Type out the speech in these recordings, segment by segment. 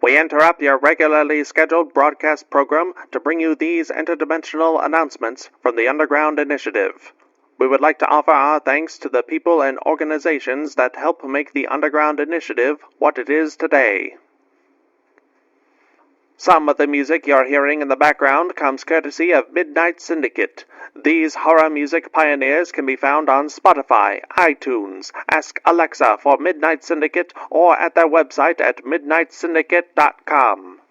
We interrupt your regularly scheduled broadcast program to bring you these interdimensional announcements from the Underground Initiative. We would like to offer our thanks to the people and organizations that help make the Underground Initiative what it is today. Some of the music you're hearing in the background comes courtesy of Midnight Syndicate. These horror music pioneers can be found on Spotify, iTunes, Ask Alexa for Midnight Syndicate, or at their website at midnightsyndicate.com.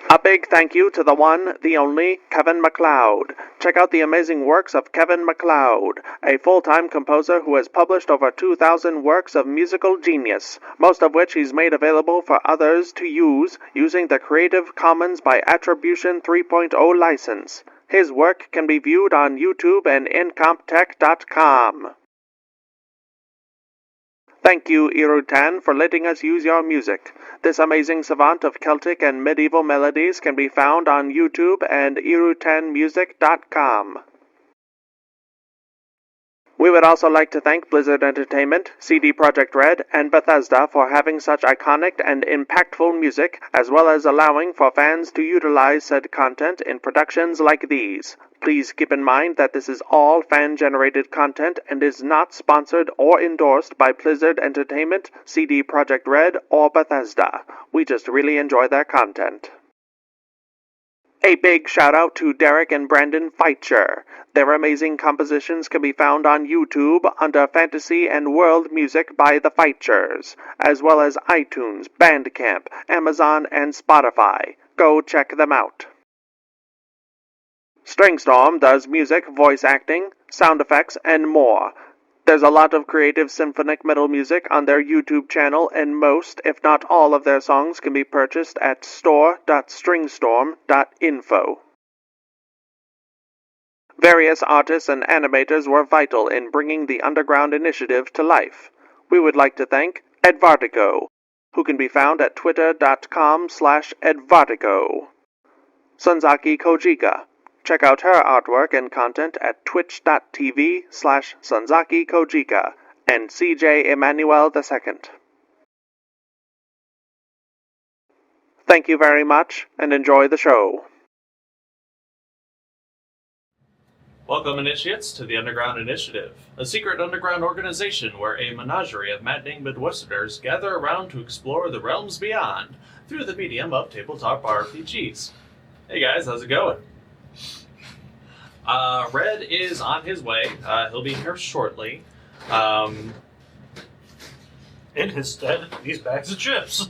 A big thank you to the one, the only, Kevin MacLeod. Check out the amazing works of Kevin MacLeod, a full-time composer who has published over 2,000 works of musical genius, most of which he's made available for others to use using the Creative Commons by Attribution 3.0 license. His work can be viewed on YouTube and incomptech.com. Thank you, Irutan, for letting us use your music. This amazing savant of Celtic and medieval melodies can be found on YouTube and irutanmusic.com. We would also like to thank Blizzard Entertainment, CD Projekt Red, and Bethesda for having such iconic and impactful music, as well as allowing for fans to utilize said content in productions like these. Please keep in mind that this is all fan-generated content and is not sponsored or endorsed by Blizzard Entertainment, CD Projekt Red, or Bethesda. We just really enjoy their content. A big shout-out to Derek and Brandon Feitcher. Their amazing compositions can be found on YouTube under Fantasy and World Music by the Feitchers, as well as iTunes, Bandcamp, Amazon, and Spotify. Go check them out. Stringstorm does music, voice acting, sound effects, and more. There's a lot of creative symphonic metal music on their YouTube channel, and most, if not all, of their songs can be purchased at store.stringstorm.info. Various artists and animators were vital in bringing the Underground Initiative to life. We would like to thank Edvartigo, who can be found at twitter.com/Edvartigo. Sunzaki Kojika. Check out her artwork and content at twitch.tv/Sunzaki Kojika, and CJ Emmanuel II. Thank you very much, and enjoy the show. Welcome, initiates, to the Underground Initiative, a secret underground organization where a menagerie of maddening Midwesterners gather around to explore the realms beyond through the medium of tabletop RPGs. Hey guys, how's it going? Red is on his way. He'll be here shortly. In his stead, these bags of chips.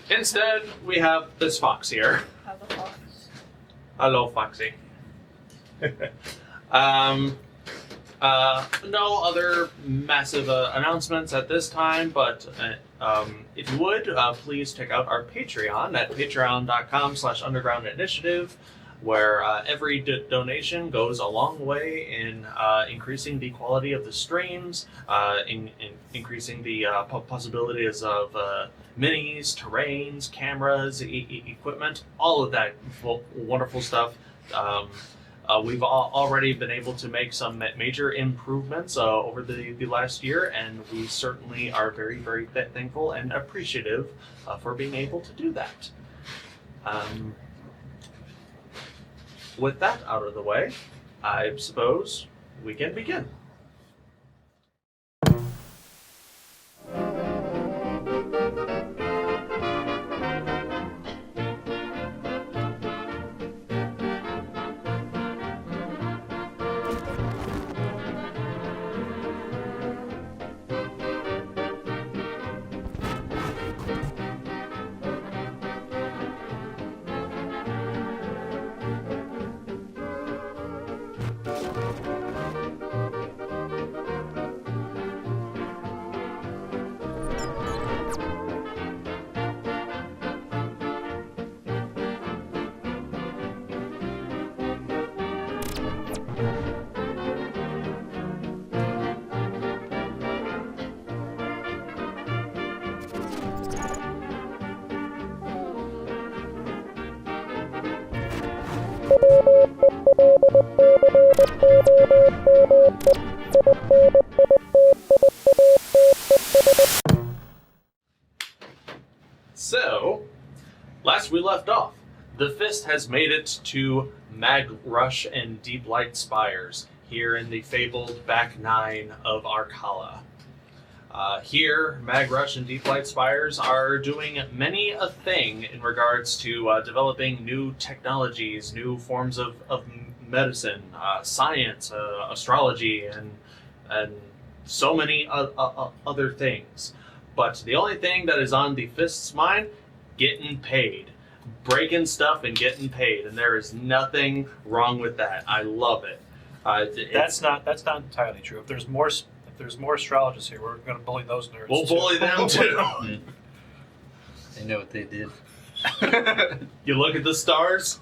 Instead, we have this fox here. Hello, Fox. Hello, Foxy. No other massive announcements at this time, but if you would, please check out our Patreon at patreon.com/undergroundinitiative, where every donation goes a long way in increasing the quality of the streams, in increasing the possibilities of minis, terrains, cameras, equipment, all of that wonderful stuff. We've already been able to make some major improvements over the last year, and we certainly are very, very thankful and appreciative for being able to do that. With that out of the way, I suppose we can begin. So, last we left off, the Fist has made it to Magrush and Deep Light Spires, here in the fabled back nine of Arkala. Here, Magrush and Deep Light Spires are doing many a thing in regards to developing new technologies, new forms of medicine, science, astrology, and so many other things. But the only thing that is on the Fist's mind, getting paid. Breaking stuff and getting paid, and there is nothing wrong with that. I love it. That's not entirely true. If there's more astrologists here, we're going to bully those nerds. We'll bully them too. They know what they did. You look at the stars,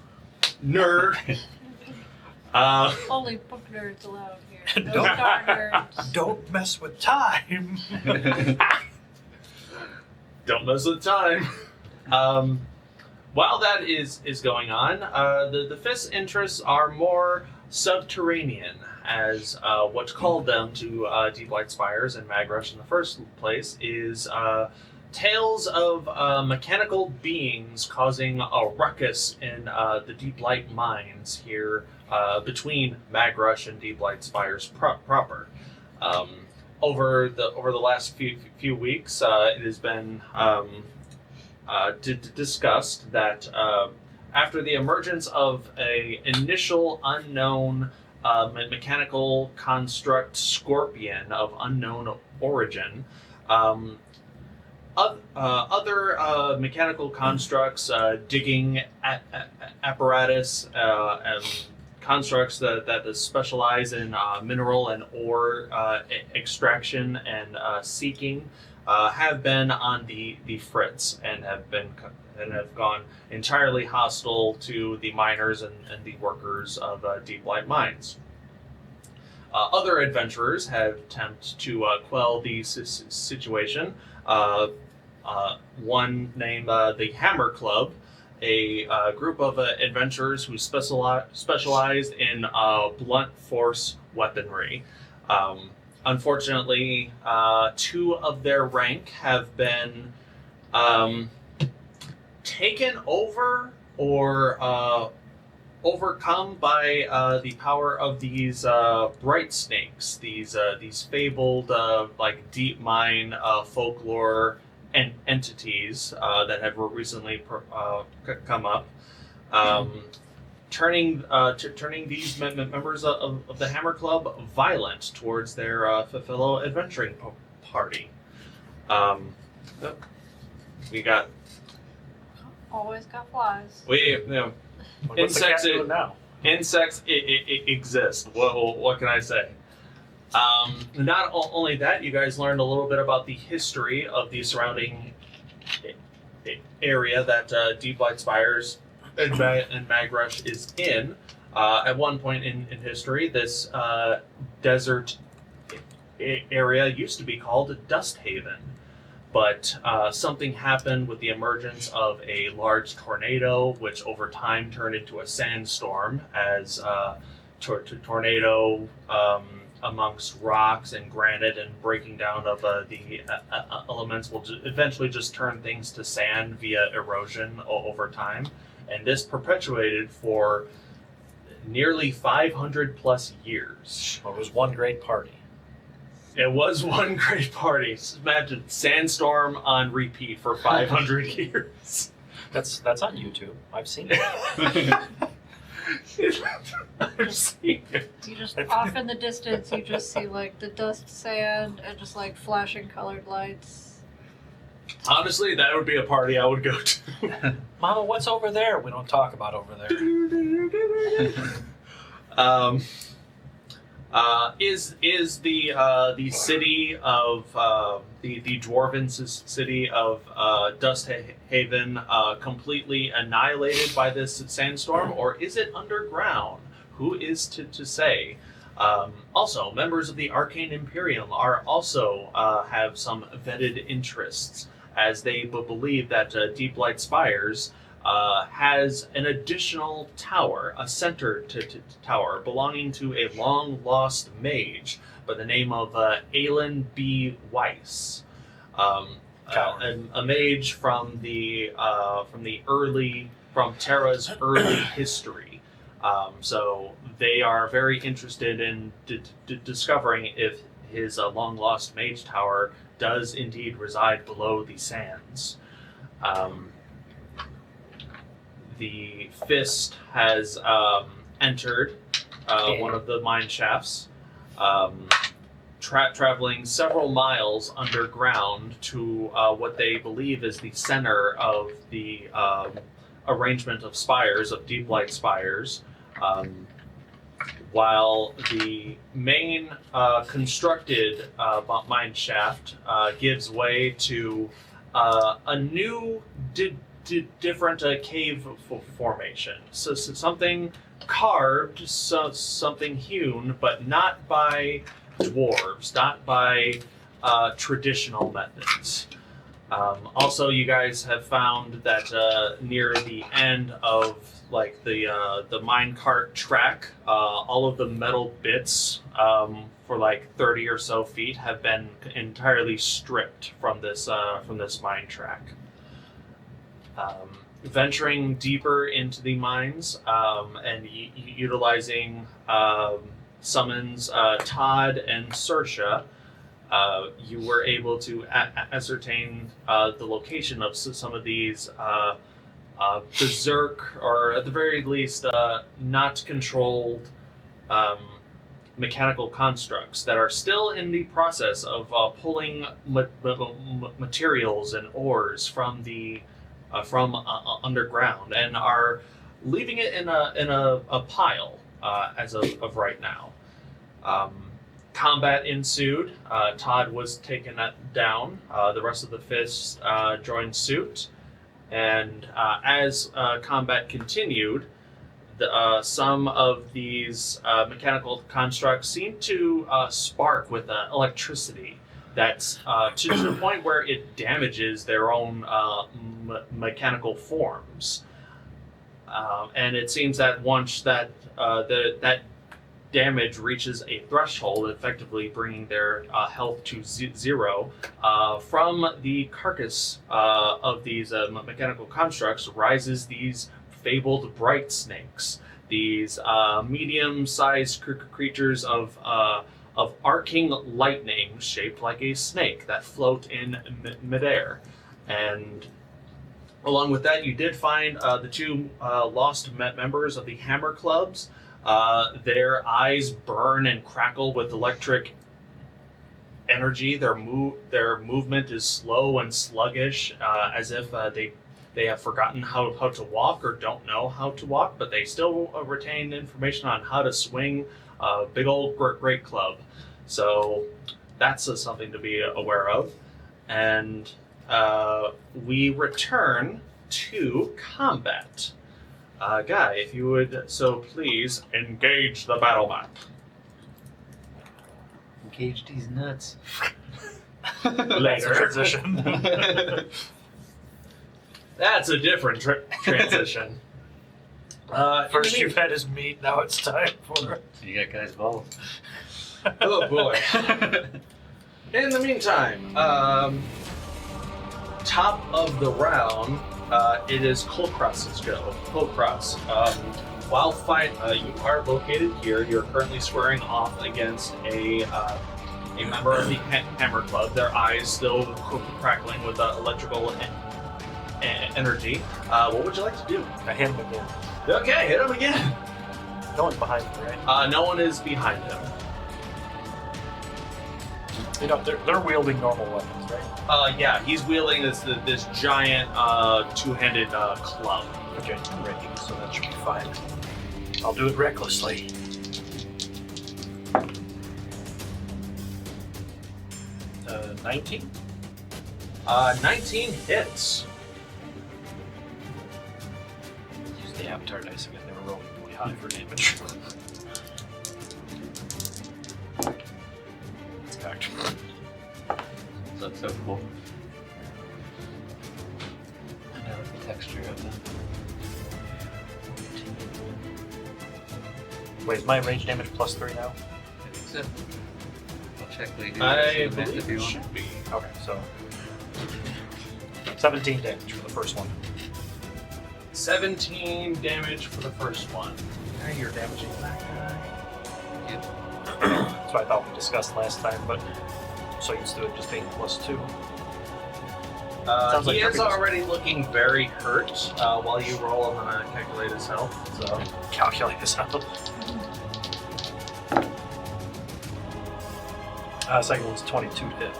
nerd. Only book nerds allowed here. No star nerds. Don't mess with time. Don't mess with time. While that is going on, the Fist's interests are more subterranean, as what called them to Deep Light Spires and Magrush in the first place is tales of mechanical beings causing a ruckus in the Deep Light mines here between Magrush and Deep Light Spires proper. Over the last few weeks, it has been discussed that after the emergence of a initial unknown mechanical construct scorpion of unknown origin, other mechanical constructs, digging apparatus, and constructs that specialize in mineral and ore extraction and seeking, have been on the fritz and have gone entirely hostile to the miners and the workers of Deep Light Mines. Other adventurers have attempted to quell the situation. One named the Hammer Club, a group of adventurers who specialized in blunt force weaponry. Unfortunately, two of their rank have been taken over or overcome by the power of these bright snakes, these fabled like deep mine folklore entities that have recently come up. Turning these members of the Hammer Club violent towards their fellow adventuring party. We got Always got flies. What's the cat doing now? Insects exist. What can I say? Not only that, you guys learned a little bit about the history of the surrounding area that Deep Light Spires and Magrush is in. At one point in history, this desert area used to be called Dust Haven, but something happened with the emergence of a large tornado, which over time turned into a sandstorm as tornado amongst rocks and granite and breaking down of the elements will eventually just turn things to sand via erosion over time. And this perpetuated for nearly 500 plus years. Well, it was one great party. It was one great party. Imagine sandstorm on repeat for 500 years. That's on YouTube. I've seen it. I've seen it. You just off in the distance, you just see like the dust, sand, and just like flashing colored lights. Honestly, that would be a party I would go to. Mama, what's over there? We don't talk about over there. Is the city of the dwarven city of Dust Haven completely annihilated by this sandstorm, or is it underground? Who is to say? Also, members of the Arcane Imperium are also have some vetted interests, as they believe that Deep Light Spires has an additional tower, a center tower, belonging to a long-lost mage by the name of Aelin B. Weiss. a mage from Terra's early history. So they are very interested in discovering if his long lost mage tower does indeed reside below the sands. The Fist has entered one of the mine shafts, traveling several miles underground to what they believe is the center of the arrangement of spires, of deep light spires, while the main constructed mine shaft gives way to a new different cave formation. So something carved, something hewn, but not by dwarves, not by traditional methods. Also, you guys have found that near the end of the minecart track, all of the metal bits for 30 or so feet have been entirely stripped from this mine track. Venturing deeper into the mines and utilizing summons Todd and Saoirse, you were able to ascertain the location of some of these berserk, or at the very least not controlled mechanical constructs that are still in the process of pulling materials and ores from underground, and are leaving it in a pile as of right now. Combat ensued. Todd was taken down. The rest of the Fist joined suit, and as combat continued, some of these mechanical constructs seemed to spark with electricity. That's to the point where it damages their own mechanical forms. And it seems that once that damage reaches a threshold, effectively bringing their health to zero, from the carcass of these mechanical constructs rises these fabled bright snakes, these medium-sized creatures of arcing lightning shaped like a snake that float in midair. And along with that, you did find the two lost members of the Hammer Clubs. Their eyes burn and crackle with electric energy. Their movement is slow and sluggish, as if they have forgotten how to walk or don't know how to walk, but they still retain information on how to swing a big old great club. So that's something to be aware of. And we return to combat. Guy, if you would so please engage the battle map. Engage these nuts. That's a transition. That's a different transition. First you've had his meat, now it's time for... You got guys both. Oh boy. In the meantime, top of the round, it is Kulkras's go. Kulkras, while you are located here, you're currently squaring off against a member of the Hammer Club. Their eyes still crackling with electrical energy. What would you like to do? I hit him again. Okay, hit him again. No one's behind me, right? No one is behind him. You know, they're wielding normal weapons, right? Yeah, he's wielding this giant two-handed club. Okay, I'm ready, so that should be fine. I'll do it recklessly. Uh, 19? 19 hits. Use the avatar dice again. They were rolling really high for damage. Fact. That's so cool. I know the texture of them. Wait, is my range damage +3 now? I think so. I'll check what you do. I if you believe it want. should be. Okay, so 17 damage for the first one. 17 damage for the first one. Okay, you're damaging that guy. That's what I thought we discussed last time, but so used to it just being +2. Sounds like He is everything's- already looking very hurt while you roll. I'm going to calculate his health. So. Calculate this out. Second one's 22 to hit.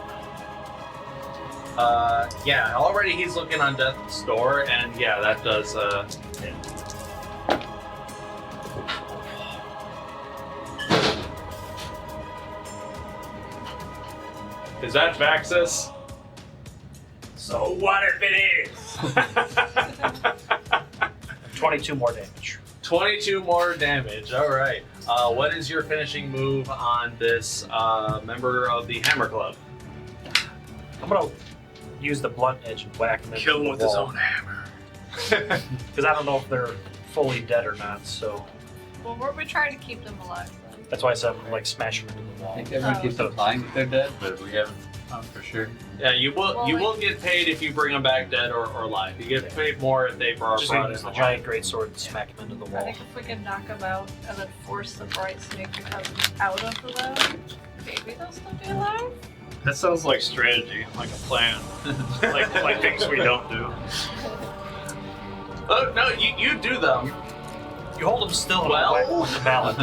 Yeah, already he's looking on death's door, and yeah, that does hit. Is that Vaxxus? So what if it is? 22 more damage. 22 more damage. All right. What is your finishing move on this member of the Hammer Club? I'm gonna use the blunt edge and whack him into Kill him the with his wall. own hammer. Because I don't know if they're fully dead or not, so Well, we're trying to keep them alive then. that's why I said like smash them into the I wall. think everyone Oh. keeps implying that they're dead, but we haven't found for sure. Yeah, you will. Well, you like- will get paid if you bring them back dead or alive. You get paid more if they are Just brought gonna in use the alive. giant greatsword and smack him into the I wall. think if we can knock them out and then force the bright snake to come out of them, maybe they'll still be alive. That sounds like strategy, like a plan. like things we don't do. Oh no, you do them. You hold him still and Well- whack him with the mallet.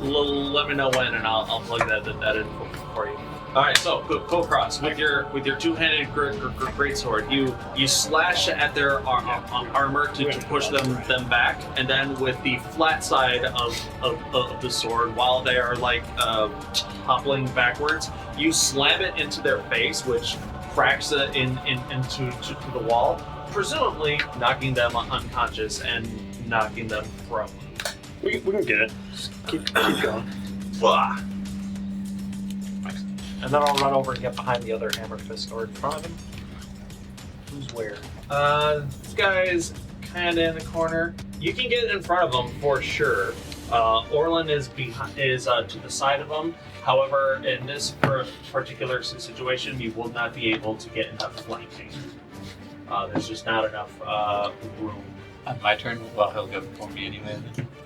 Let me know when, and I'll plug that in for you. All right, so Kulkras with your two-handed greatsword, you slash at their armor to push them back, and then with the flat side of the sword, while they are like toppling backwards, you slam it into their face, which cracks into the wall, presumably knocking them unconscious and knocking them prone. We can get it. Just keep going. Blah. And then I'll run over and get behind the other hammer fist or in front of him. Who's where? This guy's kind of in the corner. You can get in front of him for sure. Orlin is to the side of him. However, in this particular situation, you will not be able to get enough flanking. There's just not enough room. On my turn, well, he'll go before me anyway.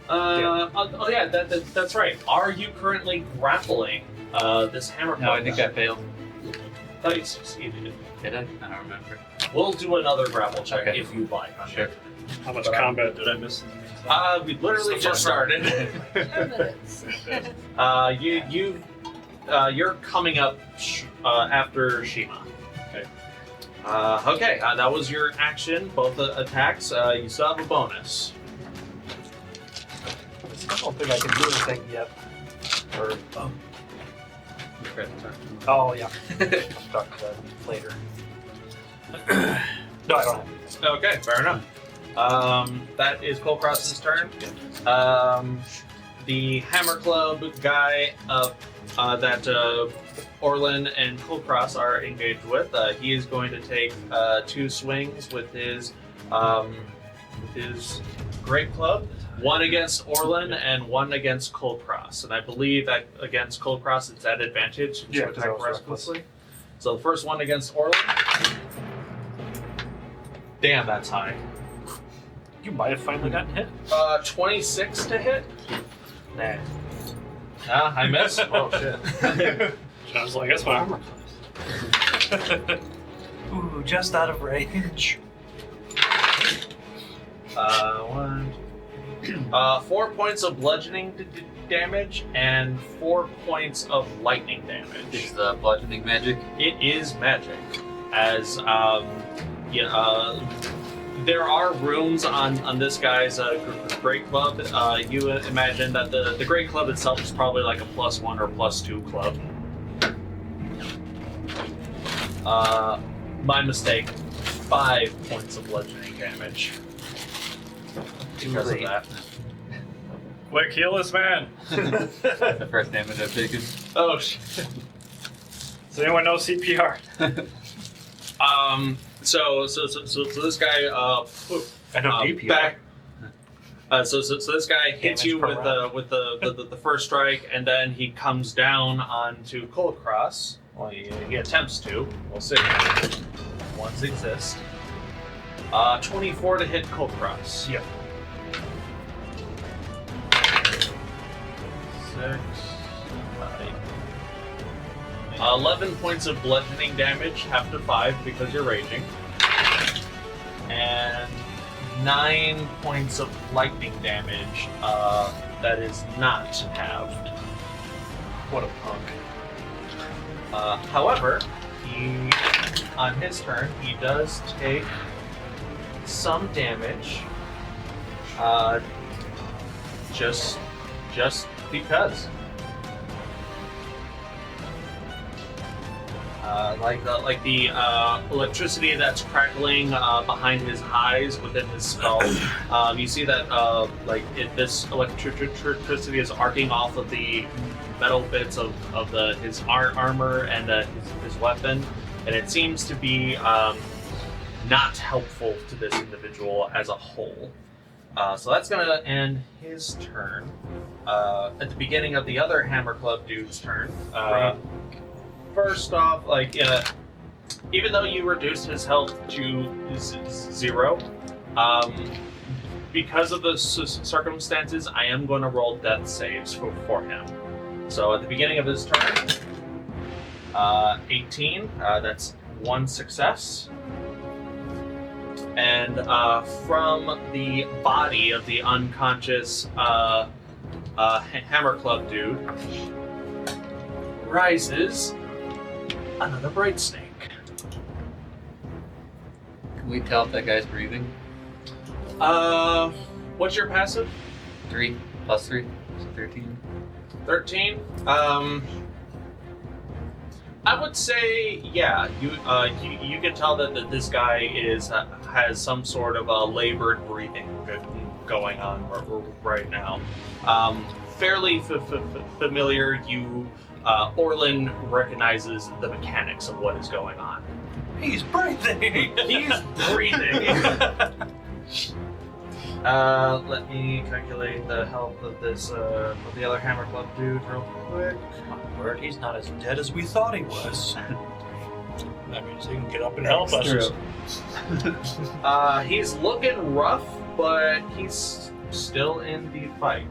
Oh yeah, that's right. Are you currently grappling this hammer? No, I think I failed. I thought you succeeded. Did I? I don't remember. We'll do another grapple check Okay. if you'd like. Sure. How much combat did I miss? In the meantime? We literally It's the just first round. started. You're coming up after Shiima. Okay. Okay, that was your action, both attacks. You still have a bonus. I don't think I can do anything yet. Or You forgot to talk to him. oh yeah, I'll talk to that later. No, I don't have anything. Okay, fair enough. That is Kulkras's turn. The Hammer Club guy that Orlin and Kulkras are engaged with, he is going to take 2 swings with his great club. One against Orlin and one against Kulkras. And I believe that against Kulkras it's at advantage. Yeah, to 'cause I attack was recklessly. So the first one against Orlin. Damn, that's high. You might have finally gotten hit. 26 to hit. Nah. Ah, I missed. Oh shit. Sounds like that's my armor class. Ooh, just out of range. 4 points of bludgeoning damage and 4 points of lightning damage. Is the bludgeoning magic? It is magic, as there are runes on this guy's great club. You imagine that the great club itself is probably like a +1 or +2 club. My mistake. 5 points of bludgeoning damage because of that. Quick, heal this man. The first damage I've taken. Oh shit. Does anyone know CPR? So this guy I know DPR. back. So this guy hits Damage you per with the first strike, and then he comes down onto Kulkras. Well, he attempts to. We'll see. Ones exist. 24 to hit Kulkras. Yep. 6, 11 points of bludgeoning damage, half to 5 because you're raging. And 9 points of lightning damage that is not halved. What a punk. However, he, on his turn, he does take some damage. Just because. Like the electricity that's crackling behind his eyes within his skull. You see that this electricity is arcing off of the metal bits of his armor and his weapon, and it seems to be not helpful to this individual as a whole. So that's going to end his turn. At the beginning of the other Hammer Club dude's turn, first off, even though you reduced his health to 0, because of the circumstances, I am going to roll death saves for him. So at the beginning of his turn, 18, that's 1 success. And from the body of the unconscious Hammer Club dude rises another bright snake. Can we tell if that guy's breathing? What's your passive? 3 plus 3, so 13. 13. I would say, yeah. You can tell that this guy has some sort of a labored breathing going on right now. Fairly familiar. Orlin recognizes the mechanics of what is going on. He's breathing! He's breathing! Let me calculate the health of this, of the other Hammer Club dude real quick. My word, he's not as dead as we thought he was. That means he can get up and help us. True. He's looking rough, but he's still in the fight.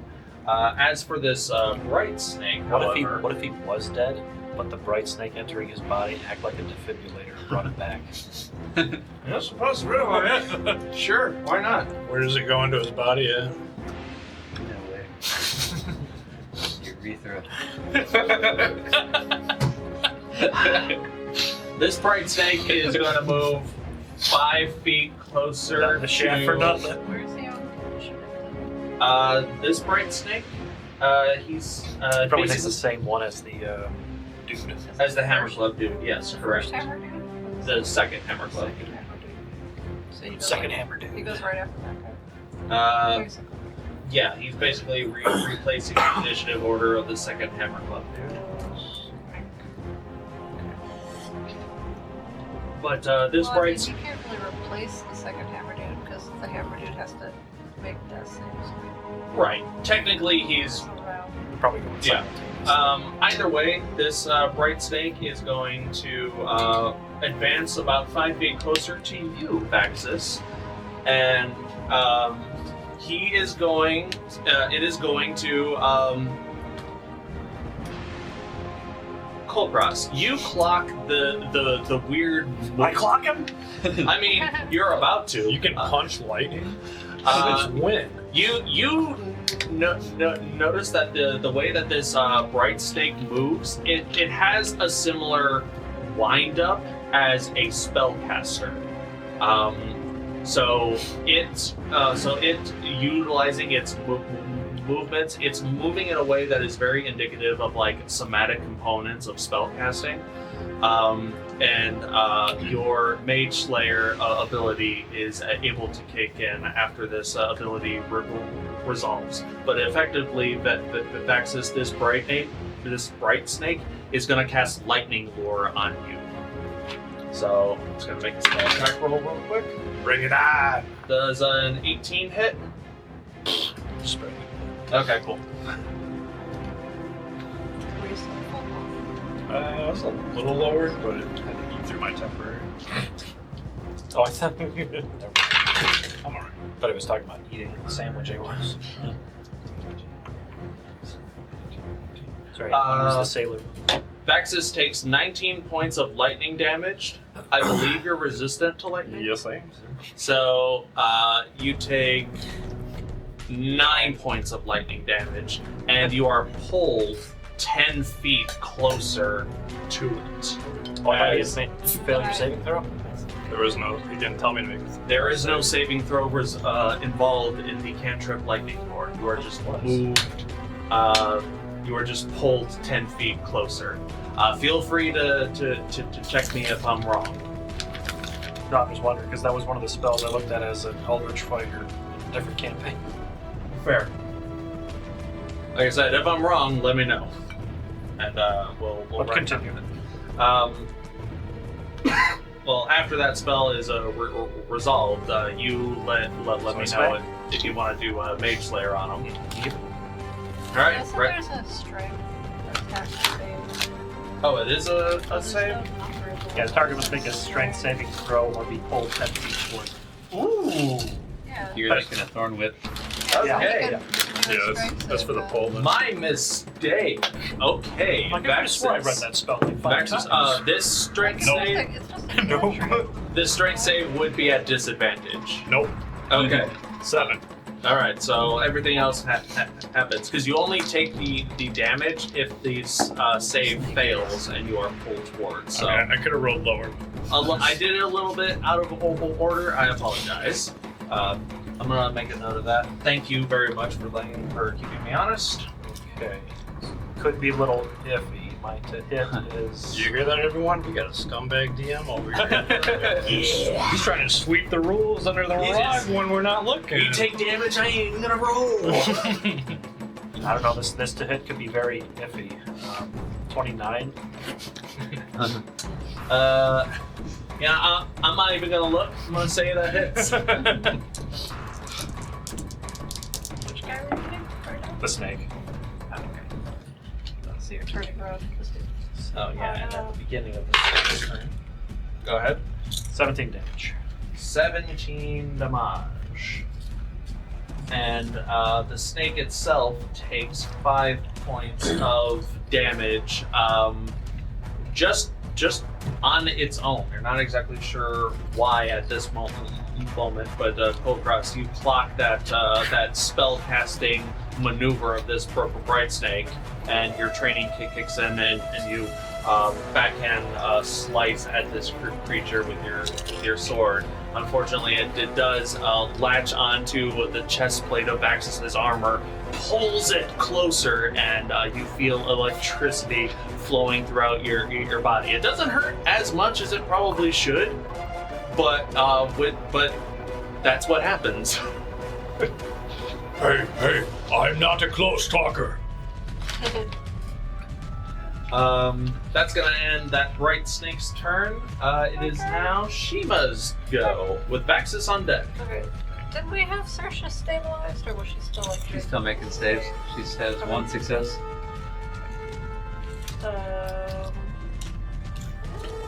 As for this bright snake, however... What if he was dead, but the bright snake entering his body act like a defibrillator and brought him back? That's a possibility. Sure, why not? Where does it go into his body at? No way. Urethra. This bright snake is going to move 5 feet closer the shaft for nothing. Where's he on? This bright snake, he's He probably takes basically the same one as the dude. as the Hammer Club dude. Yes, correct. First hammer dude? The second Hammer Club dude. So he goes Second like- hammer He dude. goes right after that guy. Basically. Yeah, he's basically replacing the initiative order of the second Hammer Club dude. But this Well, bright you can't really replace the second hammer dude because the hammer dude has to make death saves. right. Technically, he's Wow. Probably going Yeah. simultaneously. either way. This bright snake is going to advance about 5 feet closer to you, Vaxxus, and he is going. It is going to. Kulkras, you clock the weird. I clock him? I mean, you're about to. You can punch lightning? Uh, Since when? You notice that the way that this bright snake moves, it has a similar wind up as a spellcaster. So it utilizing its movements, it's moving in a way that is very indicative of like somatic components of spellcasting. And your Mage Slayer ability is able to kick in after this ability resolves. But effectively, Vaxxus, this bright snake is going to cast Lightning Lure on you. So I'm just going to make a spell attack roll real quick. Bring it on! Does an 18 hit? Okay, cool. I was a little lower, but I think you threw my temporary. Oh, I thought I'm alright. he was talking about eating the sandwich he was. Sorry, use the sailor. Vaxxus takes 19 points of lightning damage. I believe you're resistant to lightning. Yes, I am. So you take 9 points of lightning damage, and you are pulled 10 feet closer to it. Oh, I thought you had made failure saving throw? There was no. He didn't tell me to make. There is no saving throw involved in the cantrip lightning lore. You are just moved. You are just pulled 10 feet closer. Feel free to check me if I'm wrong. No, I'm just wondering, because that was one of the spells I looked at as an Eldritch Fighter in a different campaign. Fair. Like I said, if I'm wrong, let me know, and we'll continue. Well, after that spell is resolved, you let me know if you want to do a Mage Slayer on him. All right, So right. there's a strength attack save. Oh, it is a There's save. no numbers on Yeah, the it. target must make a strength saving throw or be pulled 10 feet toward. Ooh. Yeah. You're just gonna thorn whip. Okay. Yeah, that's for the pole. My mistake. Okay. I could swear I read that spell like 5 Vaxxus, times. this strength Nope. save. It's just a Nope. strength. This strength save would be at disadvantage. Nope. Okay. 7. All right. So everything else happens because you only take the damage if the save fails and you are pulled towards. So I could have rolled lower. I did it a little bit out of order. I apologize. I'm gonna make a note of that. Thank you very much for keeping me honest. Okay. Could be a little iffy. My to hit is. Do you hear that, everyone? We got a scumbag DM over here. He's trying to sweep the rules under the rug when we're not looking. You take damage, I ain't even gonna roll. I don't know. This to hit could be very iffy. 29. Yeah, I'm not even gonna look. I'm gonna say that hits. Which guy were you hitting right now? The snake. Oh, okay. So you're turning around. Oh yeah, and at the beginning of the turn. Go ahead. 17 damage. 17 damage. And the snake itself takes 5 points of damage. Just on its own. You're not exactly sure why at this moment, but Kulkras, you clock that spell casting maneuver of this bright snake, and your training kicks in, and you backhand slice at this creature with your sword. Unfortunately, it does latch onto the chest plate of Vaxxus' armor, pulls it closer, and you feel electricity flowing throughout your body. It doesn't hurt as much as it probably should, but that's what happens. Hey, I'm not a close talker. That's gonna end that bright snake's turn. It is now Shiima's go, with Vaxxus on deck. Okay. Did we have Saoirse stabilized, or was she still like? She's still making saves. She has 1 success.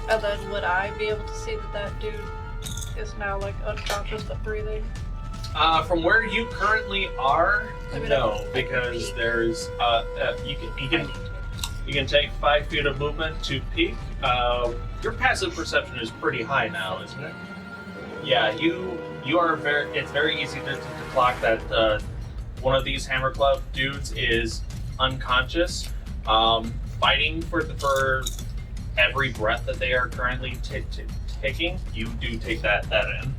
And then would I be able to see that dude is now like unconscious but breathing? From where you currently are, I mean, no, I can because peek. there's you can take 5 feet of movement to peek. Your passive perception is pretty high now, isn't it? Yeah, you are it's very easy to clock that one of these Hammer Club dudes is unconscious, fighting for every breath that they are currently taking. You do take that in.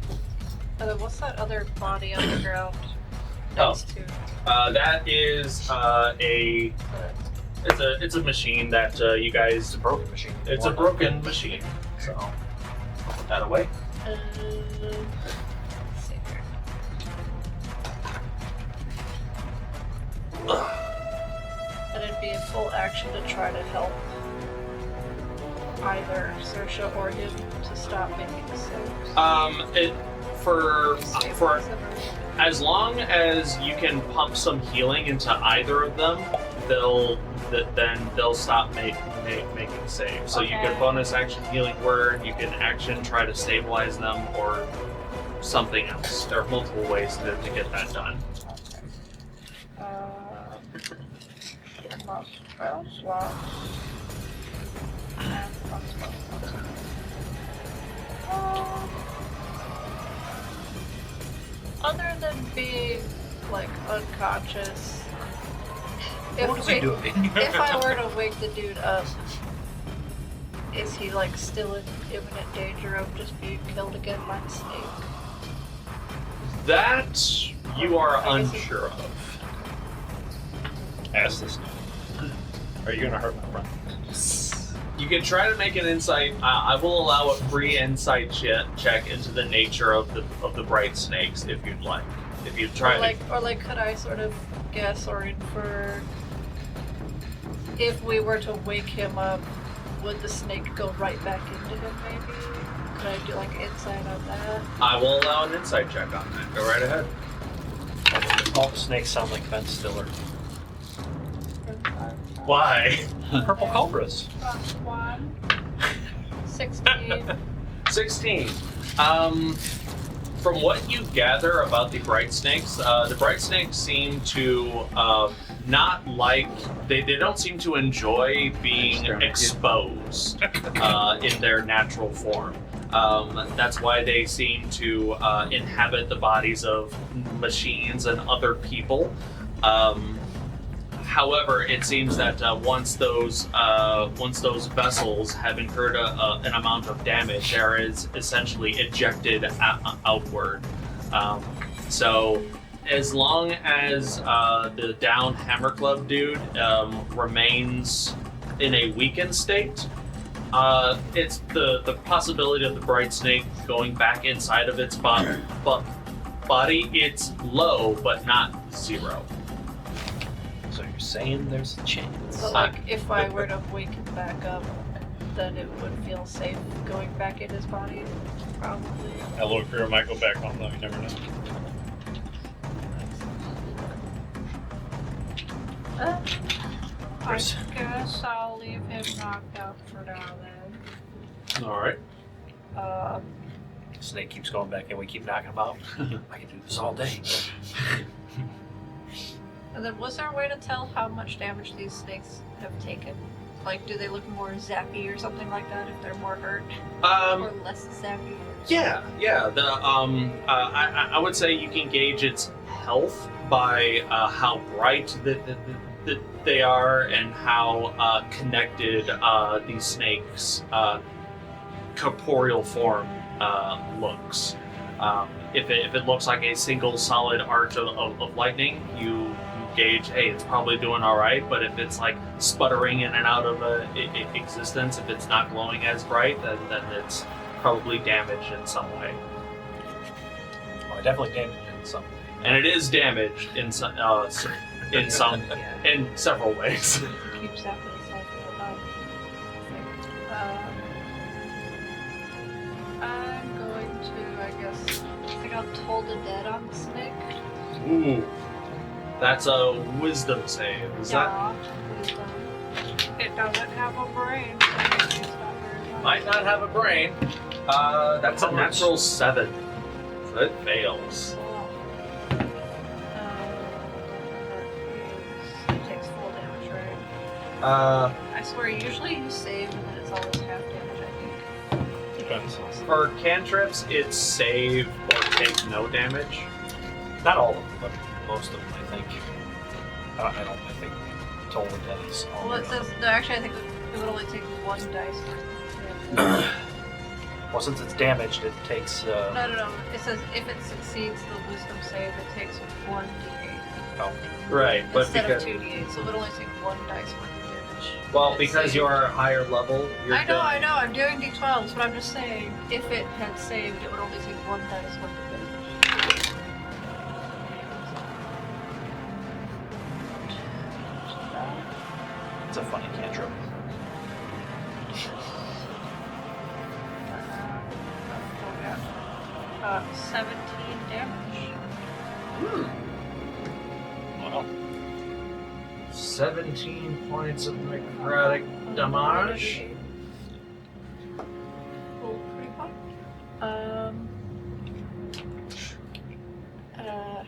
And then what's that other body on the ground Oh. next to? That is it's a machine that you guys. It's a broken machine. It's a broken machine. So put that away. Let's see here. And it'd be a full action to try to help either Saoirse or him to stop making saves. For as long as you can pump some healing into either of them, they'll then they'll stop making saves. So you Okay. can bonus action healing word, you can action try to stabilize them, or something else. There are multiple ways to get that done. Plus 12 slots. And plus 12 slots. Other than being, like, unconscious, What is he doing? if I were to wake the dude up, is he, like, still in imminent danger of just being killed again by a snake? That you are I guess unsure of. Ask this. Are you gonna hurt my friend? You can try to make an insight. I will allow a free insight check into the nature of the bright snakes if you'd like. If you try Or could I sort of guess or infer if we were to wake him up, would the snake go right back into him maybe? Could I do like insight on that? I will allow an insight check on that. Go right ahead. All the snakes sound like Ben Stiller. Why? Purple cobras. Plus 1. 16. 16. From what you gather about the bright snakes seem to not like, they don't seem to enjoy being exposed in their natural form. That's why they seem to inhabit the bodies of machines and other people. However, it seems that once those vessels have incurred an amount of damage, there is essentially ejected outward. So, as long as the down Hammer Club dude remains in a weakened state, it's the possibility of the bright snake going back inside of its body. It's low, but not zero. So you're saying there's a chance? So like if I were to wake him back up, then it would feel safe going back in his body? Probably. Hello, career might go back home though. You never know. I guess I'll leave him knocked out for now then. All right. Snake keeps going back and we keep knocking him out. I can do this all day. And then was there a way to tell how much damage these snakes have taken? Like, do they look more zappy or something like that if they're more hurt? Or less zappy? Yeah. The I would say you can gauge its health by how bright they are and how connected these snakes' corporeal form looks. If it looks like a single solid arch of lightning, you gauge, hey, it's probably doing all right. But if it's like sputtering in and out of existence, if it's not glowing as bright, then it's probably damaged in some way. Well, I definitely damaged it in some way. And it is damaged in some in several ways. Keeps zapping itself all the time. I'm going to, I guess, I think I'll toll the dead on the snake. Ooh, that's a wisdom save. Is that Wisdom. It doesn't have a brain. So maybe it's not very much. might not have a brain? That's a Close. natural 7. So it fails. It takes full damage, right? I swear, usually you save and then it's always half damage, I think. Depends. For cantrips, it's save or take no damage. Not all of them, but most of them, I think. I think total dead is all Well, it of says, them. no, actually, I think it would only take 1 dice worth of damage. Well, since it's damaged, it takes. No. It says if it succeeds the wisdom save, it takes 1d8 Oh, Right, but instead because of 2d8, so it would only take 1 dice worth of damage. well, It's because saved. you're a higher level, you're I know, done. I'm doing d12s, but I'm just saying, if it had saved, it would only take 1 dice worth of damage. it's a funny cantrip. 17 damage. Well, 17 points of necrotic damage. Oh, pretty fun.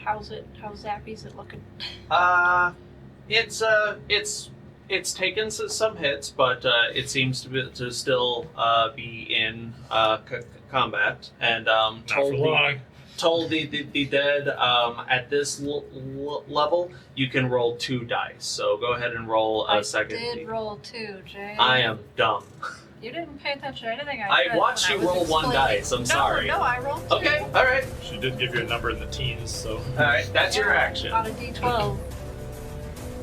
How zappy's it looking? It's taken some hits, but it seems to still be in combat, and Not for long. told the dead at this level you can roll 2 dice. So go ahead and roll a second. I did roll 2, Jay. I am dumb. You didn't pay attention to anything I I said watched when you I was roll 1 explaining. dice. I'm sorry. No, I rolled 2. Okay, all right, She did give you a number in the teens, so. all right. That's your action. On a D12.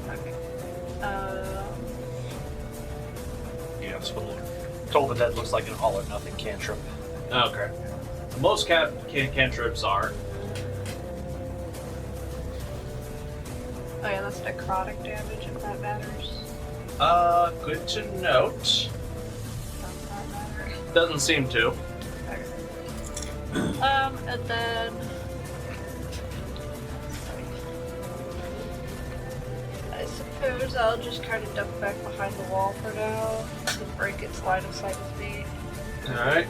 Okay. Yeah, this one Toll the Dead looks like an all or nothing cantrip. Okay. Most cantrips are. Oh yeah, that's necrotic damage if that matters. Good to note. Does not matter. Doesn't seem to. And then I suppose I'll just kind of duck back behind the wall for now to break its line of sight with me. All right.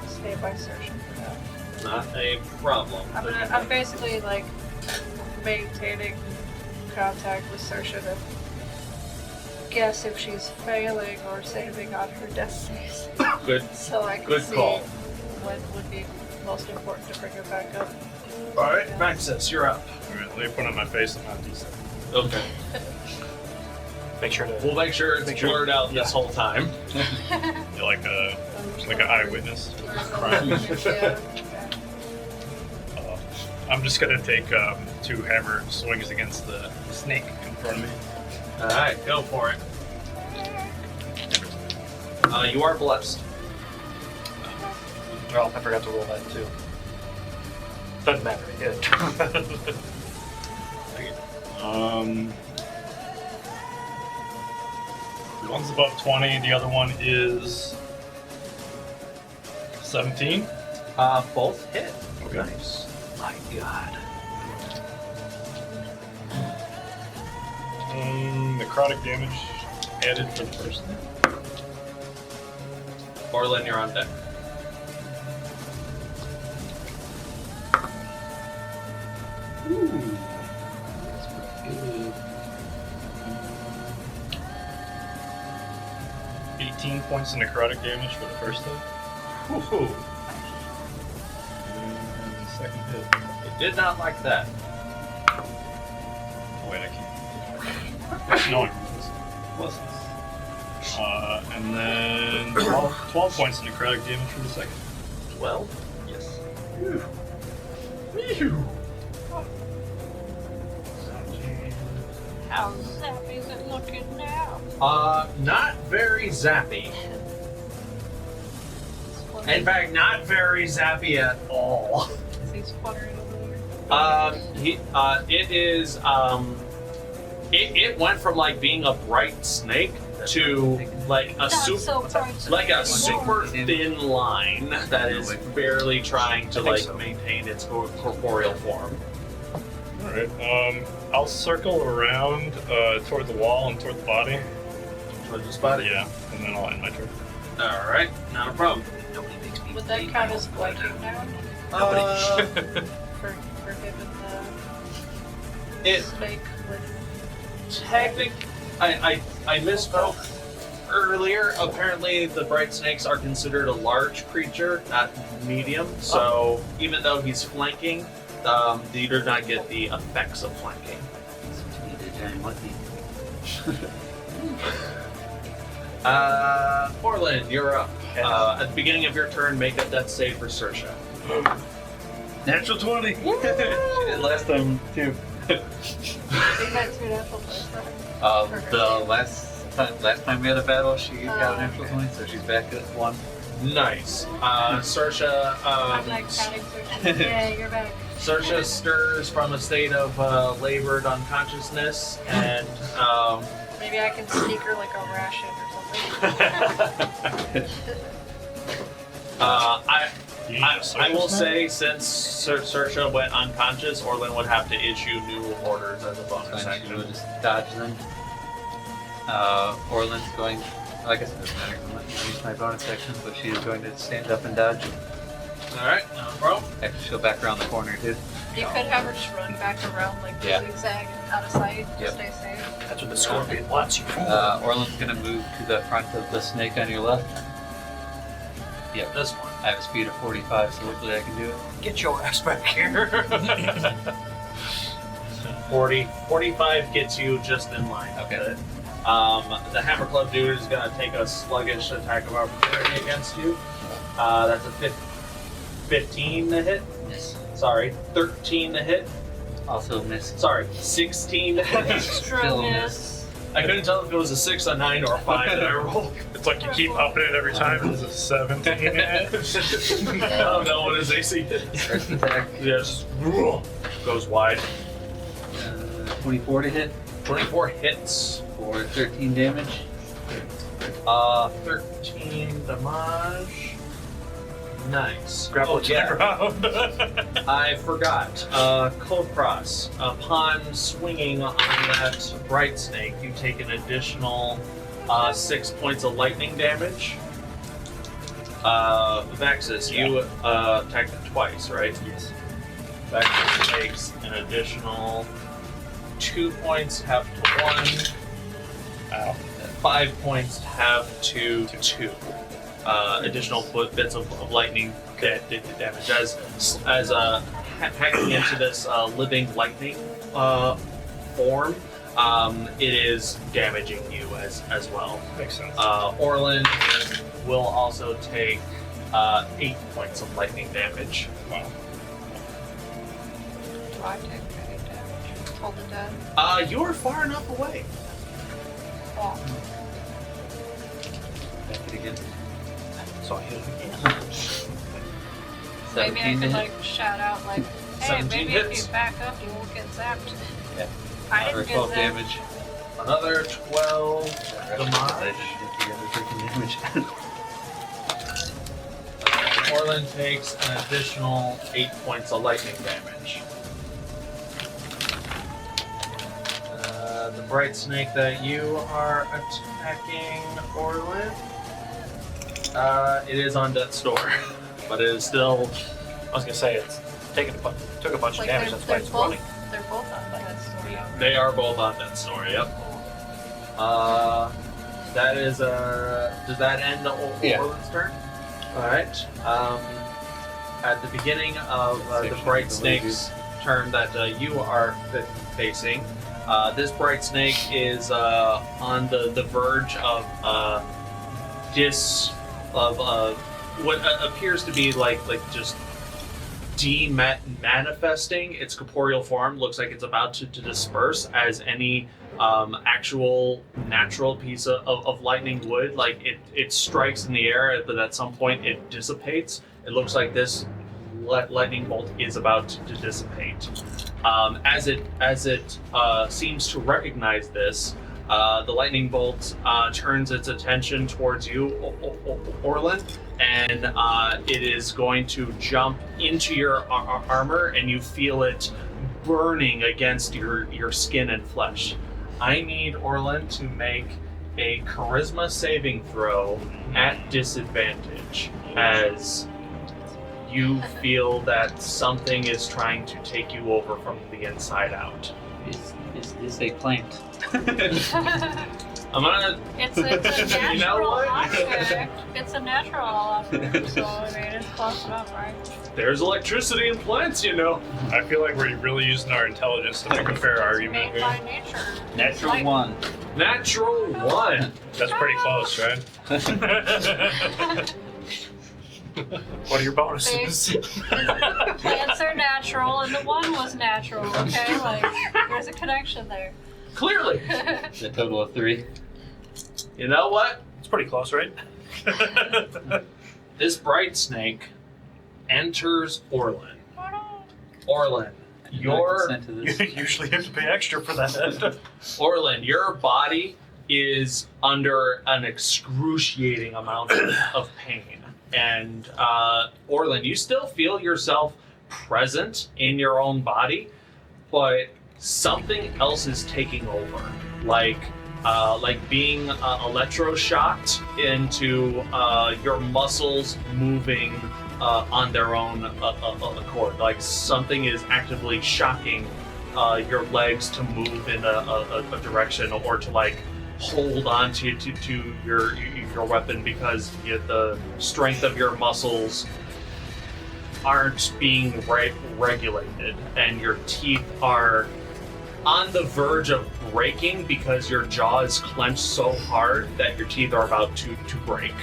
Stay by searching for now. Not a problem. I'm basically like maintaining contact with Saoirse to guess if she's failing or saving on her death saves. Good. So I can Good see call. when would be most important to bring her back up. All right, Vaxxus, you're up. Alright, let me put on my face and not D7. Okay. Make sure to. We'll make sure it's Make sure- blurred out this yeah. whole time. You're like an eyewitness. Yeah. I'm just gonna take 2 hammer swings against the snake in front of me. All right, go for it. You are blessed. Well, I forgot to roll that too. Doesn't matter, I did. One's above 20, the other one is 17. Both hit. Okay. Nice. My God. Necrotic damage added for the first thing. Orlin, you're on deck. Ooh. That's pretty good. 18 points of necrotic damage for the first hit. Woohoo. And the second hit. It did not like that. Oh, wait, I can't. No, I can plus. And then 12 points of necrotic damage for the second. 12. Yes. How zappy is it looking now? Not very zappy. In fact, not very zappy at all. Is he spluttering over there? It is, it went from like being a bright snake to like a Not super, so bright. like a super thin line that is barely trying to I think like so. maintain its corporeal form. Alright, I'll circle around toward the wall and toward the body. Towards the spot. Yeah, and then I'll end my turn. All right, not a problem. Nobody makes me Would that bleed count my as own blood. blanking now? For giving the It snake with I misspoke earlier. Apparently, the bright snakes are considered a large creature, not medium. So even though he's flanking, you do not get the effects of flanking. Orlin, you're up. At the beginning of your turn, make a death save for Saoirse. Natural 20! She did last time, too. you had 2 natural points for her. The last time we had a battle, she got a natural 20, so she's back at 1. Nice. Saoirse, I'm like counting Saoirse. Yeah, you're back. Saoirse stirs from a state of labored unconsciousness, and Maybe I can sneak her like a ration or something. I will say, since Sersha went unconscious, Orlin would have to issue new orders as a bonus Fine, action. we'll just dodge then. Orlin's going. I guess it doesn't matter. I'm not going to use my bonus action, but she is going to stand up and dodge. Alright, no problem. Actually, she'll back around the corner too. You could have her just run back around like Yeah. zigzag and out of sight to Yep. stay safe. That's what the scorpion wants you for. Orlin's going to move to the front of the snake on your left. Yep. This one. I have a speed of 45, so hopefully I can do it. Get your ass back here. 45 gets you just in line. Okay. The Hammer Club dude is going to take a sluggish attack of opportunity against you. That's a 15 to hit. Miss. Sorry, 13 to hit. Also miss. Sorry, 16 to hit. Extra Still miss. I couldn't tell if it was a 6, a 9, or a 5 that I rolled. It's like you keep upping it every time. It's a 17. Oh no, what is AC? First attack. Yes, goes wide. 24 to hit 24 hits. for 13 damage. 13 damage. Nice. Grapple to the ground. I forgot. Kulkras. Upon swinging on that bright snake, you take an additional 6 points of lightning damage. Vaxxus, you attacked it twice, right? Yes. Vaxxus takes an additional 2 points, half to 1. Ow. 5 points, half to 2. Additional bits of lightning damage as hacking into this living lightning form. It is damaging you as well. Makes sense. Orlin will also take 8 points of lightning damage. Wow. Do I take any damage? Hold it dead. You're far enough away. Oh. Back it again. So I hit him again. Maybe I 17 to could hit. like shout out like, hey, 17 maybe hits. if you back up you won't get zapped. Yeah. I Or didn't 12 get zapped. damage. Another 12 I damage. didn't get the other 13 damage. Orlin takes an additional 8 points of lightning damage. The bright snake that you are attacking, Orlin, it is on death's door, but it is still. I was gonna say it's took a bunch of Like damage. That's why it's running. they're both on that story. They are both on death's door. Yep. That is does that end Yeah. Orlin's turn? All right. At the beginning of the Section bright of the snake's turn that you are facing, this bright snake is on the verge of what appears to be like just manifesting its corporeal form. Looks like it's about to disperse as any actual natural piece of lightning would. Like it strikes in the air, but at some point it dissipates. It looks like this lightning bolt is about to dissipate. As it seems to recognize this, the lightning bolt turns its attention towards you, Orlin, and it is going to jump into your armor, and you feel it burning against your skin and flesh. I need Orlin to make a charisma saving throw at disadvantage as you feel that something is trying to take you over from the inside out. Is this a plant? I'm gonna. It's a natural You know what? object. It's a natural object, so I mean it's close enough, right? There's electricity in plants, you know. I feel like we're really using our intelligence to make a fair argument Made here. by nature. Natural Like- 1. Natural 1. That's pretty close, right? What are your bonuses? Plants are natural, and the one was natural. Okay, like there's a connection there. Clearly. The total of 3. You know what? It's pretty close, right? This bright snake enters Orlin. Orlin, your to You this. usually have to pay extra for that. Orlin, your body is under an excruciating amount of pain. And Orlin, you still feel yourself present in your own body, but something else is taking over. Like being electroshocked into your muscles moving on their own accord. Like something is actively shocking your legs to move in a direction, or to like hold on to your weapon, because the strength of your muscles aren't being regulated, and your teeth are on the verge of breaking because your jaw is clenched so hard that your teeth are about to break.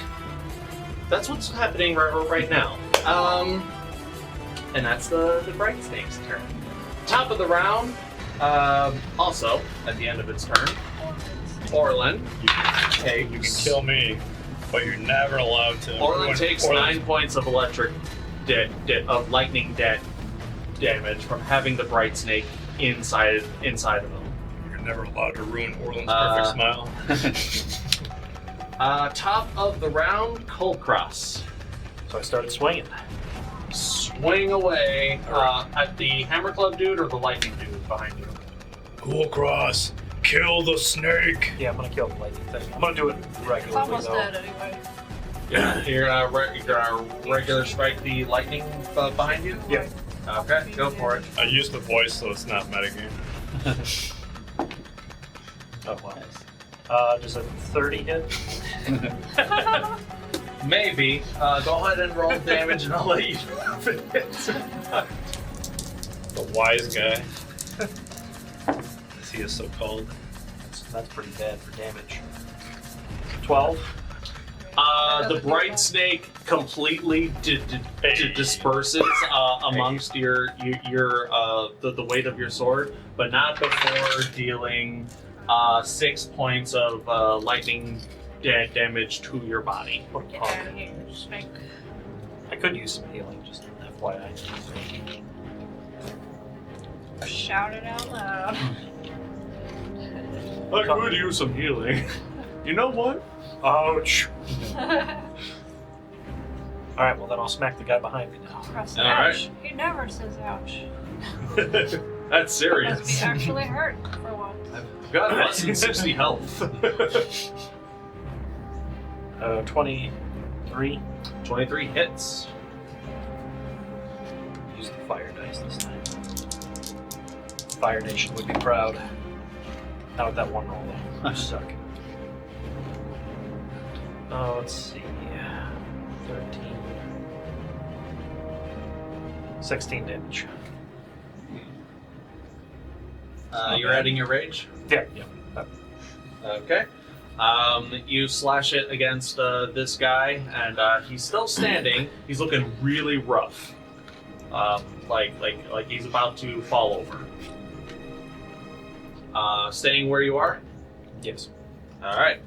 That's what's happening right now. And that's the Bright Snake's turn. Top of the round, also at the end of its turn, Orlin takes... You can kill me, but you're never allowed to. Orlin takes 9 points of electric of lightning damage from having the Bright Snake inside of him. You're never allowed to ruin Orlin's perfect smile. Top of the round, Kulkras. So I started swinging. Swing away at the Hammer Club dude or the Lightning dude behind you. Kulkras, kill the snake. Yeah, I'm gonna kill the lightning thing. I'm gonna do it It's regularly almost though. dead anyway. Yeah, you're gonna regular strike the lightning behind you? Yeah. Okay, go for it. I used the voice, so it's not metagame. Oh wow. Does a 30 hit? Maybe. Go ahead and roll damage, and I'll let you know if it hits. The wise guy. As he is so called. That's pretty bad for damage. 12. The Bright Snake completely disperses amongst the weight of your sword, but not before dealing 6 points of lightning damage to your body. What a Get punk. out of here, snake. I could use some healing, just FYI. Shout it out loud. I could use some healing. You know what? Ouch! Alright, well then I'll smack the guy behind me now. Press All ouch. right. He never says ouch. That's Must serious. be actually hurt for once. I've got less than 60 health. 23. 23 hits. Use the fire dice this time. Fire Nation would be proud. Not with that one roll though. You suck. Let's see. 13. 16 damage. You're adding your rage? Yeah. Okay. You slash it against this guy, and he's still standing. He's looking really rough. Like he's about to fall over. Staying where you are? Yes. All right.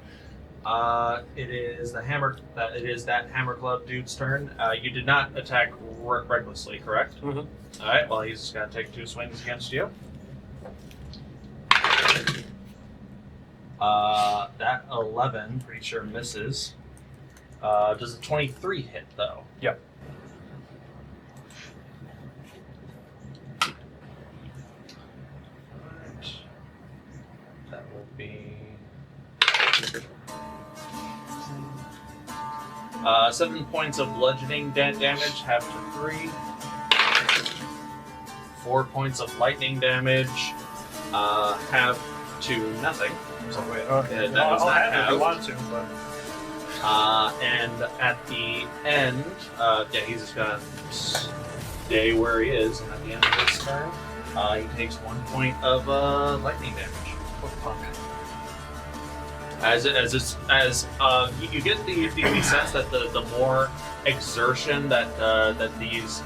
It is that Hammer Club dude's turn. You did not attack recklessly, correct? Mm-hmm. All right. Well, he's just gonna take 2 swings against you. That 11, pretty sure misses. Does a 23 hit though? Yep. Alright. That will be 7 points of bludgeoning damage, half to 3. 4 points of lightning damage, half to nothing. So wait, Yeah, that I'll was not have it if half. you want to, but And at the end, yeah, he's just gonna stay where he is, and at the end of his turn, he takes 1 point of lightning damage. what the fuck? You get the sense that the more exertion that these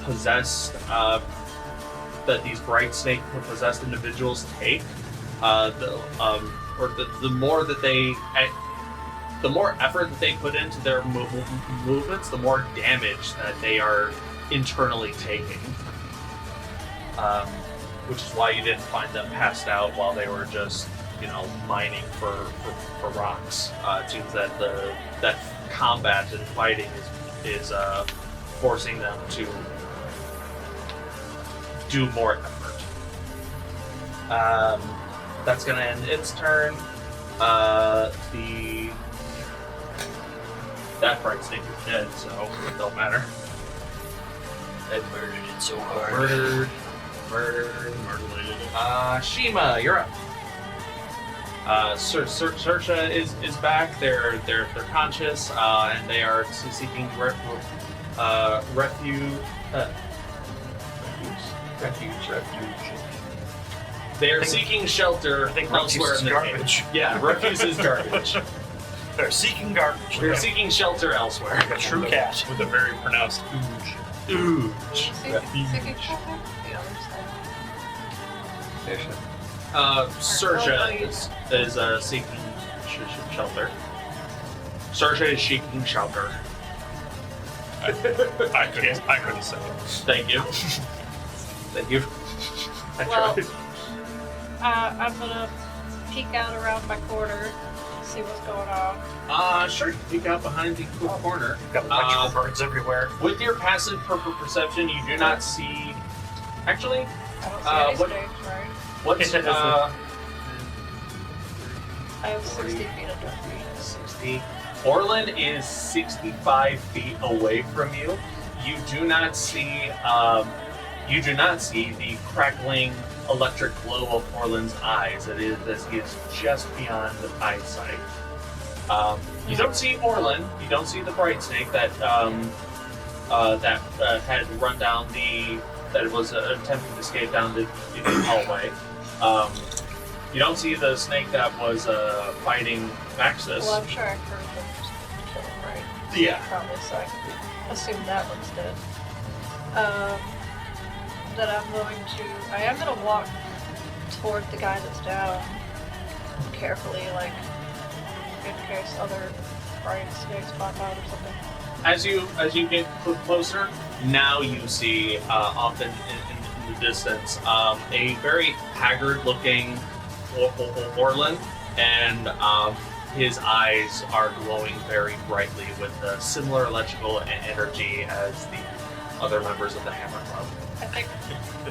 possessed that these bright snake possessed individuals take, the more that the more effort that they put into their movements, the more damage that they are internally taking. Which is why you didn't find them passed out while they were just, mining for rocks. It seems that that combat and fighting is is forcing them to do more effort. That's gonna end its turn. That bright snake is dead, so it don't matter. I murdered it so hard. Murdered. Shiima, you're up. Sersha is back. They're conscious, and they are seeking refuge. They are seeking shelter I think elsewhere refuse in is the garbage. game. Yeah, refuse is garbage. They're seeking garbage. They're seeking shelter elsewhere. Like a true cat. With a very pronounced ooge. Ooh. Seeking shelter? The other side. Sersha is seeking shelter. Sersha is seeking shelter. I couldn't say it. Thank you. Thank you. I Well, tried. I'm gonna peek out around my corner, see what's going on. Sure. You peek out behind the corner. Got electrical birds everywhere. With your passive perception, you do not see. Actually, I don't see any what- snakes, right? what's I have 60 feet of dark vision. 60. Orlin is 65 feet away from you. You do not see. You do not see the crackling electric glow of Orlin's eyes. It is as he is just beyond eyesight. You don't see Orlin. You don't see the bright snake that had run down that was attempting to escape down the hallway. You don't see the snake that was fighting Vaxxus. Well, I'm sure I've heard them just kill him, right? Yeah. Probably, so I can assume that one's dead. That I am going to walk toward the guy that's down carefully, like, in case other bright snakes pop out or something. As you get closer, now you see off in the distance a very haggard-looking Orlin, and his eyes are glowing very brightly with a similar electrical energy as the other members of the Hammer Club.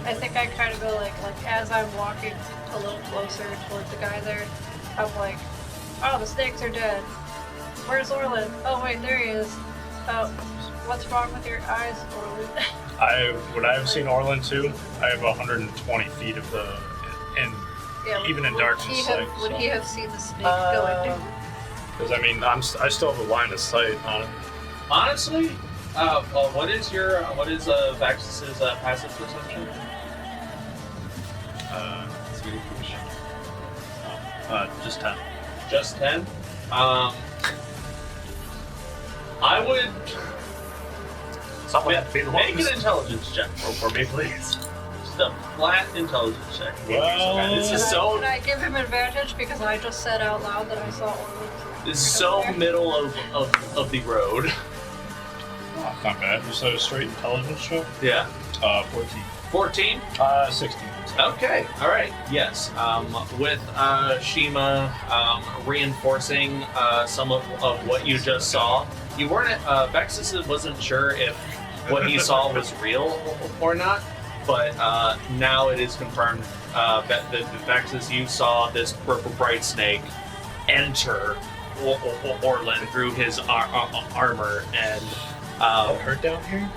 I think I kind of go like as I'm walking a little closer towards the guy there, I'm like, oh, the snakes are dead. Where's Orlin? Oh wait, there he is. What's wrong with your eyes, Orlin? When I've seen Orlin too, I have 120 feet of the, and Yeah, even in darkness, would he have seen the snake going down? because I mean I still have a line of sight on it. Honestly, what is Vaxxus's passive perception? Just 10. Just 10. I would Someone had to be the one make who's- an intelligence check for me, please. Just a flat intelligence check. Well- This is so Can I give him advantage because I just said out loud that I saw Orlin? This is so middle of the road. Oh, not bad. You said a straight intelligence check? Yeah. 14. 14? 16. Okay, alright. Yes. With Shiima reinforcing some of what you just saw, you weren't Vaxxus wasn't sure if what he saw was real or not, but now it is confirmed that Vaxxus, you saw this purple bright snake enter Orlin through his armor, and Hurt down here?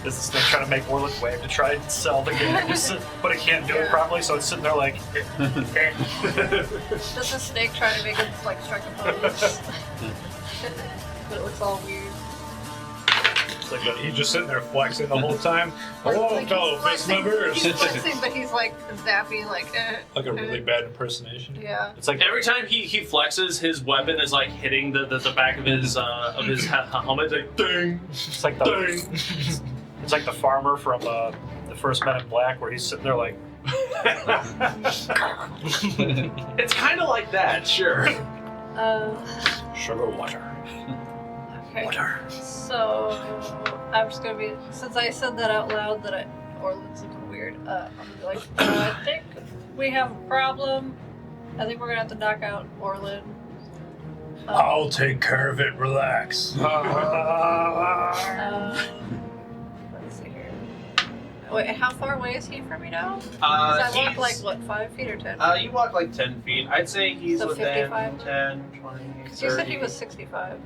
Is the snake trying to make Warlock wave to try and sell the games, but it can't do it properly, so it's sitting there like. Does the snake try to make him like strike a pose? But it looks all weird. It's like he's just sitting there flexing the whole time. Like, Hello, like fellow he's fist flexing- members. He's flexing, but he's like zappy, like. Like a really bad impersonation. Yeah. It's like every time he flexes, his weapon is like hitting the back of his helmet, like ding, it's like the ding. it's like the farmer from the first Men in Black, where he's sitting there like. It's kind of like that, sure. Sugar water. Okay. Water. So I'm just gonna be, since I said that out loud that Orlin's looking weird. I'm gonna be like, I think we have a problem. I think we're gonna have to knock out Orlin. I'll take care of it. Relax. Let's see here. Wait, how far away is he from me now? Uh, Because I walk he's- like, what, 5 feet or 10? You walk like 10 feet. I'd say he's So within 55? 10, 20, Because you said he 30. was 65.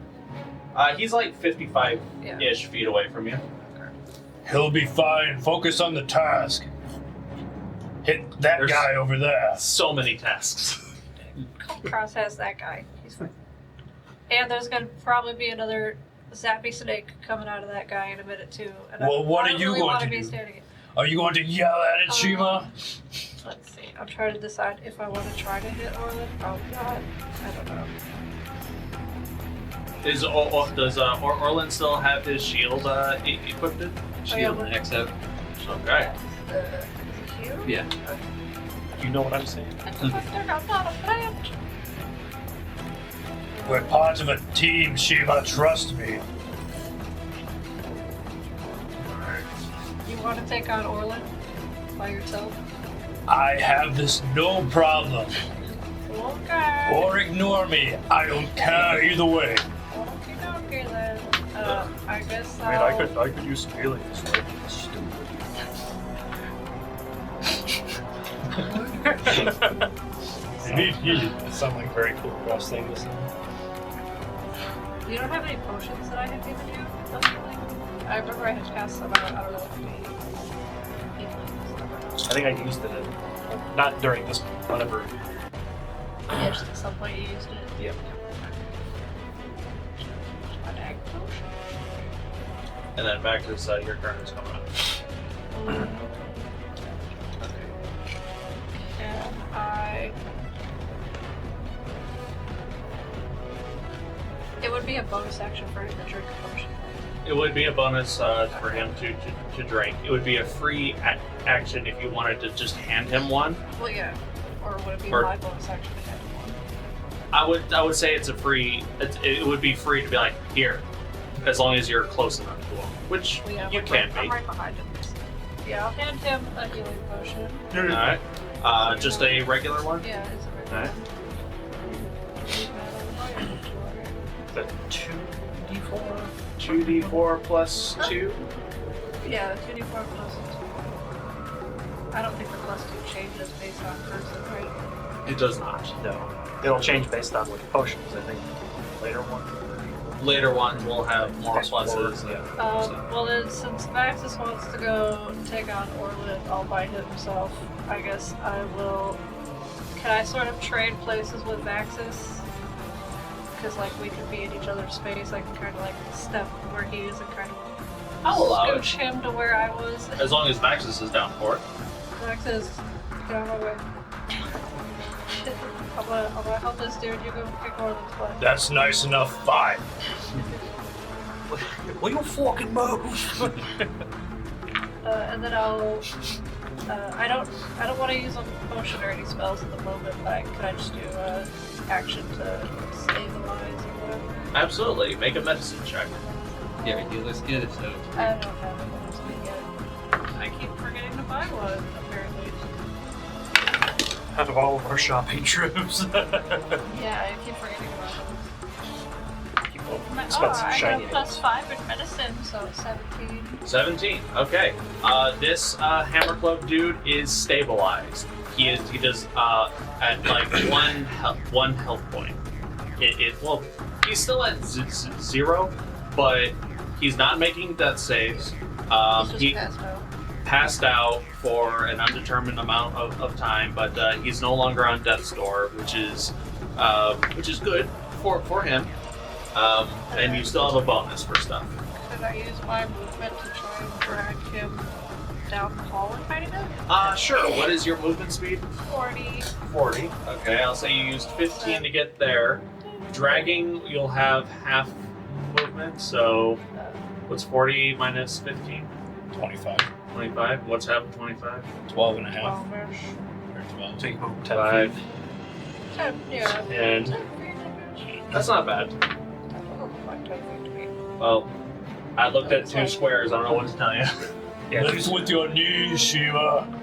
He's like 55-ish feet away from you. He'll be fine. Focus on the task. Hit that There's- guy over there. So many tasks. Kulkras has that guy. He's fine. And there's going to probably be another zappy snake coming out of that guy in a minute, too. And Well, what I are don't you really going wanna to be do? standing. Are you going to yell at it, Shiima? Let's see. I'm trying to decide if I want to try to hit Orlin. Probably not. I don't know. Does Orlin still have his shield equipped? Shield and X out. Okay. Is it Q? Yeah. You know what I'm saying? I'm not a plant. We're part of a team, Shiima. Trust me. You want to take on Orlin by yourself? I have this no problem. Okay. Or ignore me. I don't care either way. Okie dokie then. I guess I mean, I'll... I could use some healing. It's like stupid. You need healing. It sounds like a very cool cross thing to say. You don't have any potions that I had given you? Definitely. I remember I had cast some out. I don't know if you I think I used it not during this, whenever. Yeah, just at some point you used it. Yep. An egg potion. And then back to your turn is coming up. Can I... It would be a bonus action for him to drink a potion. It would be a bonus for him to drink. It would be a free action if you wanted to just hand him one. Well, yeah. Or would it be Or- my bonus action to hand him one? I would say it's a free. It would be free to be like here, as long as you're close enough to him, which Well, yeah, you I'm can I'm be. right behind him. Yeah, I'll hand him a healing potion. All right. Just a regular one. Yeah, it's a regular Alright. Is that 2d4? 2d4 plus 2. Yeah, 2d4 plus 2. I don't think the plus 2 changes based on person, right? It does not. No. It'll change based on like potions, I think. Later one. Later ones will have more pluses. Yeah. Well then, since Vaxxus wants to go take on Orlin all by himself, I guess I will... Can I sort of trade places with Vaxxus? Because, like, we could be in each other's space. I can kind of, like, step where he is and kind of I'll allow it. scooch him to where I was. As long as Vaxxus is down for it. Vaxxus, get out of my way. I'm gonna help this dude. You go pick Orlin's butt. That's nice enough. Fine. Will you fucking move? And then I'll. I don't want to use a potion or any spells at the moment, but could I just do action to stabilize or whatever? Absolutely. Make a medicine check. Yeah, let's get it. So I don't have a medicine yet. I keep forgetting to buy one, apparently. Out of all of our shopping trips. Yeah, I keep forgetting about them. Spend some I got shiny a +5 in medicine, so 17. 17. Okay. This hammer club dude is stabilized. He does at like one health point. Well, he's still at 0, but he's not making death saves. He's just He passed out. passed out for an undetermined amount of time, but he's no longer on death's door, which is good for him. And you still have a bonus for stuff. Could I use my movement to try and drag him down the hall and fight him? Sure. What is your movement speed? 40. 40. Okay, I'll say you used 15 to get there. Dragging, you'll have half movement, so what's 40 minus 15? 25. 25. What's half of 25? 12 and a half. 12-ish. Or 12. So you can move 10 5. feet. 10, yeah. And 10 feet. that's not bad. That doesn't look like 10 feet to me. Well, I looked at 2 squares. I don't know what to tell you. Yeah, Lift with your knees, Shiima.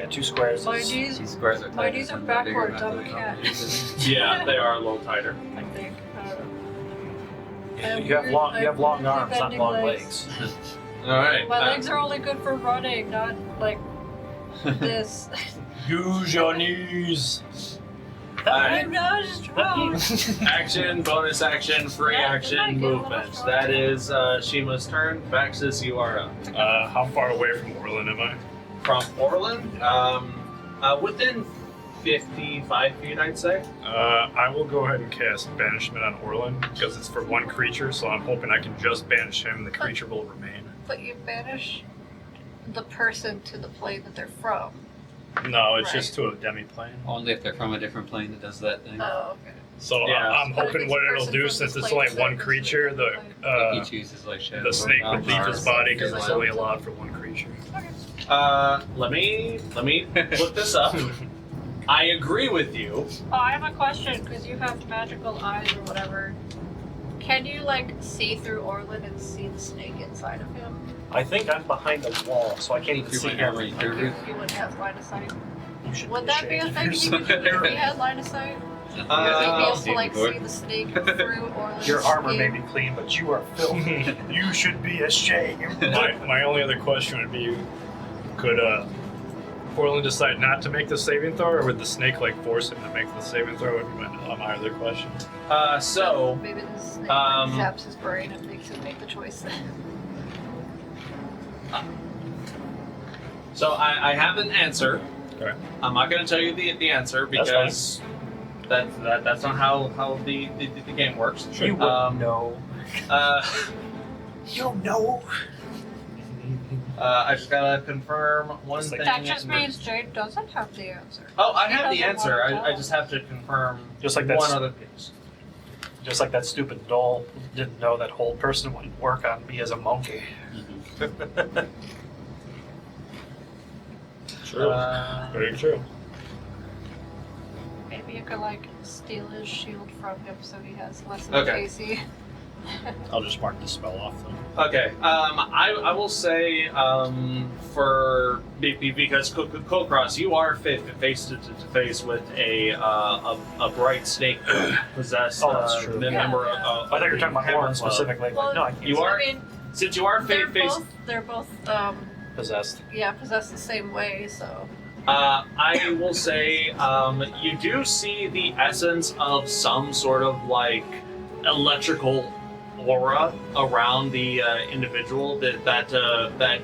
2 squares. My is- knees, these squares are my tighter, knees are some are bigger, backwards, not I'm a the cat. combinations. Yeah, they are a little tighter. I think. I don't know. You have long arms, not long legs. All right. My legs are only good for running, not like this. Use your knees. I'm not strong. Action, bonus action, free action, movement. That is Shiima's turn. Vaxxus, you are up. How far away from Orlin am I? From Orlin, within 55 feet, I'd say. I will go ahead and cast Banishment on Orlin because it's for one creature, so I'm hoping I can just banish him. The creature will remain. But you banish the person to the plane that they're from. No, it's Right. just to a demi-plane. Only if they're from a different plane that does that thing. Oh, okay. So Yeah. I'm But if hoping it's what a it'll person do, from since this it's plane, only it's one a creature, Like he chooses like shadow. the snake would leave his body because it's Okay. only allowed for one creature. Let me look this up. I agree with you. Oh, I have a question, because you have magical eyes or whatever. Can you, like, see through Orlin and see the snake inside of him? I think I'm behind the wall, so I can't even see him. Like, you wouldn't have line of sight. You should Would that be a thing you could do if we had line of sight? You'd be able to, like, see the snake through Orlin's Your armor may skin? be clean, but you are filthy. You should be ashamed. My only other question would be, could Orlin decide not to make the saving throw, or would the snake like force him to make the saving throw? Would be my other question. So Maybe the snake um, zaps his brain and makes him make the choice. So I have an answer. Okay. I'm not going to tell you the answer because that's not how the game works. You wouldn't know. You don't know. I just gotta confirm one thing. That just means Jade doesn't have the answer. Oh, I He have the doesn't answer. want to I know. just have to confirm Just like one that's- other piece. Just like that stupid doll didn't know that whole person wouldn't work on me as a monkey. True. Very true. Maybe you could, like, steal his shield from him so he has less of Okay. AC. I'll just mark the spell off then. Okay. I will say because Kulkras, you are face to face with a bright snake possessed Oh, that's true. member Yeah. of. I thought you were talking about Hammer Orlin Club. specifically. Well, No, I can't. You are- I mean, Since you are they're face. both, Possessed. possessed the same way, so. I will say you do see the essence of some sort of like electrical aura around the individual that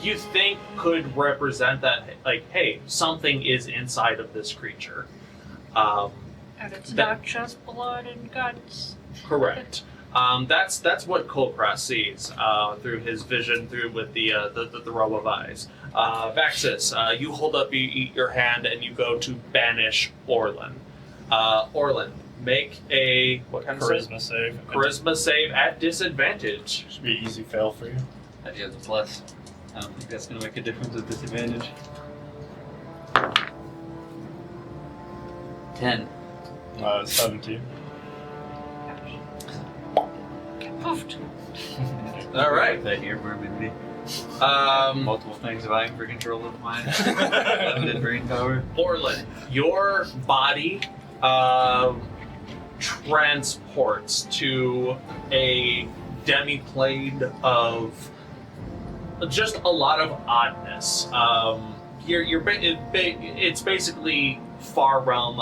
you think could represent that, like, hey, something is inside of this creature. And it's That- not just blood and guts. Correct. That's what Kulkras sees through his vision, with the robe of eyes. Vaxxus, you hold up your hand and you go to banish Orlin. Orlin, make a what kind of Charisma save. charisma save at disadvantage. Should be an easy fail for you. I do have the plus. I don't think that's going to make a difference with disadvantage. 10. 17. Get poofed. All right. That here where maybe Multiple multiple things vying for control of my limited brain power. Orlin, your body transports to a demi-plane of just a lot of oddness. It's basically far realm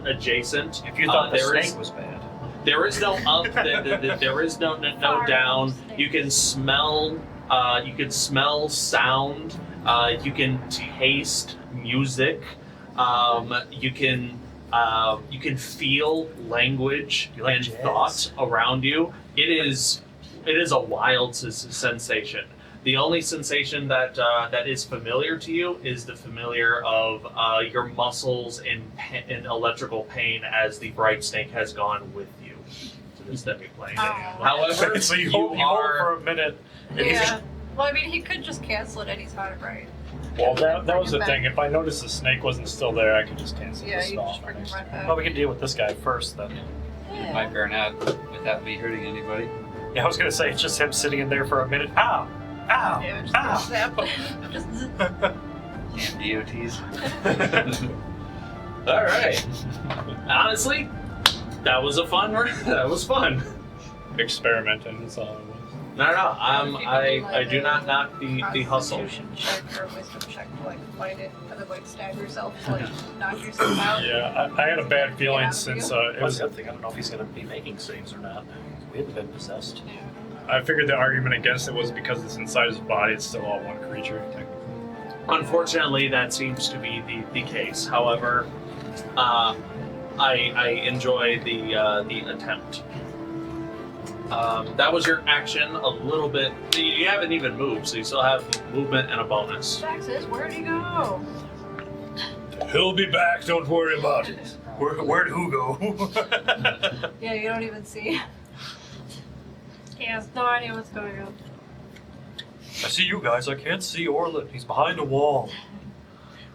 adjacent. If you thought the there is- snake was bad. There is no up. There is no down. You can smell. You can smell sound. You can taste music. You can feel language You like and jazz? thought around you. It is a wild sensation. The only sensation that is familiar to you is the familiar of your muscles in electrical pain as the bright snake has gone with you to this demi-plane. Oh. However, So you hold for a minute. And you Yeah. Well, I mean, he could just cancel it anytime, right? Well, that Bring was him the back. thing. If I noticed the snake wasn't still there, I could just cancel Yeah, the you spell. just bring him right back. Well, we can deal with this guy first then. It might burn out without me hurting anybody. Yeah, I was gonna say it's just him sitting in there for a minute. Ow! Ow! Yeah, just Ow! zap. Just Damn DOTs. all right. Honestly, That was a fun. That was fun. Experimenting, that's all it was. No. I do not knock the hustle. Constitution check or wisdom check to like fight it, and then like stab yourself to like knock yourself out. Yeah, I had a bad feeling Yeah, since you- it That's was. the other thing. I don't know if he's going to be making saves or not. We haven't been possessed. Yeah. I figured the argument against it was because it's inside his body. It's still all one creature, technically. Unfortunately, that seems to be the case. However, I enjoy the attempt. That was your action. A little bit. You haven't even moved, so you still have movement and a bonus. Vaxxus, where'd he go? He'll be back. Don't worry about it. Where'd who go? Yeah, you don't even see. He has no idea what's going on. I see you guys. I can't see Orlin. He's behind a wall.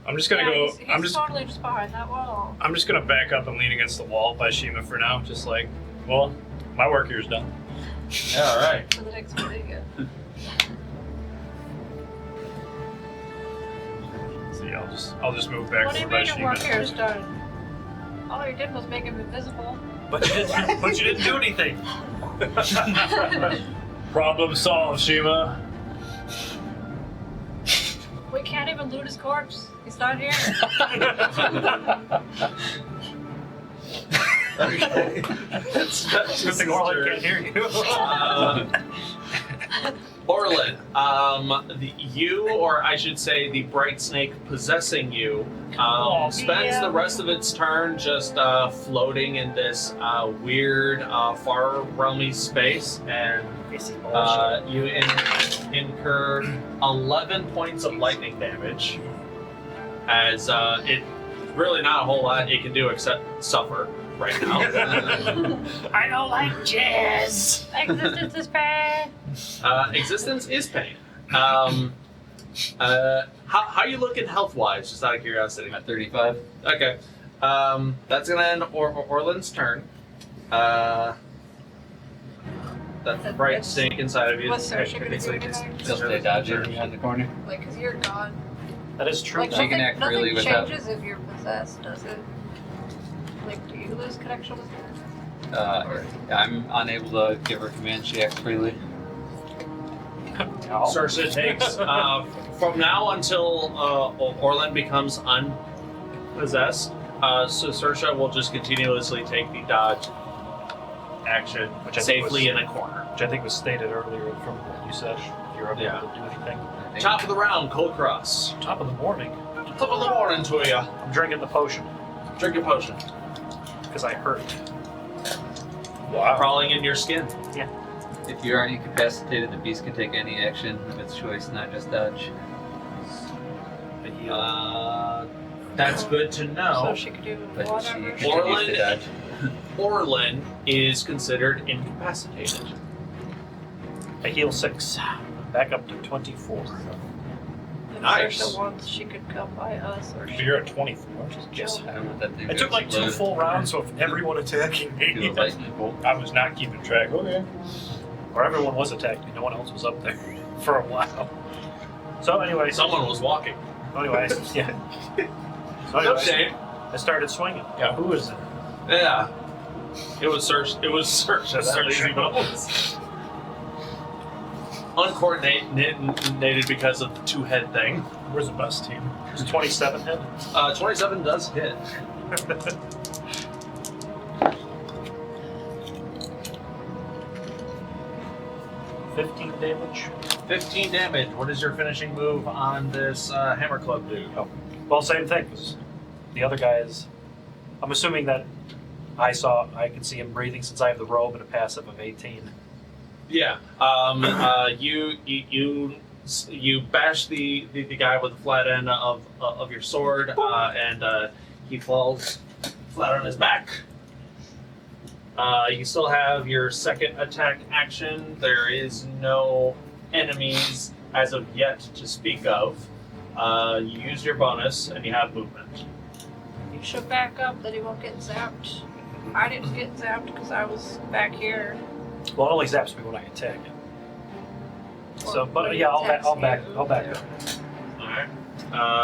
I'm just gonna go. He's totally just behind that wall. I'm just gonna back up and lean against the wall by Shiima for now. Just like, well, my work here's done. Yeah, all right. For the next meeting. See, I'll just move back What do you over by mean your work here is Shiima. done? All you did was make him invisible. But you didn't do anything. Problem solved, Shiima. We can't even loot his corpse. He's not here. Okay. Good thing Orlin can't hear you. Orlin, you, or I should say the bright snake possessing you, spends the rest of its turn just floating in this weird, far realmy space, and you incur 11 points of lightning damage, as it really not a whole lot it can do except suffer right now. I don't like jazz. Existence is pain. Existence is pain. How you looking health wise? Just out of curiosity. I'm at 35. Okay. That's gonna end Orlin's turn. That bright snake inside of you. What's Saoirse gonna do Basically anything? She'll stay dodging behind the corner. Like, cause you're gone. That is true. Like, She can nothing, act nothing freely without- changes if you're possessed, does it? Like, do you lose connection with her? I'm unable to give her command. She acts freely. Saoirse takes from now until Orlin becomes unpossessed. So Saoirse will just continuously take the dodge action Which I think safely was- in a corner. Which I think was stated earlier from what you said. You're able Yeah. to do anything. I think. Top of the round, Kulkras. Top of the morning. Top of the morning to you. I'm drinking the potion Drink your potion. because I hurt. Wow. Crawling in your skin. If you aren't incapacitated, the beast can take any action of its choice, not just dodge. I heal. That's good to So know. she could do But she whatever. continues to dodge. Orlin is considered incapacitated. I heal 6. Back up to 24. If Nice. Saoirse wants, she could come by us, or So she you're at 24. Yes. I don't know what that thing It took like 2 full rounds of everyone attacking Do a me. lightning bolt. I was not keeping track. Okay. Or everyone was attacking me. No one else was up there for a while. So anyway, Someone was walking. anyways, yeah. So No anyways, shame. I started swinging. Yeah, who is it? Yeah. It was Saoirse. Is that lazy bones. Uncoordinated because of the 2-head thing. Where's the best team? It's 27 hit. 27 does hit. 15 damage. 15 damage. What does your finishing move on this Hammer Club do? Well, same thing. 'Cause the other guy is. I'm assuming that I could see him breathing since I have the robe and a passive of 18. Yeah. You bash the guy with the flat end of your sword, and he falls flat on his back. You still have your second attack action. There is no enemies as of yet to speak of. You use your bonus, and you have movement. You should back up, then he won't get zapped. I didn't get zapped because I was back here. Well, it only zaps me when I attack it. So, Well, but when yeah, he I'll attacks back you, up. All right.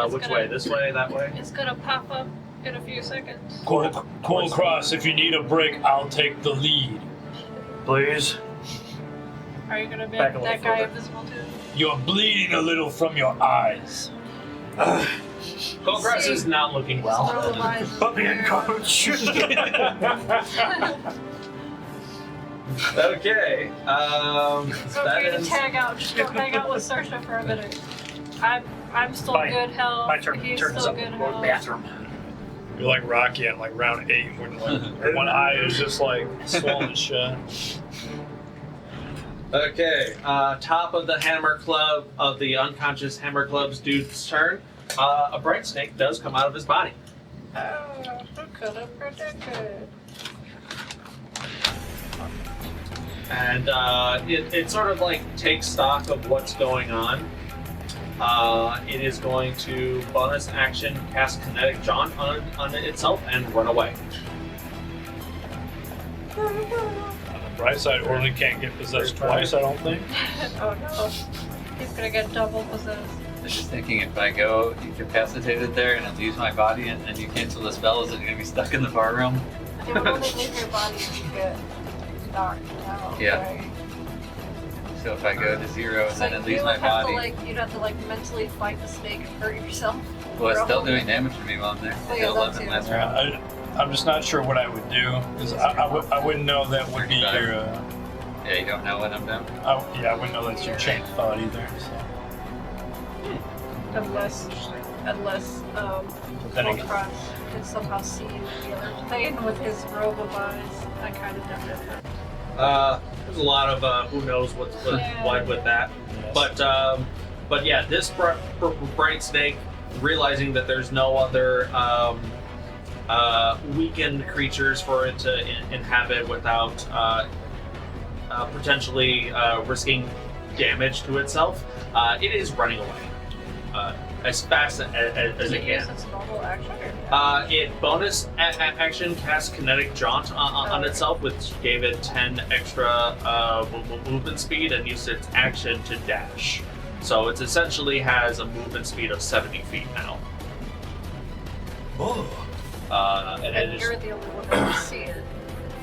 It's Which gonna- way? This way? That way? It's gonna pop up in a few seconds. Kulkras, if you need a break, I'll take the lead. Please. Are you gonna make Back a little that guy further. invisible too? You're bleeding a little from your eyes. Kulkras is not looking well. Roll of eyes. Put me in, coach. Okay. It's That okay to is. tag out. Just go hang out with Sarsha for a minute. I'm still My- good health. My turn. He's Turn is still up. good Go to the health. bathroom. You're like Rocky at like round 8 when like one eye is just like swollen shut. Okay. Top of the Hammer Club of the unconscious Hammer Club's dude's turn. A bright snake does come out of his body. Oh, who could have predicted? And it sort of like takes stock of what's going on. It is going to bonus action cast Kinetic Jaunt on itself and run away. On the bright side, Orlin can't get possessed twice, I don't think. Oh no. He's gonna get double possessed. I was just thinking if I go incapacitated there and I lose my body and you cancel the spell, is it going to be stuck in the bar room? It would only leave your body if you get knocked out. Yeah. Right? So if I go to 0 and So then I you lose would my have body, to you'd have to mentally fight the snake and hurt yourself. well, it's still doing damage to me while I'm there. Oh, yeah, Still that's 11 it. last round. I'm just not sure what I would do because I wouldn't know that would be your. Yeah, you don't know when I'm down. I wouldn't know that's your chain of thought either. So. Unless Then again- Kulkras can somehow see you in the other plane with his robe of eyes. I kind of doubt it. There's a lot of who knows what's Yeah. what with that. But yeah, this bright snake, realizing that there's no other weakened creatures for it to inhabit without potentially risking damage to itself, it is running away as fast as Does it it use can. its normal action? Or It bonus action cast Kinetic Jaunt on itself, which gave it 10 extra movement speed, and used its action to dash. So it essentially has a movement speed of 70 feet now. And it and is, you're the only one that can see it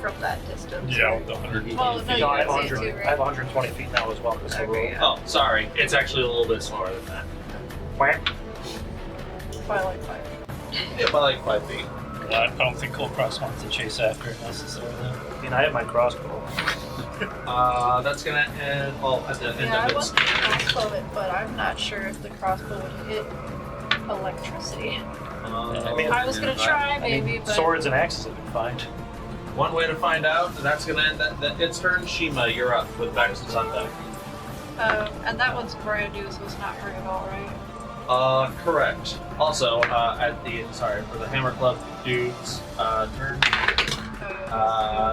from that distance. Yeah, right? with the 100. Well, no, you No, I have can see it 100. too, I have right? 120 feet now as well. Because I Okay, rolled. yeah. oh, sorry, it's actually a little bit slower than that. Quack. By like 5. Yeah, by like 5 feet. I don't think Kulkras wants to chase after it necessarily. I mean, I have my crossbow. That's gonna end. Well, at the end Yeah, I of was its. going to crossbow it, but I'm not sure if the crossbow would hit electricity. I mean, I was going to try, maybe, but... Swords and axes have been fine. One way to find out, and that's gonna end that its turn. Shiima, you're up with Vaxxus on deck. And that one's brand new, so it's not hurt at all, right? Correct. Also, for the Hammer Club dude's turn,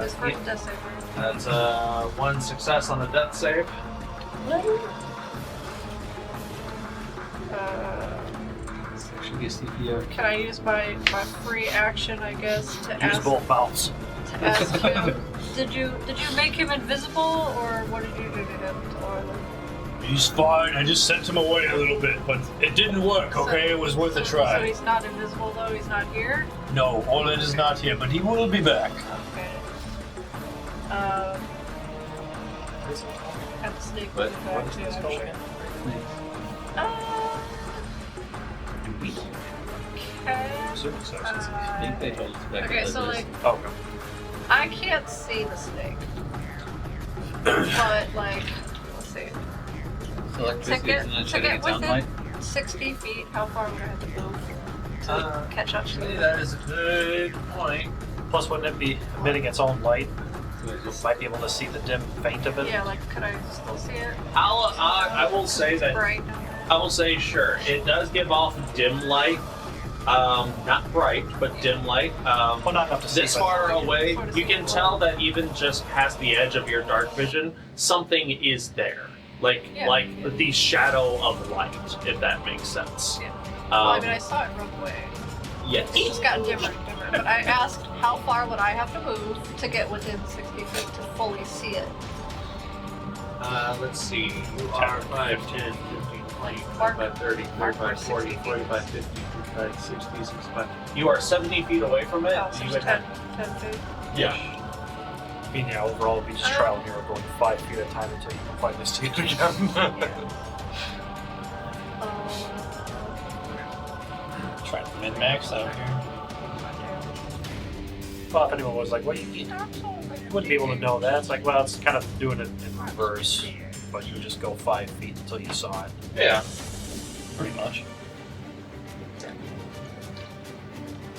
This first death save, right? that's one success on the death save. Should be a CPO. Can I use my free action, I guess, to Use ask both mouths. him? Did you make him invisible, or what did you do to him, to Orlin? He's fine. I just sent him away a little bit, but it didn't work. Okay, it was worth a So try. he's not invisible though. He's not here. No, Orlin is not here, but he will be back. Okay. And the snake will What? be back too, I'm sure. I think they told us back Okay, at so the like, Oh, I can't see the snake, but like, let's see, electricity to isn't get shedding its own within light. 60 feet, how far would I have to move to catch up to Actually, it? that is a good point. plus, wouldn't it be emitting its own light? So it just Might be able to see the dim faint of it. Yeah, like, could I still see it? I will say that. Bright. I will say, sure, it does give off dim light. Not bright, but dim light. Well, not enough to see. This but- far away, Sort of you can see tell that even just past the edge of your dark vision, something is there. Yeah. Like the shadow of light, if that makes sense. Yeah. Well, I Um, mean, I saw it run away. yes. It just got dimmer and dimmer. But I asked how far would I have to move to get within 60 feet to fully see it. Let's see. You are 5, 10, 15, 20, 25, 30, Mark 35, 40, 60 feet. 45, 50, Like 60, 65. You are 70 feet away from it. Oh, so You it's would 10, have- 10 feet. Yeah. I mean, yeah, overall, it'd be just trial and error going 5 feet at a time until you can finally see it again. Trying to min-max out here. Well, if anyone was like, well, you wouldn't be able to know that. It's like, well, it's kind of doing it in reverse, but you would just go 5 feet until you saw it. Yeah. Pretty much.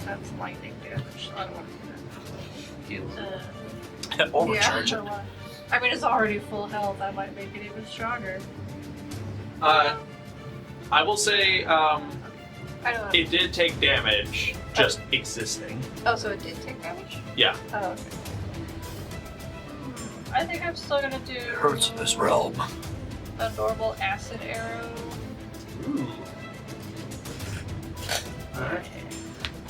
That's lightning damage. I don't want to do that. Overcharge Yeah, it. I mean, it's already full health. I might make it even stronger. I will say I don't know. it did take damage just existing. Oh, so it did take damage? Yeah. Oh, okay. I think I'm still gonna do. It hurts in this realm. A normal acid arrow. Ooh. Alright.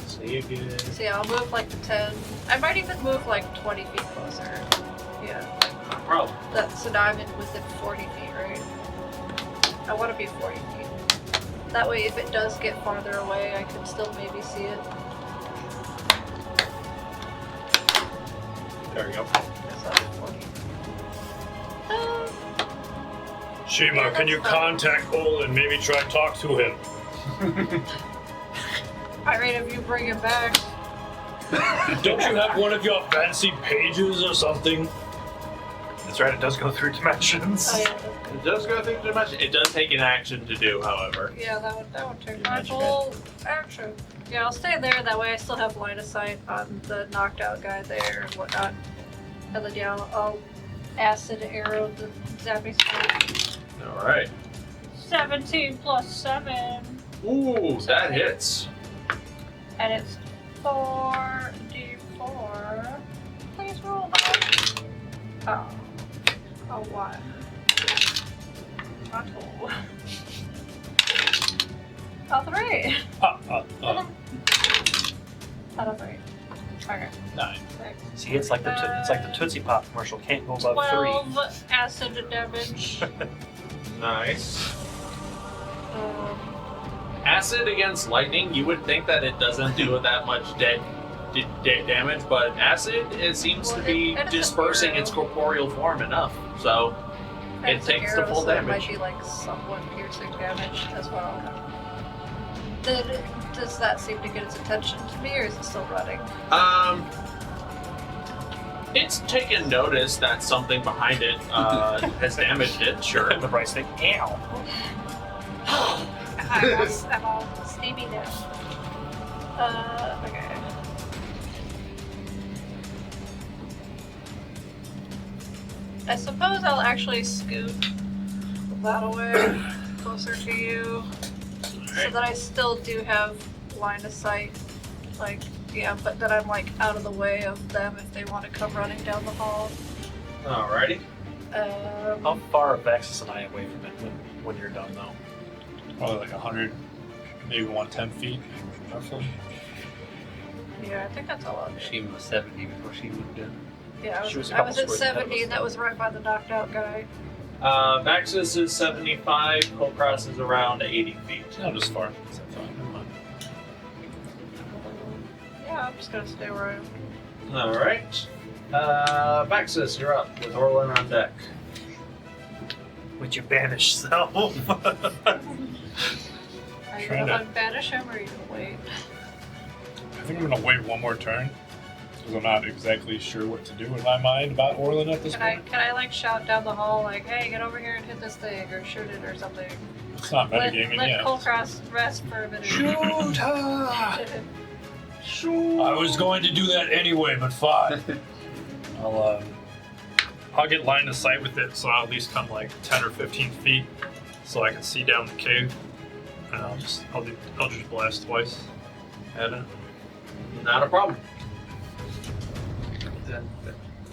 So you get. So yeah, I'll move like to 10. I might even move like 20 feet closer. Yeah. No problem. So now I'm within 40 feet, right? I want to be 40 feet. That way, if it does get farther away, I can still maybe see it. There we go. So I'm 40. Shiima, Yeah, can you that's fine. contact Orlin? Maybe try to talk to him. I mean, if you bring it back. Don't you have one of your fancy pages or something? That's right, it does go through dimensions. Oh yeah. It does go through dimension. It does take an action to do, however. Yeah, that would take my Magic full action. Yeah, I'll stay there. That way, I still have line of sight on the knocked out guy there and whatnot. And then yeah, I'll acid arrow the zappy snake. Alright. 17 plus 7, Ooh, that hits. and it's 4d4. Please roll that. Oh, a 1. Not 2. A 3. Out of 3. Okay. 9. 6. See, it's like the Tootsie Pop commercial. Can't go above 12 acid damage. 3. Nice. Acid against lightning, you would think that it doesn't do that much damage, but acid, it seems to be Well, it is a dispersing hero. its corporeal form enough, so it It's a takes the arrow, full so it damage. might be like somewhat piercing damage as well. Then does that seem to get its attention to me, or is it still running? It's taken notice that something behind it has damaged it, sure. The bright stick. Ow. I'm all steamy now. Okay. I suppose I'll actually scoot that away closer to you, so that I still do have line of sight. Like, yeah, but that I'm like out of the way of them if they want to come running down the hall. Alrighty. How far are Vaxxus and I away from it when you're done, though? Probably like 100, maybe 110 feet, roughly. Yeah, I think that's all I'll do. She was 70 before she moved in. Yeah, She was a I couple was at squares ahead of 70, us. and that was right by the knocked out guy. Vaxxus is 75, Kulkras is around 80 feet. Not as far. That's fine. Never mind. Yeah, I'm just gonna stay where I am. Alright. Vaxxus, you're up with Orlin on deck. With your banished self. Are you Trying gonna to- unbanish him, or are you gonna wait? I think I'm going to wait one more turn. Because I'm not exactly sure what to do in my mind about Orlin at this point. Can I like shout down the hall like, hey, get over here and hit this thing, or shoot it or something? It's not Let metagaming yet. Kulkras rest for a minute. Shoot her! I was going to do that anyway, but fine. I'll get line of sight with it, so I'll at least come like 10 or 15 feet, so I can see down the cave, and I'll just blast twice at it. Not a problem.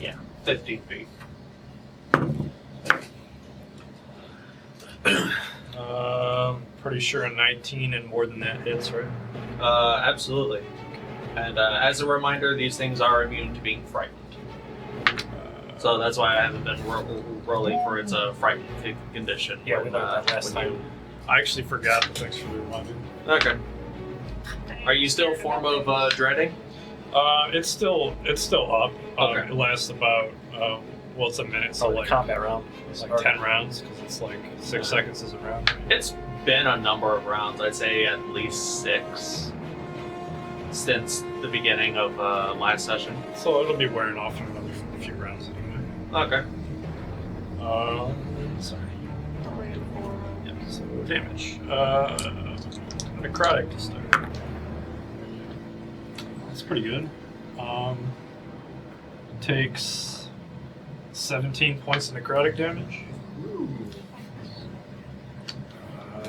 Yeah. 50 feet. Pretty sure a 19 and more than that hits, right? Absolutely. And as a reminder, these things are immune to being frightened. So that's why I haven't been rolling for its frightened condition. Yeah, we when, learned that last when time. I actually forgot, but thanks for the reminder. Okay. Are you still form of dreading? It's still up. Okay. It lasts about it's a minute, so like combat round. it's like 10 rounds because it's like 6 seconds is a round. It's been a number of rounds. I'd say at least 6 since the beginning of last session. So it'll be wearing off in another few rounds anyway. Okay. Sorry. 3 and 4. Yeah, so damage. Necrotic to start. That's pretty good. Takes 17 points of necrotic damage.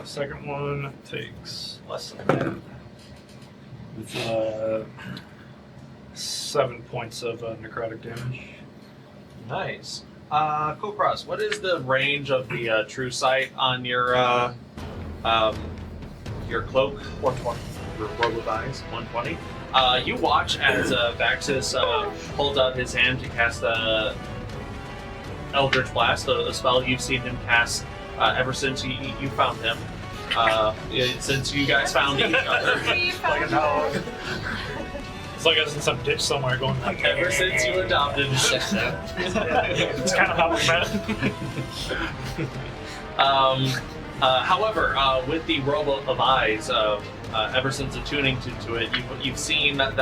Second one takes less than that. With 7 points of necrotic damage. Nice. Kulkras, what is the range of the true sight on your cloak? 120. Your robe of eyes, 120. You watch as Vaxxus holds out his hand to cast the Eldritch Blast, a spell you've seen him cast ever since you found him. Since you guys found each other. Like an hour. It's like I was in some ditch somewhere going like. Ever since you adopted him. It's kind of how we met. However, with the robe of eyes, ever since attuning to it, you've seen that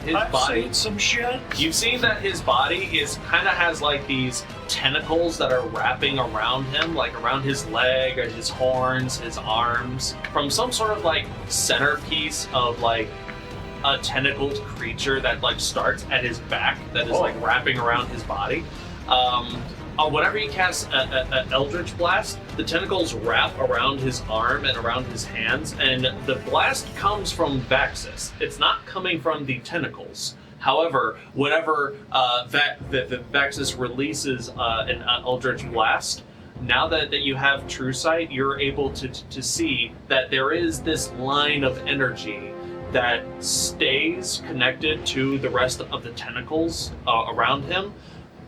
his body. Seen some shit. You've seen that his body has like these tentacles that are wrapping around him, like around his leg, or his horns, his arms, from some sort of like centerpiece of like a tentacled creature that like starts at his back, that is like wrapping around his body. Whenever he casts an Eldritch Blast, the tentacles wrap around his arm and around his hands, and the blast comes from Vaxxus. It's not coming from the tentacles. However, whenever Vaxxus releases an Eldritch Blast, now that you have True Sight, you're able to see that there is this line of energy that stays connected to the rest of the tentacles around him,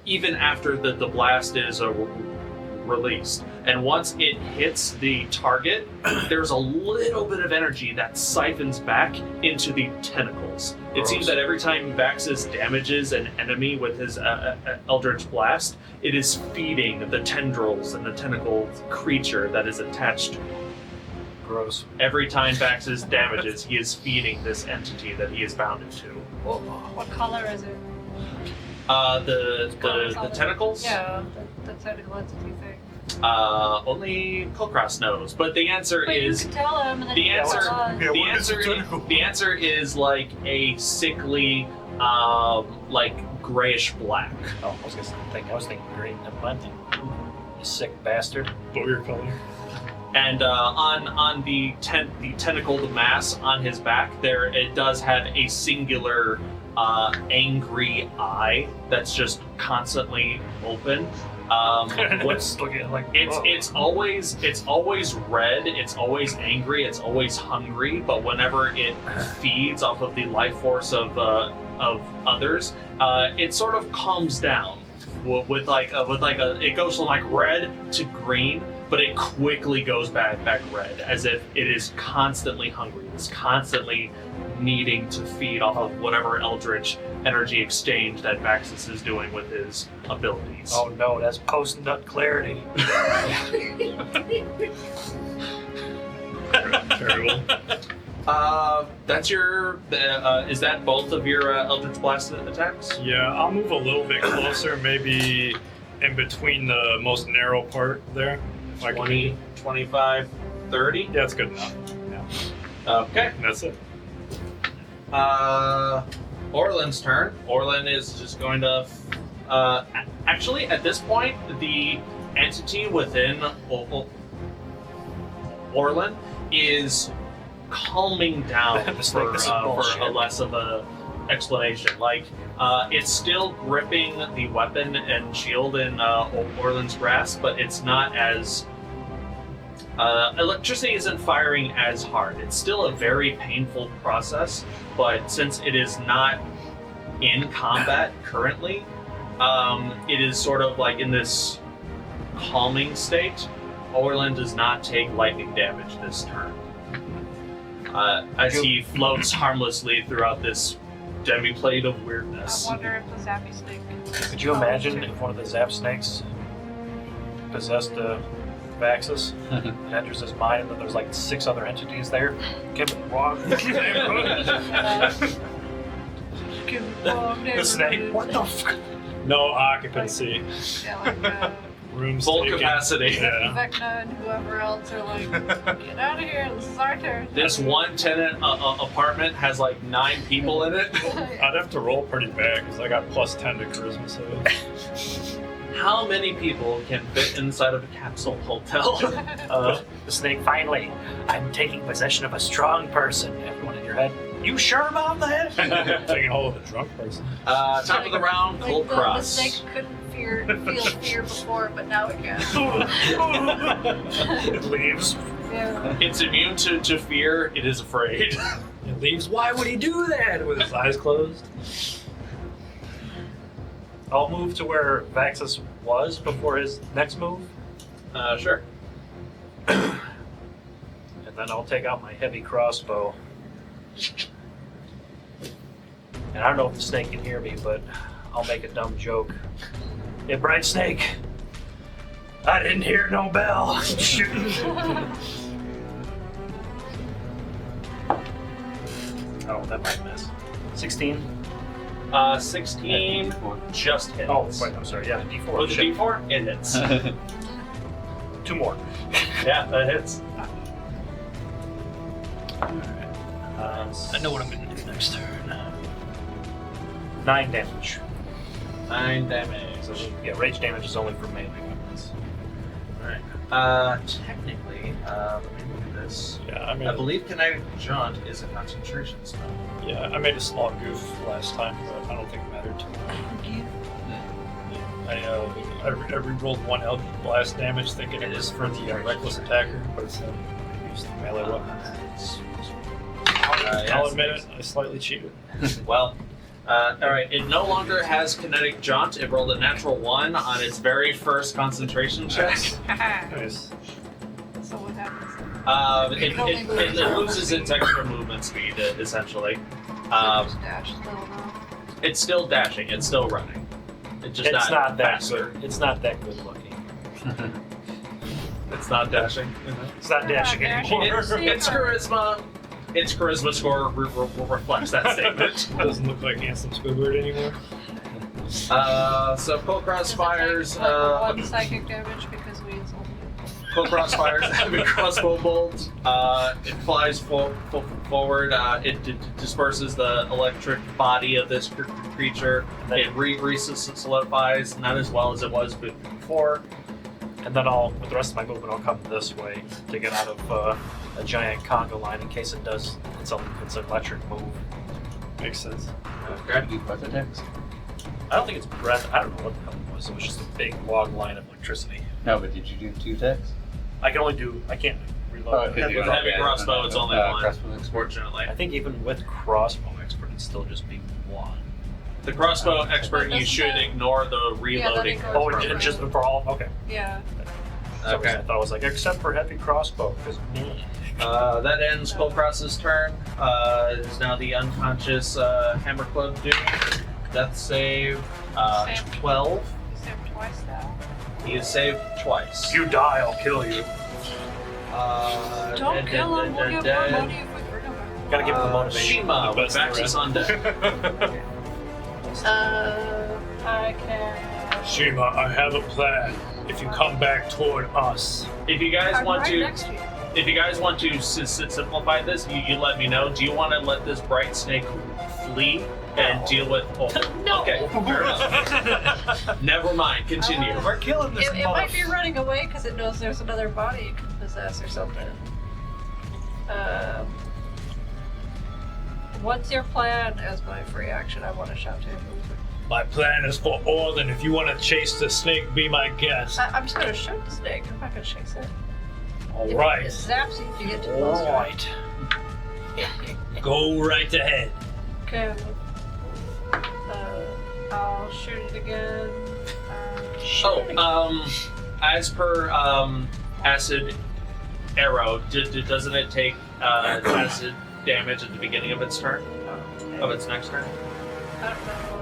even after the blast is released. And once it hits the target, there's a little bit of energy that siphons back into the tentacles. It seems that every time Vaxxus damages an enemy with his Eldritch Blast, it is feeding the tendrils and the tentacle creature that is attached. Gross. Every time Vaxxus damages, he is feeding this entity that he is bounded to. What color is it? The tentacles? Yeah, the tentacle entity thing. Only Kulkras knows, but the answer But is you can tell him, and then the you answer. tell us. The answer is like a sickly, like grayish black. Oh, I was thinking green. Never mind. You sick bastard. Booger color. And on the tentacled mass on his back, it does have a singular angry eye that's just constantly open. What's looking like? it's always red. It's always angry. It's always hungry. But whenever it feeds off of the life force of others, it sort of calms down with it goes from like red to green, but it quickly goes back red, as if it is constantly hungry. It's constantly needing to feed off of whatever eldritch energy exchange that Vaxxus is doing with his abilities. Oh no, that's post-nut clarity. Terrible. That's your. Is that both of your Eldritch Blast attacks? Yeah, I'll move a little bit closer, maybe in between the most narrow part there. If I can 20, 25, 30? Yeah, that's good enough. Okay. That's it. Orlin's turn. Orlin is just going to. Actually, at this point, the entity within Orlin is calming down for a less of a explanation. Like, it's still gripping the weapon and shield in Orlin's grasp, but it's not as. Electricity isn't firing as hard. It's still a very painful process, but since it is not in combat currently, it is sort of like in this calming state. Orlin does not take lightning damage this turn. as he floats harmlessly throughout this demi-plate of I weirdness. wonder if the zappy snake. Could you imagine if one of the zap snakes possessed Vaxxus and enters his mind, and then there's like 6 other entities there? The snake? What the fuck? No occupancy. Yeah, like Rooms Full taken. capacity. Yeah. Vecna and whoever else are like, get out of here, this is our turn. This one tenant apartment has like 9 people in it. I'd have to roll pretty bad because I got plus 10 to charisma save. How many people can fit inside of a capsule hotel? The snake, finally, I'm taking possession of a strong person. Everyone in your head, you sure about that? Taking hold of a drunk person. Top of the round, Like the Kulkras. snake couldn't feel fear before, but now it can. It leaves. Yeah. It's immune to fear. It is afraid. It leaves. Why would he do that? With his eyes closed. I'll move to where Vaxxus was before his next move, Sure. and then I'll take out my heavy crossbow. And I don't know if the snake can hear me, but I'll make a dumb joke. Hey, Bright Snake, I didn't hear no bell. Oh, that might miss. 16? 16 just hits. Oh, wait, I'm sorry. Yeah, D4. With the Shit. D4, it hits. 2 more. Yeah, that hits. I know what I'm going to do next turn. 9 damage. 9 damage. So, yeah, rage damage is only for melee weapons. Alright. Technically, let me look at this. Yeah, I believe Kinetic Jaunt is a concentration spell. Yeah, I made a small goof last time, but I don't think it mattered too much. I re-rolled 1 Eldritch Blast damage, thinking it was for the reckless attacker, but instead I used the melee weapon. I'll admit it, I slightly cheated. Well, alright, it no longer has Kinetic Jaunt. It rolled a natural 1 on its very first concentration check. Nice. So what happens? It loses its extra movement speed, essentially. Dash still though. It's still dashing, it's still running. It's just It's not that faster. good. It's not that good looking. It's not dashing. It's not dashing anymore. Its charisma score reflects that statement. Doesn't look like Handsome Squidward anymore. So Kulkras fires. One psychic damage because we insulted him. Kulkras fires a heavy crossbow bolt. It flies forward. It disperses the electric body of this creature. It re-solidifies, not as well as it was before. And then with the rest of my movement, I'll come this way to get out of a giant conga line in case it does. It's an electric move. Makes sense. Grab you breath attacks. I don't think it's breath. I don't know what the hell it was. It was just a big long line of electricity. No, but did you do 2 attacks? I can only do. I can't reload. because With heavy crossbow, it's only 1. Crossbow expert. Unfortunately, I think even with crossbow expert, it'd still just be 1. the crossbow expert, you should ignore the reloading. Yeah, Oh, it's just for all. Okay. Yeah. Okay. I thought it was like except for heavy crossbow because That ends Kulkras's turn. It is now the unconscious Hammer Club dude. Death save Saved. 12. You saved twice now. He is saved twice. you die, I'll kill you. Don't kill him. We'll give more money if we bring him back. Gotta give him the motivation. Shima with Best Vaxxus on deck. I can. Shima, I have a plan. If you come back toward us, If you guys I'm want right to, next to you. if you guys want to simplify this, you let me know. Do you want to let this bright snake flee and deal with? Oh, No. Okay, fair enough. Never mind. Continue. We're killing this It might be running away because it knows there's another body it can possess or something. What's your plan as my free action? I want to shout to him. my plan is for Orlin. If you want to chase the snake, be my guest. I'm just gonna shoot the snake. I'm not gonna chase it. All If right, it zaps you if you get too close to it. Alright. go right ahead. Okay. I'll shoot it again. As per acid arrow, doesn't it take acid damage at the beginning of its turn, of its next turn. I don't know.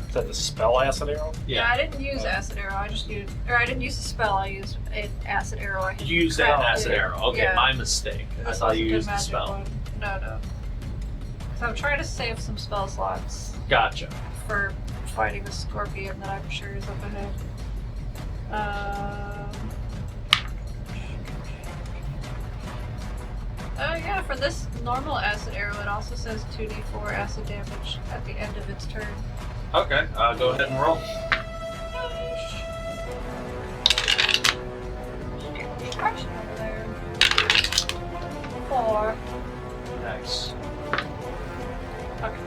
Is that the spell acid arrow? Yeah, I didn't use acid arrow. I didn't use a spell. I used an acid arrow. You used that acid arrow. Okay, Yeah. my mistake. I thought you used the spell. One. No. So I'm trying to save some spell slots Gotcha. for fighting the scorpion that I'm sure is up ahead. Oh yeah, for this normal acid arrow, it also says 2d4 acid damage at the end of its turn. Okay, go ahead and roll. Action over there. 4. Nice. Okay.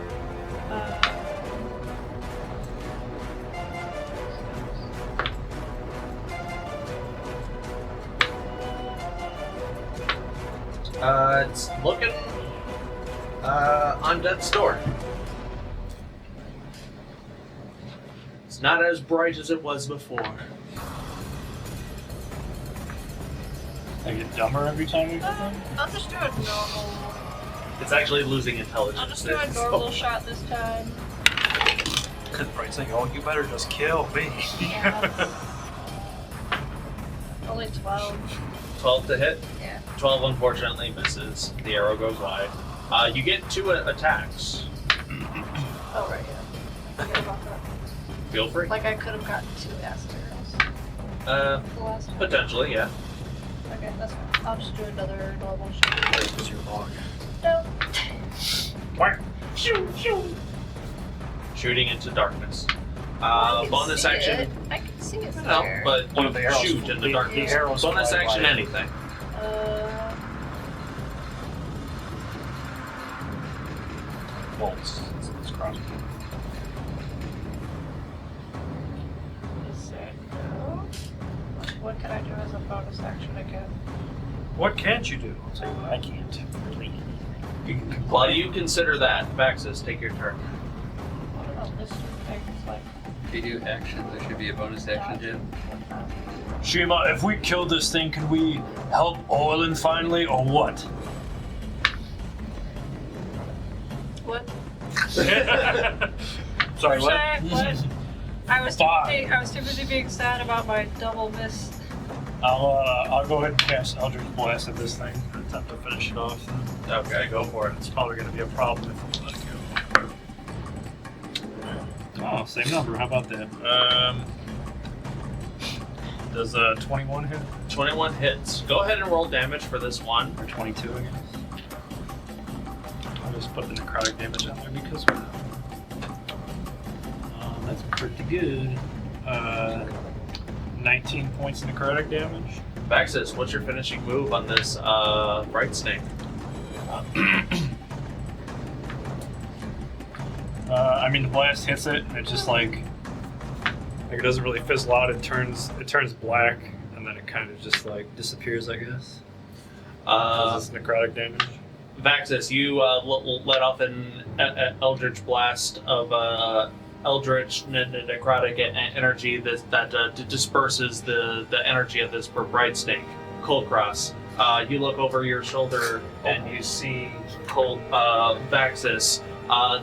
It's looking on death's door. It's not as bright as it was before. I get dumber every time we go in? I'll just do a normal. It's actually losing intelligence. I'll just do a normal shot this time. Bright's like, oh, you better just kill me. Yeah. Only 12. 12 to hit. Yeah. 12 unfortunately misses. The arrow goes wide. You get 2 attacks. Oh right, yeah. Forget about that. Feel free. Like I could have gotten 2 acid arrows. The last time. Potentially, yeah. Okay, that's fine. I'll just do another normal shot. Where's your log? No. Where? Shooting into darkness. I can Bonus see action. it. I can see it No, there. but One of the arrows- shoot in the the darkness. arrows Bonus fly action, by. anything. Bolts. It's crossed. What can I do as a bonus action again? What can't you do? I'll tell you what I can't. Really. You can While you consider that, Vaxxus, take your turn. What about this things like? If you do action, there should be a bonus action, Jim. Shiima, if we kill this thing, can we help Orlin finally, or what? What? Sorry, what? What? I was Fine. too busy being sad about my double miss. I'll go ahead and cast Eldritch Blast at this thing and attempt to finish it off. Okay, go for it. It's probably going to be a problem if we let it go. Oh, same number. How about that? Does 21 hit? 21 hits. Go ahead and roll damage for this one. Or 22, I guess? I'll just put the necrotic damage on there because that's pretty good. 19 points necrotic damage. Vaxxus, what's your finishing move on this bright snake? I mean, the blast hits it, and it just like it doesn't really fizzle out. It turns black, and then it kind of just like disappears, I guess. Does this necrotic damage? Vaxxus, you let off an eldritch blast of eldritch necrotic energy that disperses the energy of this bright snake. Kulkras, you look over your shoulder and you see Vaxxus.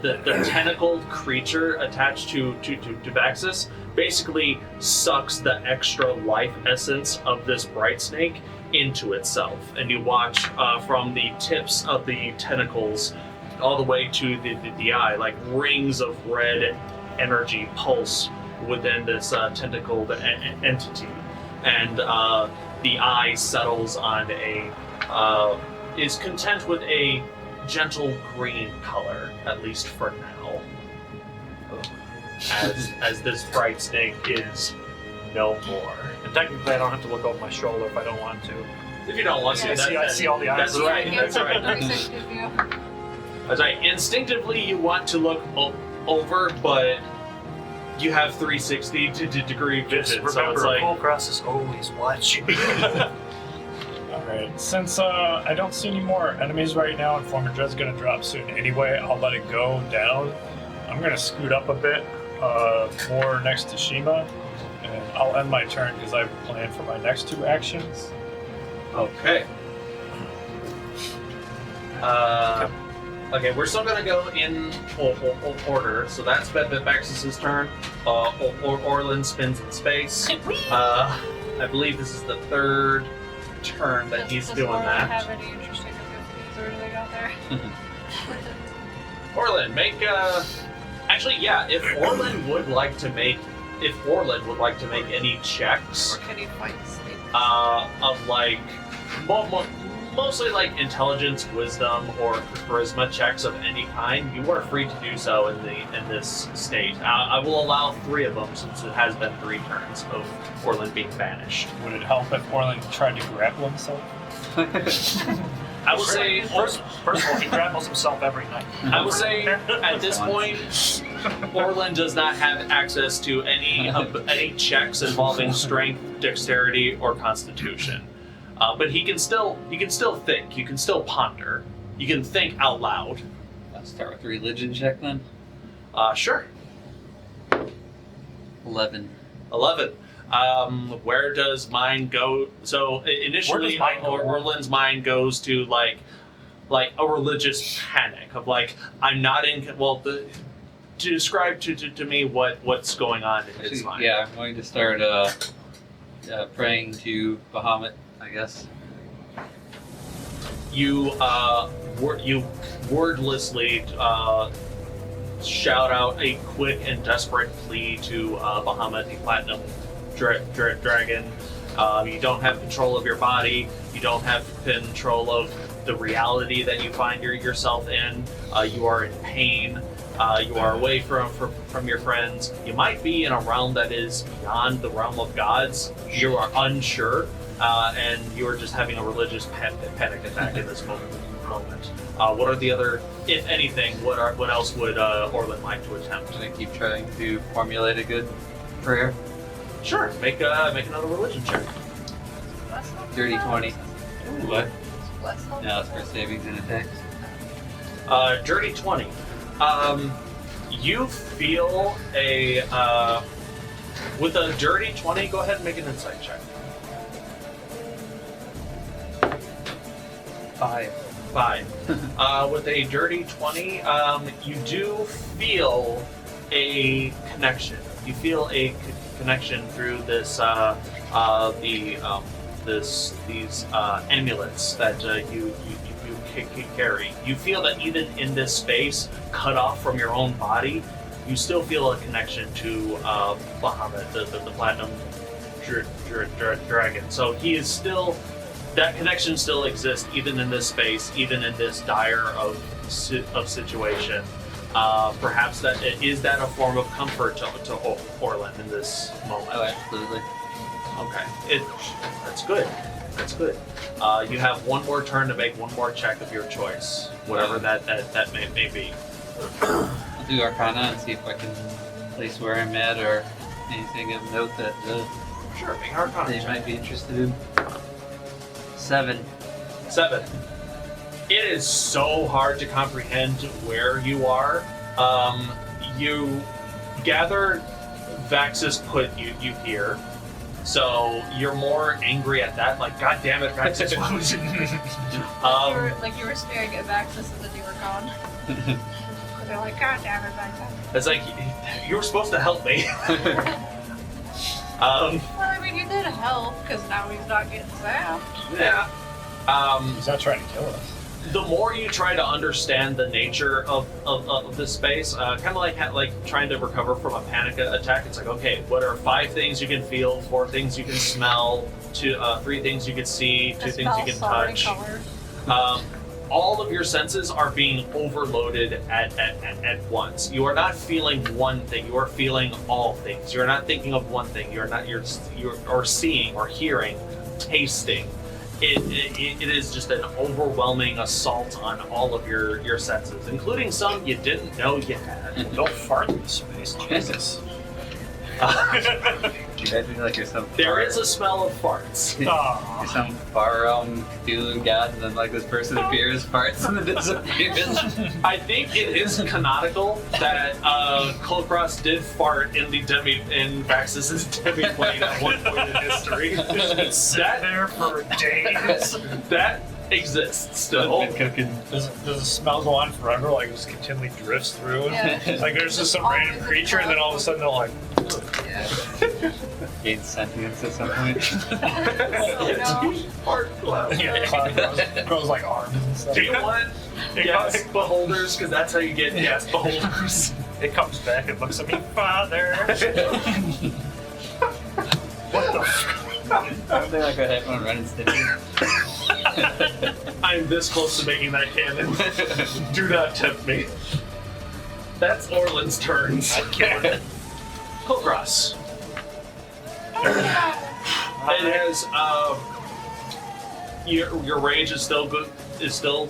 The tentacled creature attached to Vaxxus basically sucks the extra life essence of this bright snake into itself, and you watch from the tips of the tentacles all the way to the eye, like rings of red energy pulse within this tentacled entity, and the eye settles on is content with a gentle green color, at least for now, as this bright snake is no more. And technically, I don't have to look over my shoulder if I don't want to. If you don't want to, I see all the eyes. That's right. That's right. 360 view. As instinctively you want to look over, but you have 360 degree vision, Just so remember, it's like Kulkras is always watching. Alright, since I don't see any more enemies right now and Former Dread's going to drop soon anyway, I'll let it go down. I'm going to scoot up a bit more next to Shiima, and I'll end my turn because I have a plan for my next 2 actions. okay. Okay, we're still gonna go in order. So that's Vaxxus' turn. Orlin spins in space. I believe this is the third turn that he's doing Orlin that. have any interesting abilities or anything out there? Orlin, make actually, yeah. If Orlin would like to make any checks, Or can he fight snakes? of like mostly like intelligence, wisdom, or charisma checks of any kind, you are free to do so in this state. I will allow 3 of them since it has been 3 turns of Orlin being banished. Would it help if Orlin tried to grapple himself? I will say First of all, he grapples himself every night. I will say at this point, Orlin does not have access to any checks involving strength, dexterity, or constitution. But he can still think. You can still ponder. You can think out loud. Let's start with religion check then. Sure. 11. 11. Where does mine go? So initially, Where does mine go? Orlin's mind goes to like a religious panic of like, I'm not in. Well, to describe to me what's going on in his Actually, mind. yeah, I'm going to start praying to Bahamut, I guess. You wordlessly shout out a quick and desperate plea to Bahamut, the Platinum Dragon. You don't have control of your body. You don't have control of the reality that you find yourself in. You are in pain. You are away from your friends. You might be in a realm that is beyond the realm of gods. You are unsure, and you are just having a religious panic attack in this moment. What are the other, if anything, what else would Orlin like to attempt? I'm going to keep trying to formulate a good prayer. Sure, make another religion check. Dirty 20. What? No, it's for savings and attacks. Dirty 20. You feel with a dirty 20, go ahead and make an insight check. 5. 5. With a dirty 20, you do feel a connection. You feel a connection through this these amulets that you carry. You feel that even in this space, cut off from your own body, you still feel a connection to Bahamut, the Platinum Dragon. So he is still, that connection still exists even in this space, even in this dire of situation. Perhaps that is that a form of comfort to Orlin in this moment. Oh, absolutely. Okay, that's good. That's good. You have one more turn to make one more check of your choice, whatever that may be. I'll do Arcana and see if I can place where I'm at or anything of note that Sure, make Arcana they check. might be interested in. 7. 7. It is so hard to comprehend where you are. You gather Vaxxus put you here. So you're more angry at that, like, God damn it, Vaxxus, why was it? You were staring at Vaxxus and then you were gone. They're like, God damn it, Vaxxus. It's like, you were supposed to help me. Well, I mean, you did help, because now he's not getting zapped. Yeah. He's not trying to kill us. The more you try to understand the nature of this space, kind of like trying to recover from a panic attack, it's like, okay, what are 5 things you can feel, 4 things you can smell, 3 things you can see, 2 things you can touch. All of your senses are being overloaded at once. You are not feeling one thing, you are feeling all things. You're not thinking of one thing, you're seeing or hearing, tasting. It is just an overwhelming assault on all of your senses, including some you didn't know you had. Don't fart in space, Jesus. Imagine like you're some There is a smell of farts. you're some far realm Cthulhu god, and then like this person appears, farts, and then disappears. I think it is canonical that Kulkras did fart in Vaxxus' demi-plane at one point in history. Sit there for days. That exists still. Been cooking. Does the smell go on forever? Like it just continually drifts through? Yeah. Like there's just some Always random a creature, and then all of a sudden they're like, Yeah. Gain sentience at some point. yeah, the cloud grows like arms and stuff. Do you want gas beholders? Because that's how you get gas beholders. It comes back and looks at me, Father. What the? Something like what happened on Ren and Stimpy. I'm this close to making that canon. Do not tempt me. That's Orlin's turns. I'd kill it. Kulkras. It has your rage is still good. Is still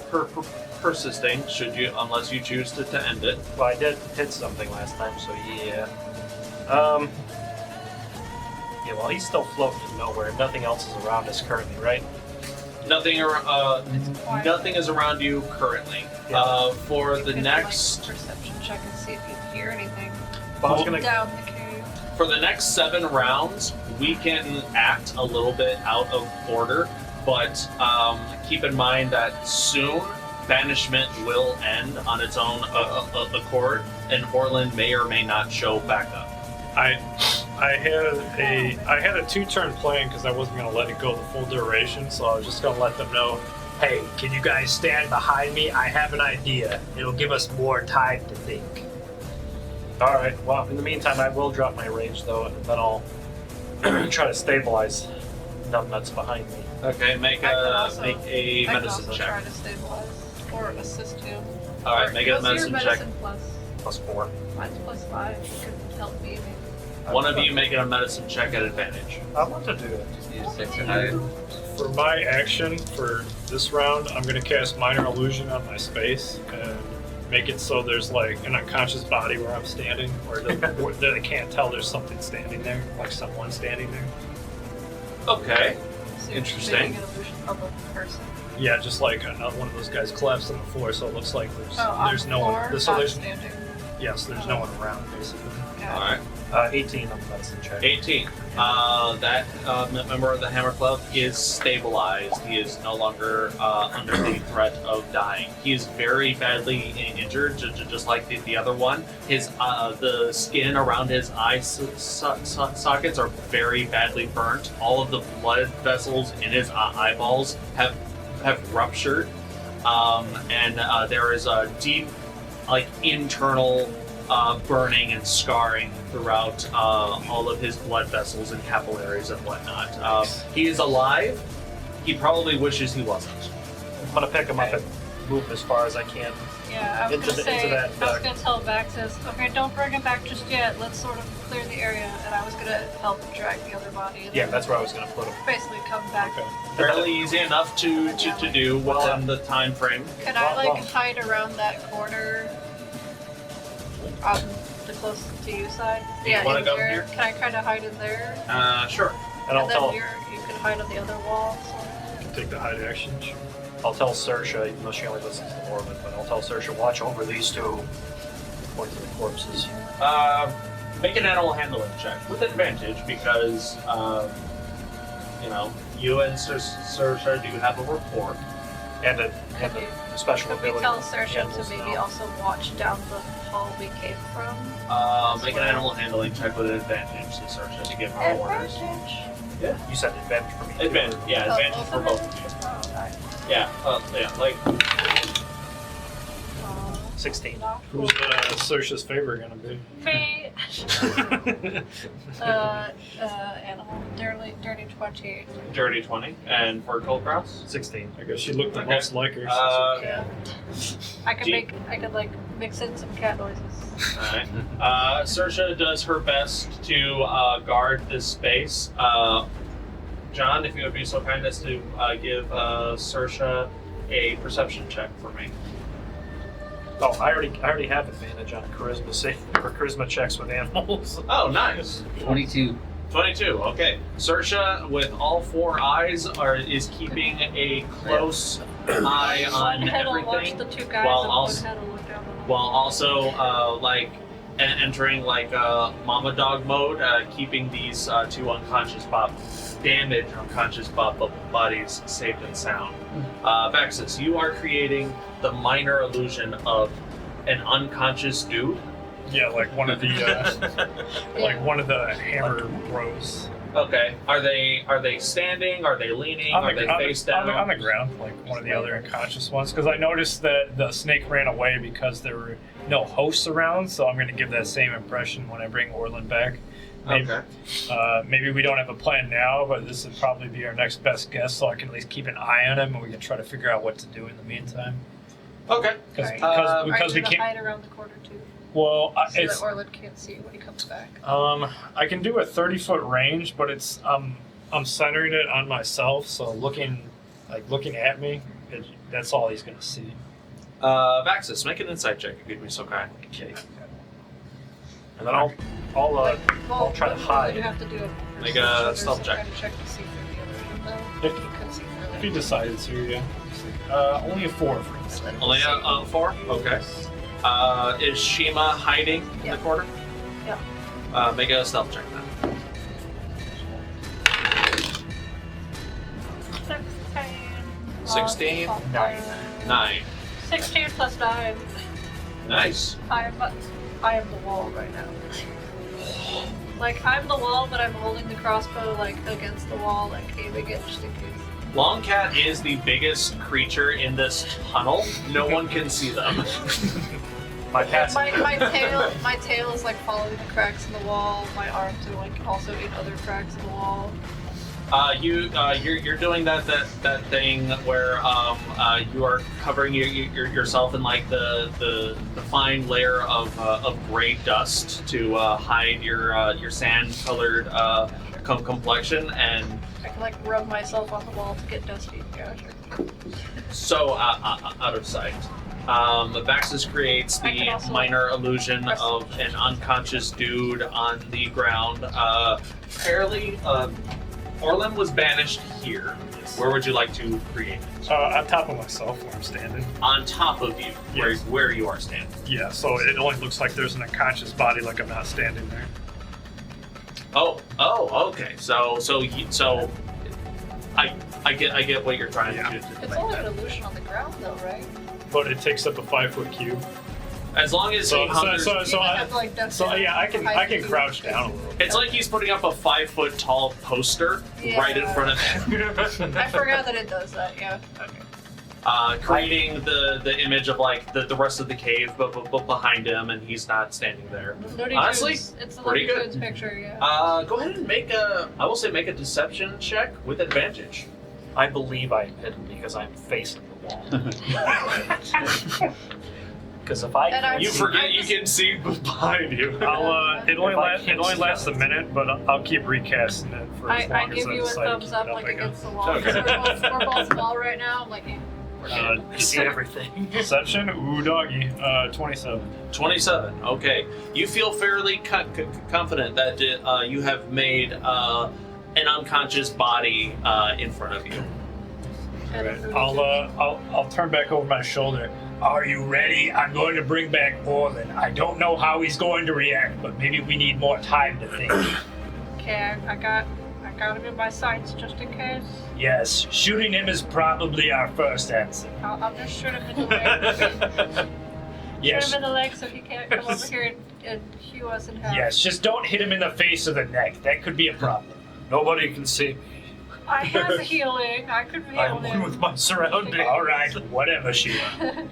persisting. Should you, unless you choose to end it. Well, I did hit something last time, so yeah. Yeah, well, he's still floating in nowhere. Nothing else is around us currently, right? Nothing is around you currently. Yeah. For the Could, next like, perception check and see if you hear anything But I was gonna. down the cave. For the next 7 rounds, we can act a little bit out of order, but keep in mind that soon banishment will end on its own accord, and Orlin may or may not show back up. I had a 2-turn plan because I wasn't gonna let it go the full duration, so I was just gonna let them know, hey, can you guys stand behind me? I have an idea. It'll give us more time to think. All right. Well, in the meantime, I will drop my rage though, and then I'll try to stabilize numbnuts behind me. Okay, make I can a also- medicine I can also check. try to stabilize or assist you. All right, make a What's medicine your check. medicine plus? +4. Mine's +5. You could help me. Maybe. One of you make a medicine check at advantage. I want to do it. Just need a 6 or higher. For my action for this round, I'm gonna cast Minor Illusion on my space and make it so there's like an unconscious body where I'm standing, or where they can't tell there's something standing there, like someone standing there. Okay. So you're Interesting. making an illusion of a person. Yeah, just like one of those guys collapsed on the floor, so it looks like there's On there's the no floor, one. So not there's standing. yes, there's no one around basically. Okay. All right. 18 on the medicine check. 18. That member of the Hammer Club is stabilized. He is no longer under the threat of dying. He is very badly injured, just like the other one. His the skin around his eye sockets are very badly burnt. All of the blood vessels in his eyeballs have ruptured, and there is a deep, like, internal burning and scarring throughout all of his blood vessels and capillaries and whatnot. He is alive. He probably wishes he wasn't. I'm gonna pick him up and move as far as I can. Yeah, I was Into gonna the- into say, that, I was gonna tell Vaxxus, okay, don't bring him back just yet. Let's sort of clear the area, and I was gonna help drag the other body. And Yeah, then that's where I was gonna put him. basically come back. Okay. Fairly easy enough to do within the time frame. Can I like Well. hide around that corner on the closest to you side? You wanna in go there. here? Can I kind of hide in there? Sure. And I'll then tell you can hide on the other wall. You can take the hide action. Saoirse, even though she only listens to Orlin, but I'll tell Saoirse, watch over these two. Point to the corpses. Make an animal handling check with advantage because you and Saoirse do have a rapport. And a special Could we ability. tell Saoirse Animals to maybe now. also watch down the hall we came from? Make an animal handling check with advantage to Saoirse to give her orders. You said advantage for me. Advantage, yeah, Oh, advantage for both of you. Oh, nice. Yeah, like 16. Who's Saoirse's favor gonna be? Me. Animal. Dirty 28. dirty 20, and for Kulkras, 16. I guess she looked the Okay. most like her. Yeah. I could Gee. like mix in some cat noises. Alright. Saoirse does her best to guard this space. John, if you would be so kind as to give Saoirse a perception check for me. Oh, I already have advantage on charisma for charisma checks with animals. Oh, nice. 22. 22, okay. Saoirse, with all 4 eyes, is keeping a close eye on One head will watch everything, the two guys while and also- one head will look down on while also, entering like mama dog mode, keeping these two damaged unconscious bodies safe and sound. Vaxxus, you are creating the minor illusion of an unconscious dude. Yeah, like one of the one of the hammer bros. Okay. Are they standing? Are they leaning? Are they face down? On the ground, like one of the other unconscious ones. Because I noticed that the snake ran away because there were no hosts around, so I'm going to give that same impression when I bring Orlin back. Maybe, Okay. Maybe we don't have a plan now, but this would probably be our next best guess, so I can at least keep an eye on him, and we can try to figure out what to do in the meantime. Okay. Because Are we you gonna can't. hide around the corner too? Well, So it's that Orlin can't see when he comes back. I can do a 30-foot range, but it's I'm centering it on myself, so looking at me, that's all he's gonna see. Vaxxus, make an insight check if you'd be so kind. Okay. And then I'll I'll try to hide. You have to do a Make a stealth check. Kind of check to see through the illusion, though. If- You could see through If he it. decided to, yeah. Only a 4 for instance. Only a 4? Okay. Is Shiima hiding in the Yep. corner? Yep. Make a stealth check then. 16? 9. 16 plus 9. Nice. I am the wall right now. Like, I'm the wall, but I'm holding the crossbow, like, against the wall, like, aiming it just in case. Longcat is the biggest creature in this tunnel. No one can see them. My passive. My tail is, like, following the cracks in the wall. My arms are, like, also in other cracks in the wall. You're doing that thing where you are covering yourself in like the fine layer of gray dust to hide your sand colored complexion, and I can, like, rub myself on the wall to get dusty. Yeah, sure. so out of sight. Vaxxus creates I can the also minor illusion of an unconscious dude on the ground. Fairly. Orlin was banished here. Where would you like to create it? On top of myself where I'm standing. On top of you, Yes. where you are standing. Yeah, so it only looks like there's an unconscious body, like I'm not standing there. Oh, okay. So I get what you're trying to do. It's only an illusion on the ground, though, right? But it takes up a 5-foot cube. As long as he hovers, You even have to, like, dust So it yeah, I behind can you. crouch down a little. it's like he's putting up a 5-foot tall poster right in front of him, I forgot that it does that, yeah. Okay. creating the image of like the rest of the cave, but behind him, and he's not standing there. Looney Honestly, Tunes, it's the pretty Looney good. Tunes picture, yeah. Go ahead and make a deception check with advantage. I believe I'm hidden because I'm facing the wall. Because if I And I'm- You can't forget you can see behind you. It only If I lasts can't lasts a minute, but I'll keep recasting it for as I long as give I you a decide to thumbs keep up, it like, I guess. against the wall. Okay. We're both wall right now. I'm like, yeah, we're good. you see everything. Deception? Ooh, doggy. 27. 27. Okay. You feel fairly confident that you have made an unconscious body in front of you. And Right. Looney I'll turn back over my shoulder. Are you ready? I'm going to bring back Orlin. I don't know how he's going to react, but maybe we need more time to think. Okay, I got him in my sights just in case. Yes, shooting him is probably our first answer. I'll just shoot him in the leg. Yes. Shoot him in the leg so he can't come over here and hew us in half. Yes, just don't hit him in the face or the neck. That could be a problem. Nobody can see me. I have healing. I could heal I'm him. one with my surroundings. All right, whatever, Sheila.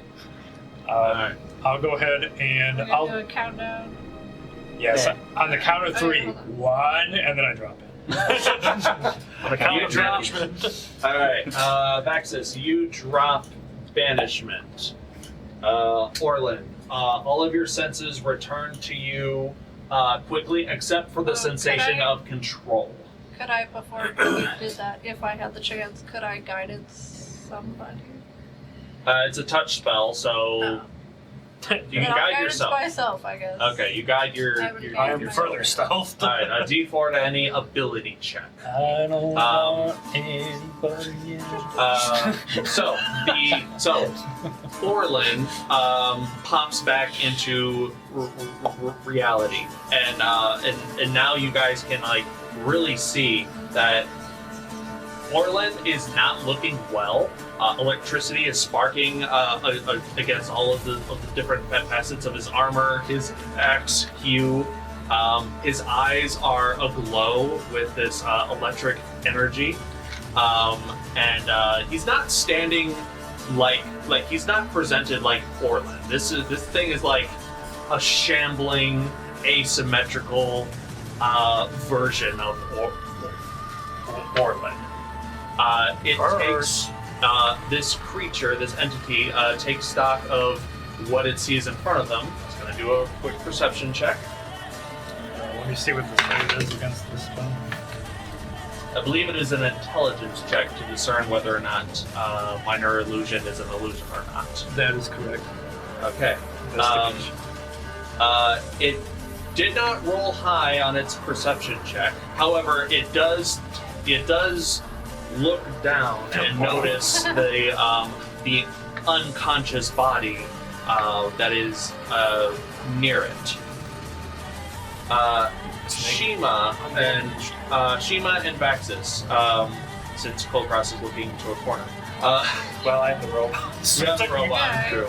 Alright. I'll go ahead and We're gonna I'll do a countdown. yes Yeah. on the count of 3. Okay, hold on. 1, and then I drop it. On the count You of drop- management. Alright. Vaxxus, you drop banishment. Orlin, all of your senses return to you quickly, except for the Could sensation I- of control. Could I, before you did that, if I had the chance, could I guidance somebody? It's a touch spell, so Oh. You And can I'll guide guide yourself. it myself, I guess. Okay, you guide your. I haven't your guided I am myself. further stealthed. All right, a D4 to any ability check. I don't want anybody else. So Orlin pops back into reality, and now you guys can like really see that Orlin is not looking well. Electricity is sparking against all of the different facets of his armor, his axe hue. His eyes are aglow with this electric energy, and he's not standing like he's not presented like Orlin. This thing is like a shambling, asymmetrical version of Orlin. It takes this creature, this entity, takes stock of what it sees in front of them. It's going to do a quick perception check. Let me see what this thing is against this spell. I believe it is an intelligence check to discern whether or not minor illusion is an illusion or not. That is correct. Okay. Investigation. It did not roll high on its perception check. However, it does look down and notice the unconscious body that is near it. Shiima and Vaxxus, since Kulkras is looking to a corner. Well, I'm the robot. Yeah, the robot. Yeah. True.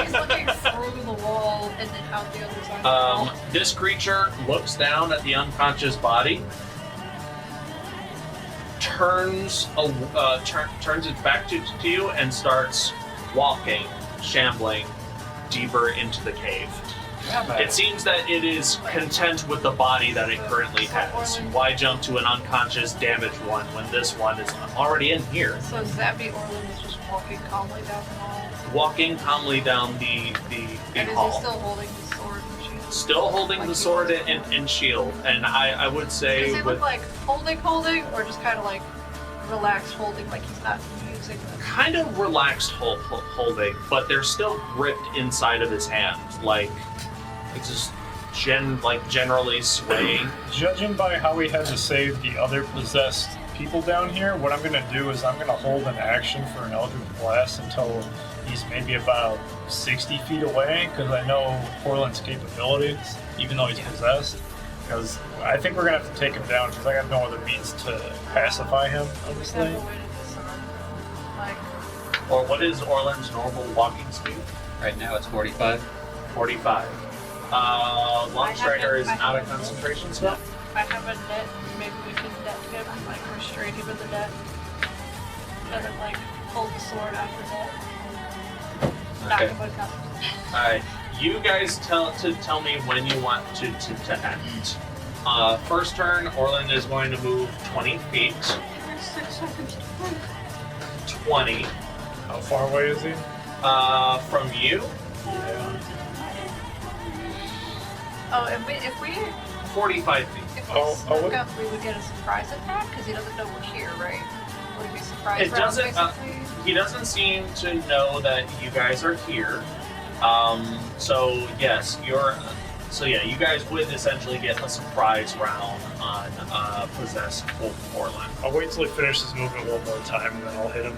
He's looking through the wall and then out the other side of the wall. This creature looks down at the unconscious body, turns its back to you, and starts walking, shambling deeper into the cave. It seems that it is content with the body that it currently has. Why jump to an unconscious, damaged one when this one is already in here? So does that mean Orlin is just walking calmly down the hall? Walking calmly down the And is hall. he still holding his sword and shield? Still holding the sword and shield. And I would say Does he with look like holding, or just kind of like relaxed holding, like he's not using them? kind of relaxed holding, but they're still gripped inside of his hand. Like, it's just generally swaying. Judging by how we had to save the other possessed people down here, what I'm going to do is I'm going to hold an action for an Eldritch Blast until he's maybe about 60 feet away, because I know Orlin's capabilities, even though he's possessed. Because I think we're going to have to take him down, because I got no other means to pacify him, honestly. Have a way to disarm. Like, Or what is Orlin's normal walking speed? Right now it's 45. 45. Long Strider is not a concentration spell. I have a net, maybe we can net him, like restrain him in the net. And then like hold the sword out the net. Knock Okay. him unconscious. Alright, you guys tell me when you want to end. First turn, Orlin is going to move 20 feet. 20. How far away is he? From you, Yeah. Oh, and if we 45 feet. snuck what- up, we would get a surprise attack because he doesn't know we're here, right? Would it be surprise It round, doesn't, basically? He doesn't seem to know that you guys are here. So yes, you guys would essentially get a surprise round on possessed Orlin. I'll wait till he finishes moving one more time, and then I'll hit him.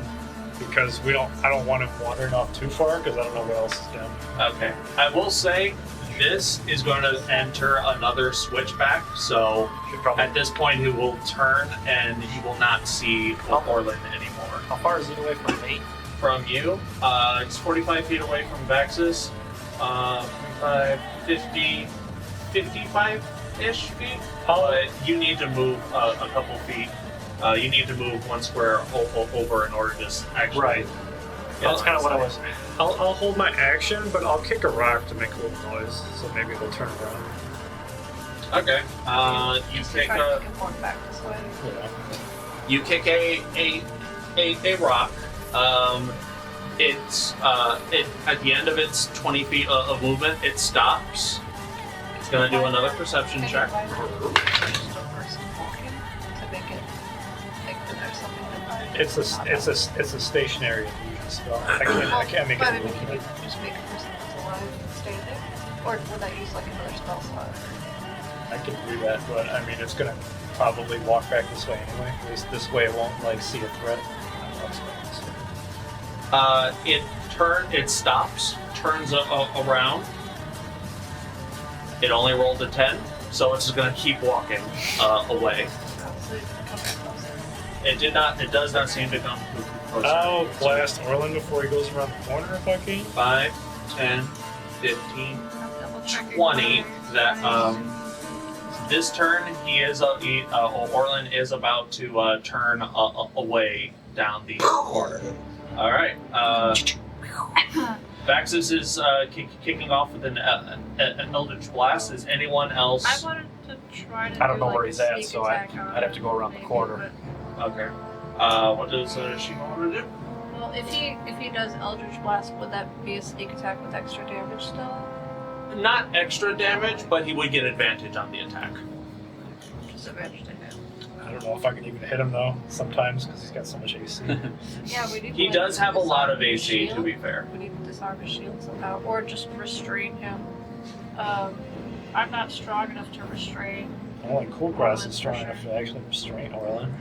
Because I don't want him wandering off too far, because I don't know what else is down. Okay. I will say this is going to enter another switchback, so Should probably. at this point he will turn and he will not see Orlin anymore. How far is he away from me? From you, it's 45 feet away from Vaxxus, 45, 50, 55-ish feet. But you need to move a couple feet. You need to move one square over in order to just actually. Right. Yeah, that's kind of what I was. I'll hold my action, but I'll kick a rock to make a little noise, so maybe it'll turn around. Okay. You Just kick try to a. make him walk back this way. Yeah. You kick a rock. It's at the end of its 20 feet of movement, it stops. It's gonna do another perception Can check. you find just a person walking to make it think that there's something nearby? It's a stationary illusion spell. I can't make But I it mean, move. can you just make a person that's alive Or would that use like another spell slot? I can do that, but I mean, it's gonna probably walk back this way anyway. At least this way it won't like see a threat. It stops, turns around. It only rolled a 10, so it's just gonna keep walking away. So it comes closer. It does not seem to come closer. I'll blast Orlin before he goes around the corner if I can. 5, 10, 15, I'm double-checking 20. my That dice. this turn Orlin is about to turn away down the corner. All right. Vaxxus is kicking off with an Eldritch Blast. Is anyone else? I wanted to try to I don't know like where a he's at, sneak so attack I'd on have to him, go around the maybe, corner. Okay. What does she want to do? but- Well, if he does Eldritch Blast, would that be a sneak attack with extra damage still? Not extra damage, but he would get advantage on the attack. Disadvantage to him. I don't know if I can even hit him though. Sometimes because he's got so much AC. Yeah, we need. He to, does have a lot of disarm his AC, to shield. be fair. We need to disarm his shield somehow, or just restrain him. I'm not strong enough to restrain. Only Kulkras is strong enough to actually restrain Orlin.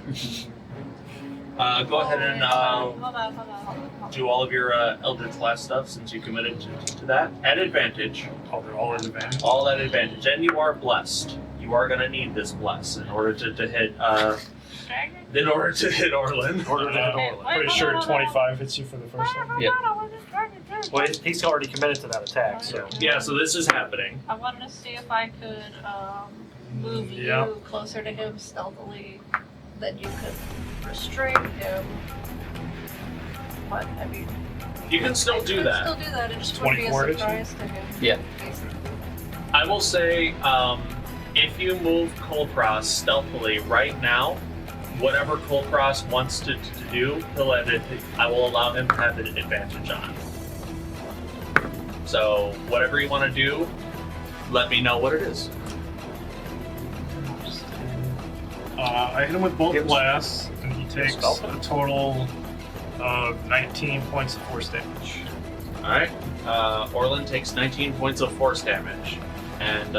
Go ahead and Hold on. do all of your Eldritch Blast stuff since you committed to that. At advantage. Oh, they're all at advantage. All at advantage. And you are blessed. You are going to need this bless in order to hit in order to hit Orlin. Pretty sure 25 hits you for the first one. Yep. Well, he's already committed to that attack, so. Yeah, so this is happening. I wanted to see if I could move Yeah. you closer to him stealthily, then you could restrain him. But I mean, You can still do that. Still do that. It just would be a 24 surprise to him. Yeah. Basically. I will say, if you move Kulkras stealthily right now, whatever Kulkras wants to do, I will allow him to have an advantage on. So whatever you want to do, let me know what it is. I hit him with both blasts, and he takes a total of 19 points of force damage. All right. Orlin takes 19 points of force damage, and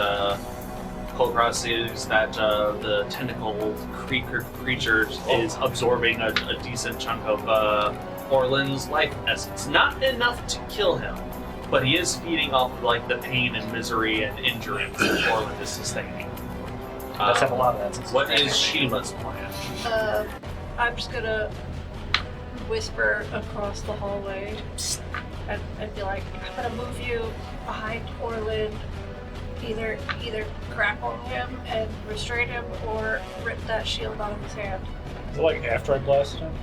Kulkras sees that the tentacle creature is absorbing a decent chunk of Orlin's life essence. Not enough to kill him, but he is feeding off of, like, the pain and misery and injury that Orlin is sustaining. Let's have a lot of that. Since What is Shiima's plan? I'm just gonna whisper across the hallway and be like, I'm gonna move you behind Orlin. Either grapple him and restrain him, or rip that shield out of his hand. Is it like after I blasted him?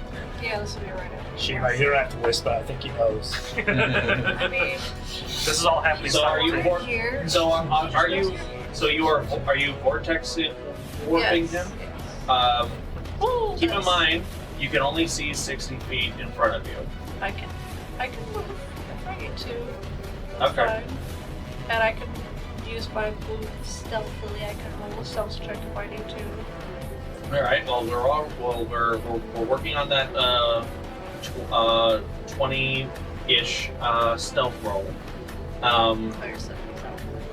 Yeah, this will be right after. Shiima, you don't have to whisper, I think he knows. I mean, this is all happening. So are you right here. So are you? So are you vortex warping Yes, him? yes. Keep in mind, you can only see 60 feet in front of you. I can move if I need to. Okay. Fine. And I can use my move stealthily. I can roll a stealth check if I need to. All right. Well, we're working on that 20-ish stealth roll. There's something.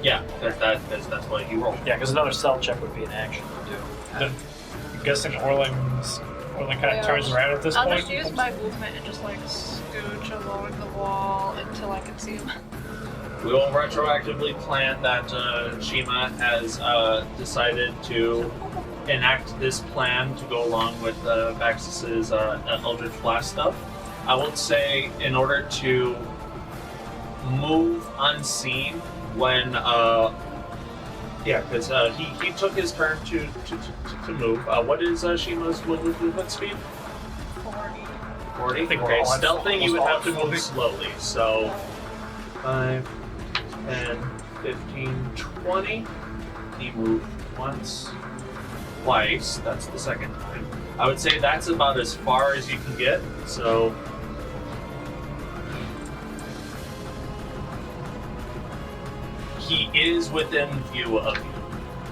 Yeah, that's what you roll. Yeah, because another stealth check would be an action to do. I'm guessing Orlin kind of turns around at this I'll point. just use my movement and just like scooch along the wall until I can see him. We will retroactively plan that Shiima has decided to enact this plan to go along with Vaxxus's Eldritch Blast stuff. I would say in order to move unseen when because he took his turn to move. What is Shiima's movement speed? 40. think we're Okay, all at- stealthing you would have almost to all at move 40. slowly. So 5, 10, 15, 20. He moved once, twice. That's the second time. I would say that's about as far as you can get. So he is within view of you.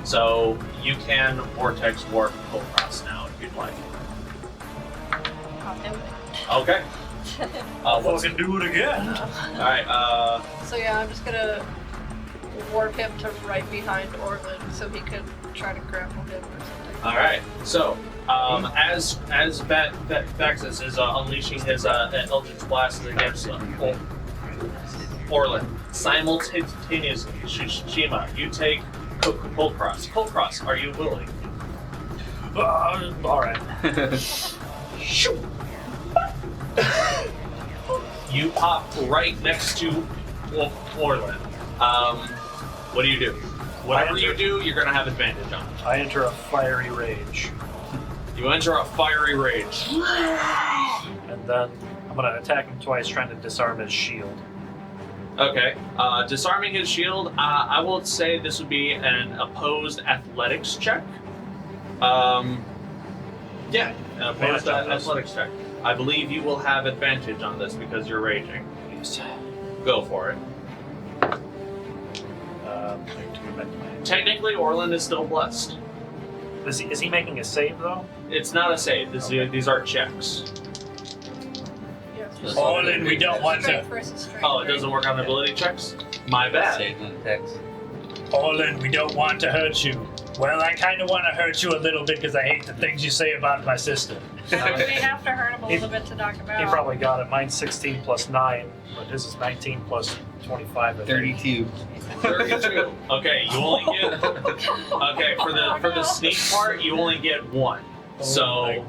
So you can vortex warp Kulkras now if you'd like. I'll do it. Okay. What's Fucking do it again. Alright, So yeah, I'm just gonna warp him to right behind Orlin so he can try to grapple him or something. All right. So, as Vaxxus is unleashing his Eldritch Blast against Orlin, simultaneously, Shiima, you take Kulkras. Kulkras, are you willing? All right. You pop right next to Orlin. What do you do? Whatever you do, you're going to have advantage on it. I enter a fiery rage. You enter a fiery rage. And then I'm going to attack him twice, trying to disarm his shield. Okay. Disarming his shield, I will say this would be an opposed athletics check. Yeah, an opposed athletics check. I believe you will have advantage on this because you're raging. Yes. Go for it. I have to go back to my... Technically, Orlin is still blessed. Is he making a save, though? It's not a save. These are checks. Yeah, Orlin, we don't want strength to. versus strength. Oh, it doesn't work on ability checks? My bad. Save and attacks. Orlin, we don't want to hurt you. Well, I kind of want to hurt you a little bit because I hate the things you say about my sister. We have to hurt him a little bit to knock him out. He probably got it. Mine's 16 plus 9, but his is 19 plus 25. 32. 32. Okay, you only get. Okay, for the sneak part, you only get 1. So,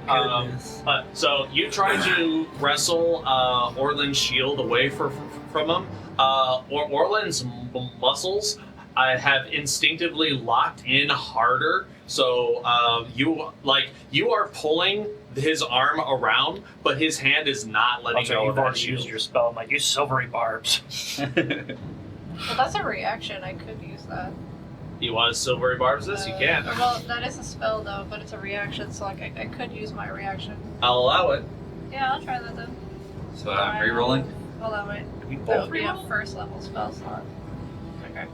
so you try to wrestle Orlin's shield away from him. Orlin's muscles have instinctively locked in harder. So you are pulling his arm around, but his hand is not letting go You've of that already shield. used your spell. I'm like, use silvery barbs. Well, that's a reaction. I could use that. You want to silvery barbs this? You can. Well, that is a spell though, but it's a reaction, so like I could use my reaction. I'll allow it. Yeah, I'll try that then. So I'm re-rolling. I'll allow it. We That both would be a reroll? first level spell slot. Okay.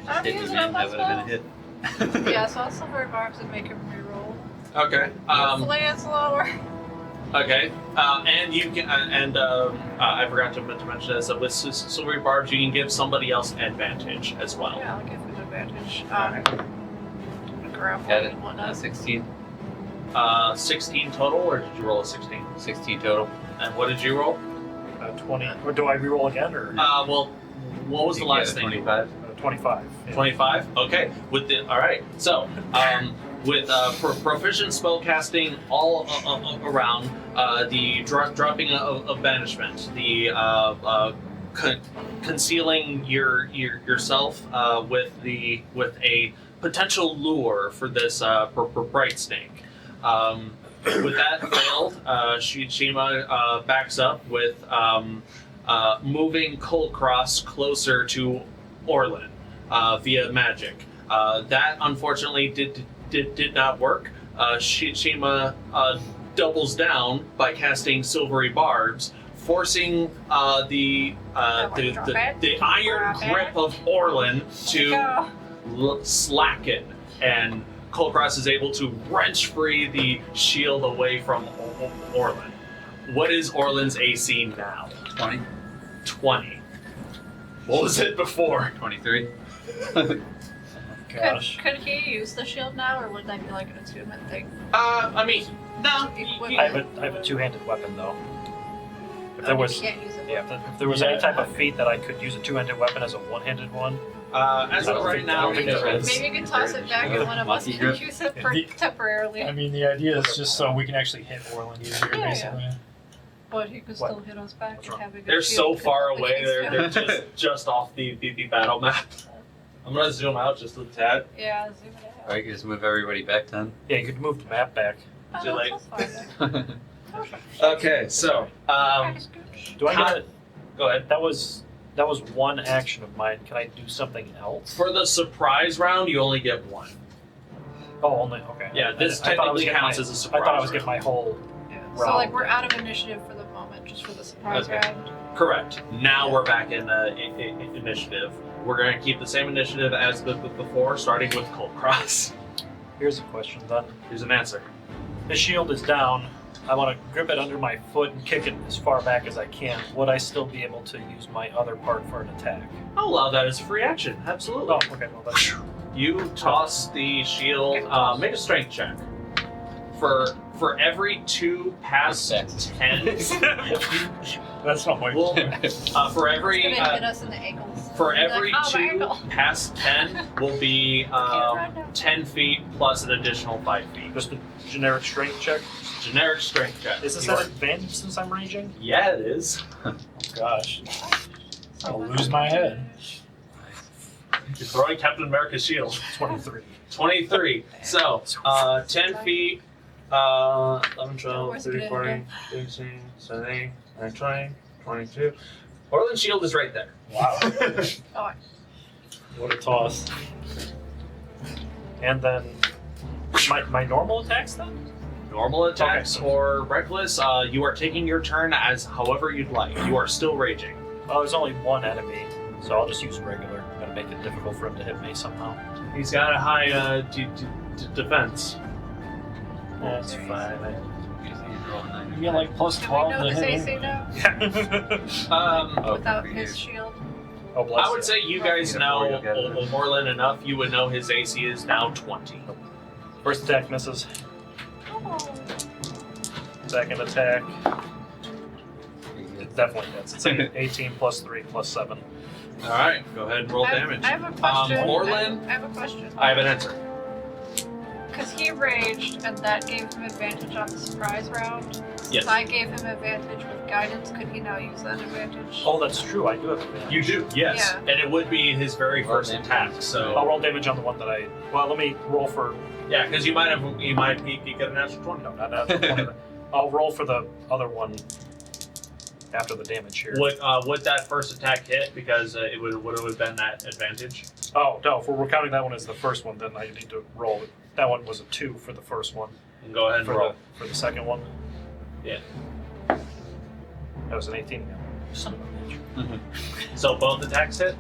I'm Hit me, using man. up my That would have been a spells. hit. Yeah, so I'll silvery barbs and make him reroll. Okay. Hopefully it's lower. Okay. And you can. I forgot to mention this. With silvery barbs, you can give somebody else advantage as well. Yeah, I'll give him advantage. Alright. Grapple Got it. and whatnot. 16. 16 total, or did you roll a 16? 16 total. And what did you roll? 20. Or do I reroll again, or Well, what was the You last get a thing? 25. 25? Yeah. 25. Okay. All right. So, with proficient spellcasting all around, the dropping of banishment, the concealing yourself with a potential lure for this bright snake. With that failed, Shiima backs up with moving Kulkras closer to Orlin via magic. That unfortunately did not work. Shiima doubles down by casting silvery barbs, forcing the iron grip of Orlin to slacken, and Kulkras is able to wrench free the shield away from Orlin. What is Orlin's AC now? 20. 20. What was it before? 23. Gosh. Could he use the shield now, or would that be like an attunement thing? I mean, no. I have a two-handed weapon, though. If there was, You can't use it. yeah, if there was any type of feat that I could use a two-handed weapon as a one-handed one, As of right now, I don't think there is. Maybe you can toss it back and one of us Monkey can grip. use it for temporarily. I mean, the idea is just so we can actually hit Orlin easier, Yeah, basically. But he could still hit us back and have a good they're so shield far up away. against They're him. just off the battle map. I'm gonna zoom out just a tad. Yeah, zoom it out. Alright, you just move everybody back then. yeah, you could move the map back. Oh, Too late. that's fine. Okay, so Do I get it? go ahead. That was one action of mine. Can I do something else? For the surprise round, you only get 1. Oh, only okay. Yeah, this I thought I was technically getting counts as as a I surprise. thought I was round. getting my whole. Yeah. So Round. like we're out of initiative for the moment, just for the surprise Okay. round. Correct. Now we're back in initiative. We're going to keep the same initiative as before, starting with Kulkras. Here's a question then. Here's an answer. His shield is down. I want to grip it under my foot and kick it as far back as I can. Would I still be able to use my other part for an attack? I'll allow that as a free action. Absolutely. Oh, okay. Well, that's You toss the shield. Make a strength check. For every 2 past 10, that's not my. well, for every It's gonna hit us in the ankles. for every Like, oh, my 2 ankle. past 10 will be 10 feet plus an additional 5 feet. Just a generic strength check. Generic strength check. Is this You an are- advantage since I'm raging? Yeah, it is. Oh, gosh. I'll lose my head. You're throwing Captain America's shield. 23. 23. So, 10 feet, 11, 12, Where's it 13, gonna 14, 15, 17, 19, 20, 22. Orlin's shield is right there. Wow. Oh, What a toss. And then my normal attacks then? Normal attacks Okay. or reckless, you are taking your turn as however you'd like. You are still raging. Well, there's only one enemy, so I'll just use regular. Gotta make it difficult for him to hit me somehow. He's got a high defense. That's fine. You get like plus do we 12 know to his hit AC him. now? Oh, Without for his you. shield? Oh, bless I would say you guys Yeah, know you got it. Orlin enough. You would know his AC is now 20. First attack misses. Oh. Second attack. It definitely hits. It's 18 plus 3 plus 7. All right, go ahead and roll I damage. have a question. Orlin? I have a question. I have an answer. Because he raged, and that gave him advantage on the surprise round. Yes. If I gave him advantage with guidance, could he now use that advantage? Oh, that's true. I do have advantage. You do, yes. Yeah. And it would be his very Roll first damage. attack. I'll So roll damage on the one that I. Well, let me roll for. yeah, because you might get an natural 20. No, not 20. I'll roll for the other one after the damage here. Would that first attack hit? Because it would have been that advantage. Oh, no. If we're counting that one as the first one, then I need to roll it. That one was a 2 for the first one. And go ahead and roll. For the second one? Yeah. That was an 18 again. Son of a bitch. So both attacks hit.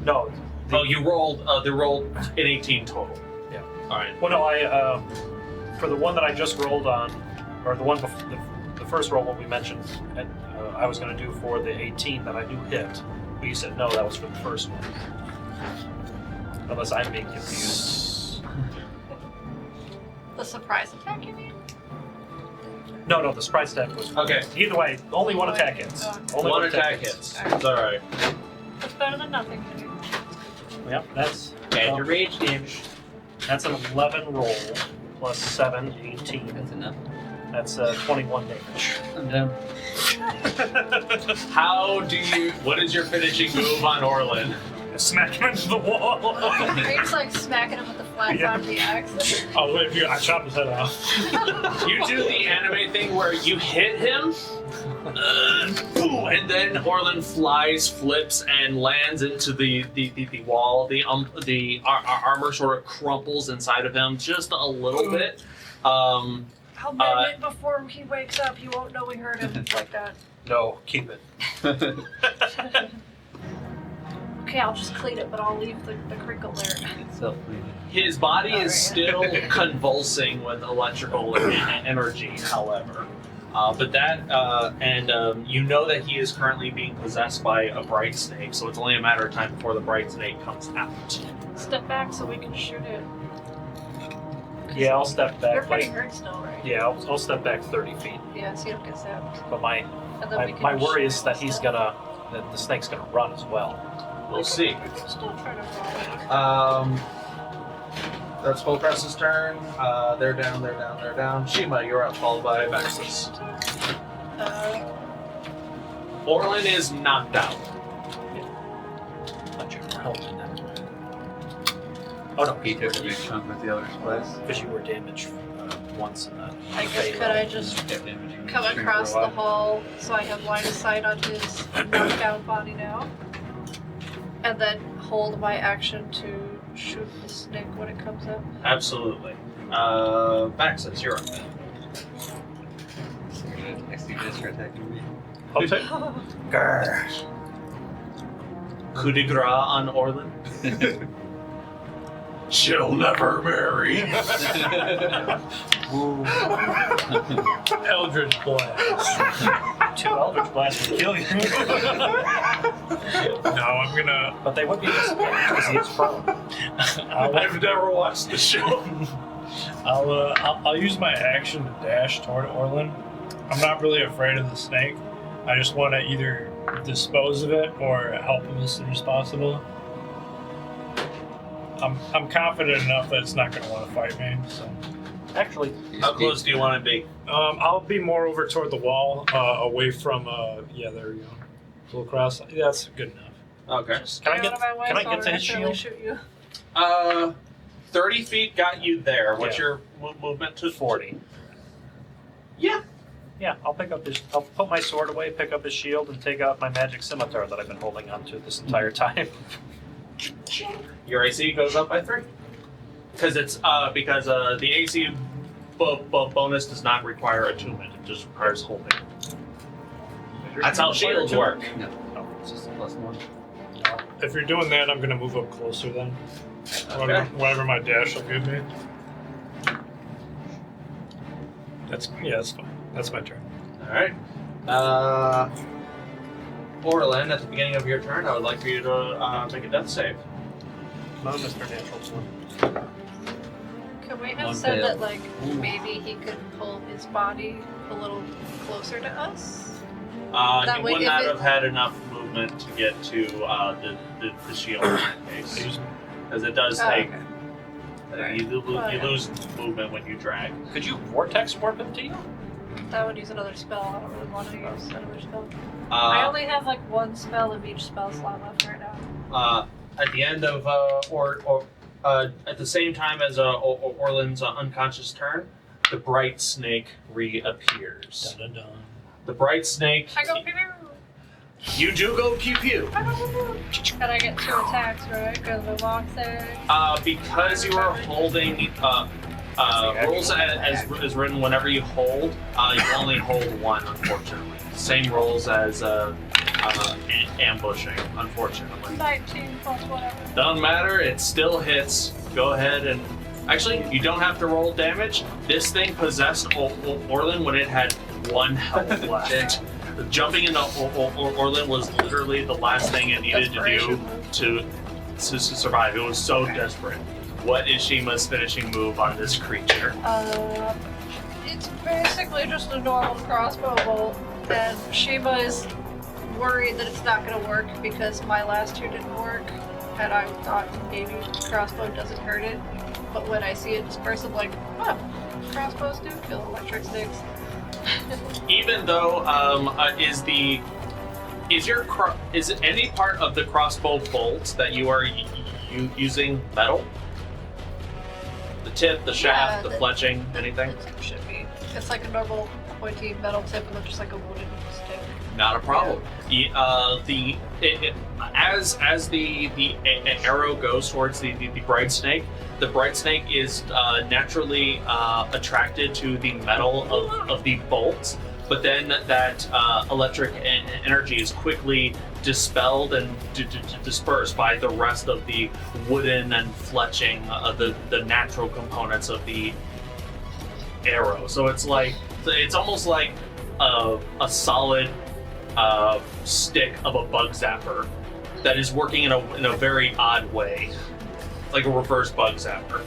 No. Oh, you rolled. They rolled an 18 total. Yeah. All right. Well, no, I for the one that I just rolled on, or the one the first roll, what we mentioned, and I was going to do for the 18 that I knew hit, but you said no, that was for the first one. Unless I'm being confused. The surprise attack, you mean? No, the surprise attack was. Okay. Either way, only one attack hits. Oh. Only One attack hits. Alright. It's all right. That's better than nothing. Yep, that's. And your rage damage. That's an 11 roll plus 7, 18. That's enough. That's 21 damage. I'm down. How do you? What is your finishing move on Orlin? Smack him into the wall. Are you just like smacking him with the flat Yeah. side of the axe? Oh, wait, I chopped his head off. You do the anime thing where you hit him, boom, and then Orlin flies, flips, and lands into the wall. The armor sort of crumples inside of him just a little bit. I'll mend it before he wakes up. You won't know we hurt him like that. No, keep it. Okay, I'll just clean it, but I'll leave the crinkle there. It's self-cleaning. His body is still Alright. convulsing with electrical energy, however. But that, you know that he is currently being possessed by a bright snake, so it's only a matter of time before the bright snake comes out. Step back so we can shoot it. Yeah, I'll step You're back. pretty Like, hurt still, right? yeah, I'll step back 30 feet. Yeah, so you don't get stabbed. But my And then we can worry shoot is that instead. that the snake's gonna run as well. We'll see. We can still try to roll it. That's Kulkras' turn. They're down. Shiima, you're up, followed by Vaxxus. Orlin is knocked out. Not sure for helping that. Oh no, He took a big chunk with the other's place. because you were damaged once in that. I guess could I just Kept damaging come the string across for a the while. hall so I have line of sight on his knocked down body now? And then hold my action to shoot the snake when it comes up? Absolutely. Vaxxus, you're up. So you're gonna next do this for attacking me. I'll take. Grr. Coup de grace on Orlin. She'll never marry. Eldritch Blast. 2 Eldritch Blasts would kill you. No, I'm gonna. But they would be disadvantaged because he is prone. I've never watched the show. I'll use my action to dash toward Orlin. I'm not really afraid of the snake. I just want to either dispose of it or help him as soon as possible. I'm confident enough that it's not going to want to fight me. So, Actually, How close do you want to be? I'll be more over toward the wall, away from. Yeah, there we go. Kulkras. Yeah, that's good enough. Okay. can I Get out of my way can I so get to don't his accidentally shield? shoot you. 30 feet got you there. What's Yeah. your movement to 40. Yeah. Yeah, I'll put my sword away, pick up his shield, and take out my magic scimitar that I've been holding on to this entire time. Your AC goes up by 3. Because the AC bonus does not require attunement. It just requires holding. That's how shields work. No, it's just a +1. If you're doing that, I'm going to move up closer then. Okay. Whatever my dash will give me. That's fine. That's my turn. Alright. Orlin, at the beginning of your turn, I would like for you to make a death save. No, Mr. Natural 20. Could we have One said fail. that, like, maybe he could pull his body a little closer to us? That He way would if not it- have had enough movement to get to the shield in that case. Because it does Oh, take. okay. You yeah. lose movement when you drag. Could you vortex warp him to you? That would use another spell. I don't really want to use another spell. I only have, like, one spell of each spell slot left right now. At the end of at the same time as Orlin's unconscious turn, the bright snake reappears. Dun, dun, dun. The bright snake. I go pew pew. You do go pew pew. I go pew pew. And I get 2 attacks, right? Because I walk there. Because you are holding rolls as written. Whenever you hold, you only hold 1. Unfortunately, same rolls as ambushing. Unfortunately, 19 plus whatever. doesn't matter. It still hits. Go ahead and actually, you don't have to roll damage. This thing possessed Orlin when it had 1 health left. Jumping into Orlin was literally the last thing it needed to do to survive. It was so desperate. What is Shiima's finishing move on this creature? It's basically just a normal crossbow bolt, and Shiima is worried that it's not going to work because my last 2 didn't work, and I thought maybe crossbow doesn't hurt it. But when I see it disperse, I'm like, oh, crossbows do kill electric sticks. Even though is it any part of the crossbow bolt that you are using metal? The tip, the shaft, the fletching, anything? The tip should be. It's like a normal pointy metal tip, and then just like a wooden stick. Not a problem. As the arrow goes towards the bright snake, the bright snake is naturally attracted to the metal of the bolts, but then that electric energy is quickly dispelled and dispersed by the rest of the wooden and fletching of the natural components of the arrow. So it's almost like a solid stick of a bug zapper that is working in a very odd way, like a reverse bug zapper.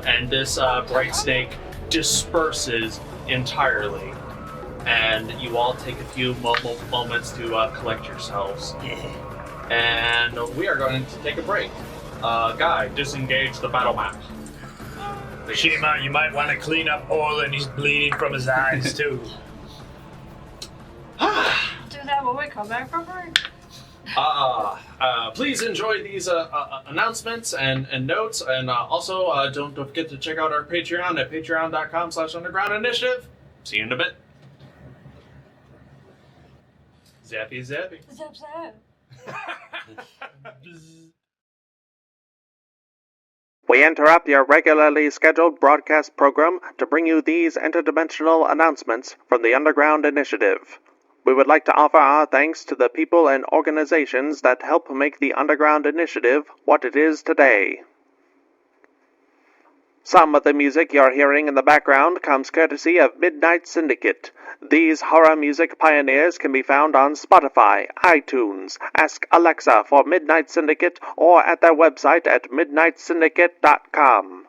And this bright snake disperses entirely, and you all take a few moments to collect yourselves. And we are going to take a break. Guy, disengage the battle map. Shiima, you might want to clean up Orlin. He's bleeding from his eyes too. Do that when we come back from break. Please enjoy these announcements and notes, and also don't forget to check out our Patreon at patreon.com/underground initiative. See you in a bit. Zappy zappy. Zap zap. We interrupt your regularly scheduled broadcast program to bring you these interdimensional announcements from the Underground Initiative. We would like to offer our thanks to the people and organizations that help make the Underground Initiative what it is today. Some of the music you're hearing in the background comes courtesy of Midnight Syndicate. These horror music pioneers can be found on Spotify, iTunes, Ask Alexa for Midnight Syndicate, or at their website at midnightsyndicate.com.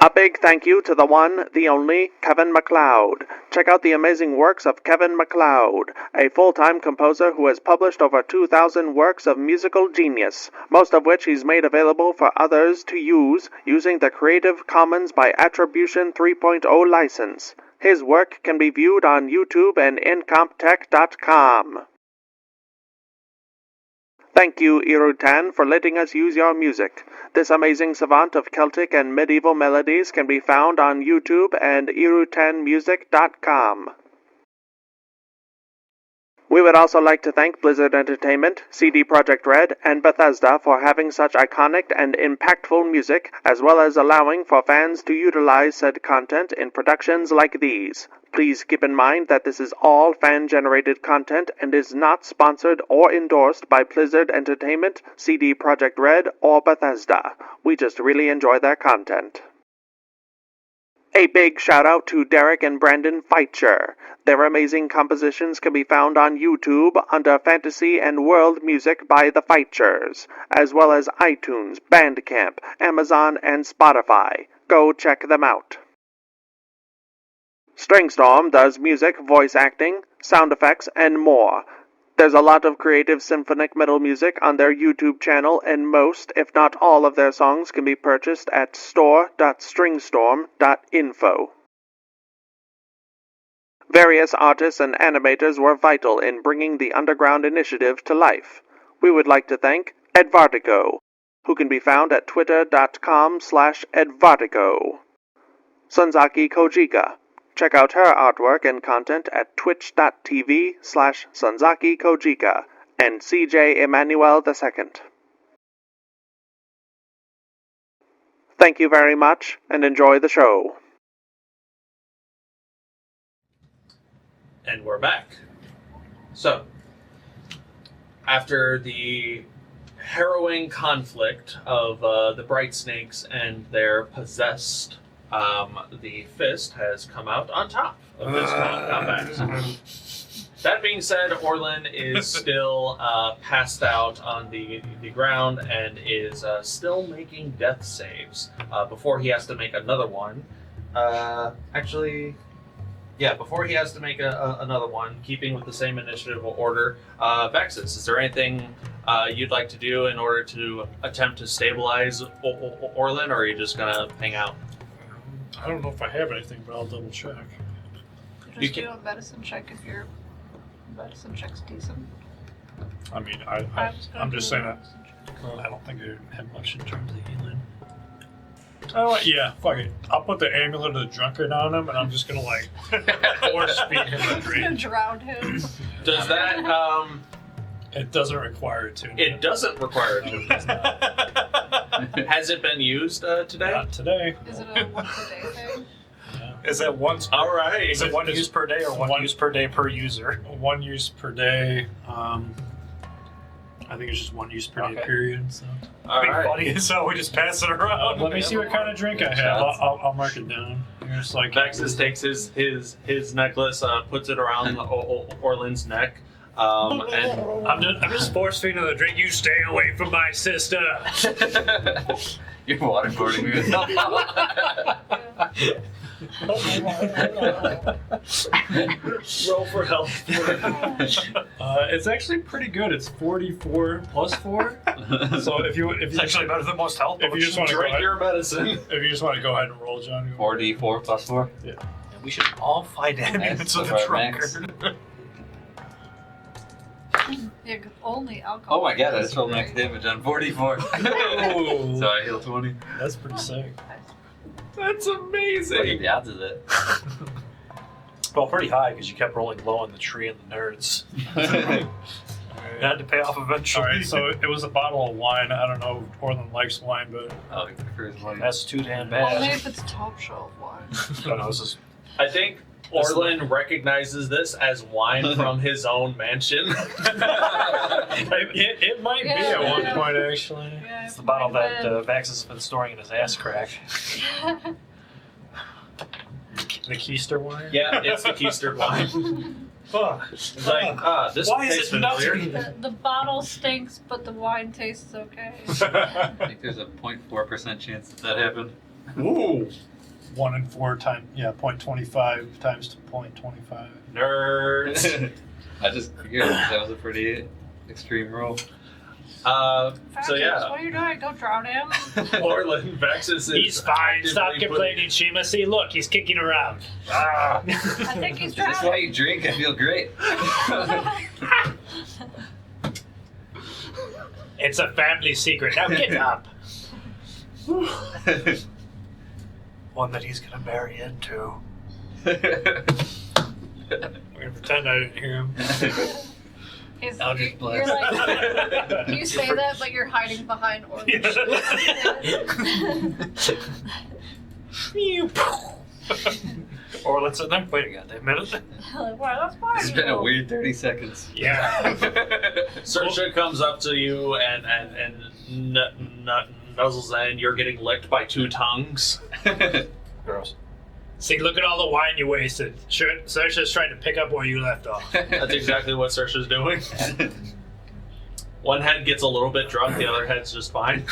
A big thank you to the one, the only, Kevin MacLeod. Check out the amazing works of Kevin MacLeod, a full-time composer who has published over 2,000 works of musical genius, most of which he's made available for others to use using the Creative Commons by Attribution 3.0 license. His work can be viewed on YouTube and incomptech.com. Thank you, Irutan, for letting us use your music. This amazing savant of Celtic and medieval melodies can be found on YouTube and irutanmusic.com. We would also like to thank Blizzard Entertainment, CD Projekt Red, and Bethesda for having such iconic and impactful music, as well as allowing for fans to utilize said content in productions like these. Please keep in mind that this is all fan-generated content and is not sponsored or endorsed by Blizzard Entertainment, CD Projekt Red, or Bethesda. We just really enjoy their content. A big shout out to Derek and Brandon Feitcher. Their amazing compositions can be found on YouTube under Fantasy and World Music by the Feitchers, as well as iTunes, Bandcamp, Amazon, and Spotify. Go check them out. Stringstorm does music, voice acting, sound effects, and more. There's a lot of creative symphonic metal music on their YouTube channel, and most, if not all, of their songs can be purchased at store.stringstorm.info. Various artists and animators were vital in bringing the Underground Initiative to life. We would like to thank Edvartigo, who can be found at twitter.com/Edvartigo. Sunzaki Kojika. Check out her artwork and content at twitch.tv/Sunzaki Kojika, and CJ Emmanuel II. Thank you very much, and enjoy the show. And we're back. So, after the harrowing conflict of the Bright Snakes and their possessed, the Fist has come out on top of this combat. That being said, Orlin is still passed out on the ground and is still making death saves before he has to make another one. Before he has to make another one, keeping with the same initiative order. Vaxxus, is there anything you'd like to do in order to attempt to stabilize Orlin, or are you just going to hang out? I don't know if I have anything, but I'll double check. Just do a medicine check if your medicine check's decent. I mean, I'm just saying that I don't think I have much in terms of healing. Oh, yeah, fuck it. I'll put the amulet of the drunkard on him, and I'm just gonna, force feed him a Just gonna drink. drown him. Does that, It doesn't require it to. It doesn't require it to. Has it been used today? Not today. Is it a once a day thing? Yeah. Is it once? All right. Is it one use per day or one use per day per user? One use per day. I think it's just one use per day period. So. All right. Funny as hell, we just pass it around. Let me see what kind of drink I have. I'll mark it down. Just like Vaxxus takes his necklace, puts it around Orlin's neck. And I'm just force feeding the drink. You stay away from my sister. You're waterboarding me with roll for health. It's actually pretty good. It's 44 plus 4. So if you It's actually better than most health. if you just want to Drink your medicine. if you just want to go ahead and roll, John. 4d4 plus 4. Yeah. We should all fight ambulance with a That's max. drunkard. Yeah, 'cause only alcohol. Oh my god, I just rolled max damage on 44. So I heal 20. That's pretty sick. That's What are amazing. the odds of it? Well, pretty high because you kept rolling low on the tree and the nerds. It had to pay off eventually. All right, so it was a bottle of wine. I don't know if Orlin likes wine, but Oh, he prefers one. That's too damn Only bad. if it's top shelf wine. No, this is I think Orlin recognizes this as wine from his own mansion. It might be at one point, actually. Yeah, It's the bottle that Vaxxus has been storing in his ass crack. The Keister wine? Yeah, it's the Keister wine. It's like, this Why is tastes it familiar. The bottle stinks, but the wine tastes okay. I think there's a 0.4% chance that happened. Ooh, 1 in 4 times, 0.25 times 0.25. nerds. I just figured that was a pretty extreme roll. So Vaxxus, what are you doing? Don't drown him. Orlin, Vaxxus is He's fine. Stop actively complaining, Shiima. See, look, he's kicking around. Ah. I think he's Is this why drowning. you drink? I feel great. It's a family secret. Now get up. One that he's gonna marry into. I'm gonna pretend I didn't hear him. I'll just You're like, you say that, but you're hiding behind Orlin. Or let's sit there. Wait a goddamn minute. Like, wow, that's fine. It's been a weird 30 seconds. Yeah. Saoirse comes up to you and nuzzles in. You're getting licked by 2 tongues. Gross. See, look at all the wine you wasted. Saoirse's trying to pick up where you left off. That's exactly what Saoirse's doing. One head gets a little bit drunk, the other head's just fine.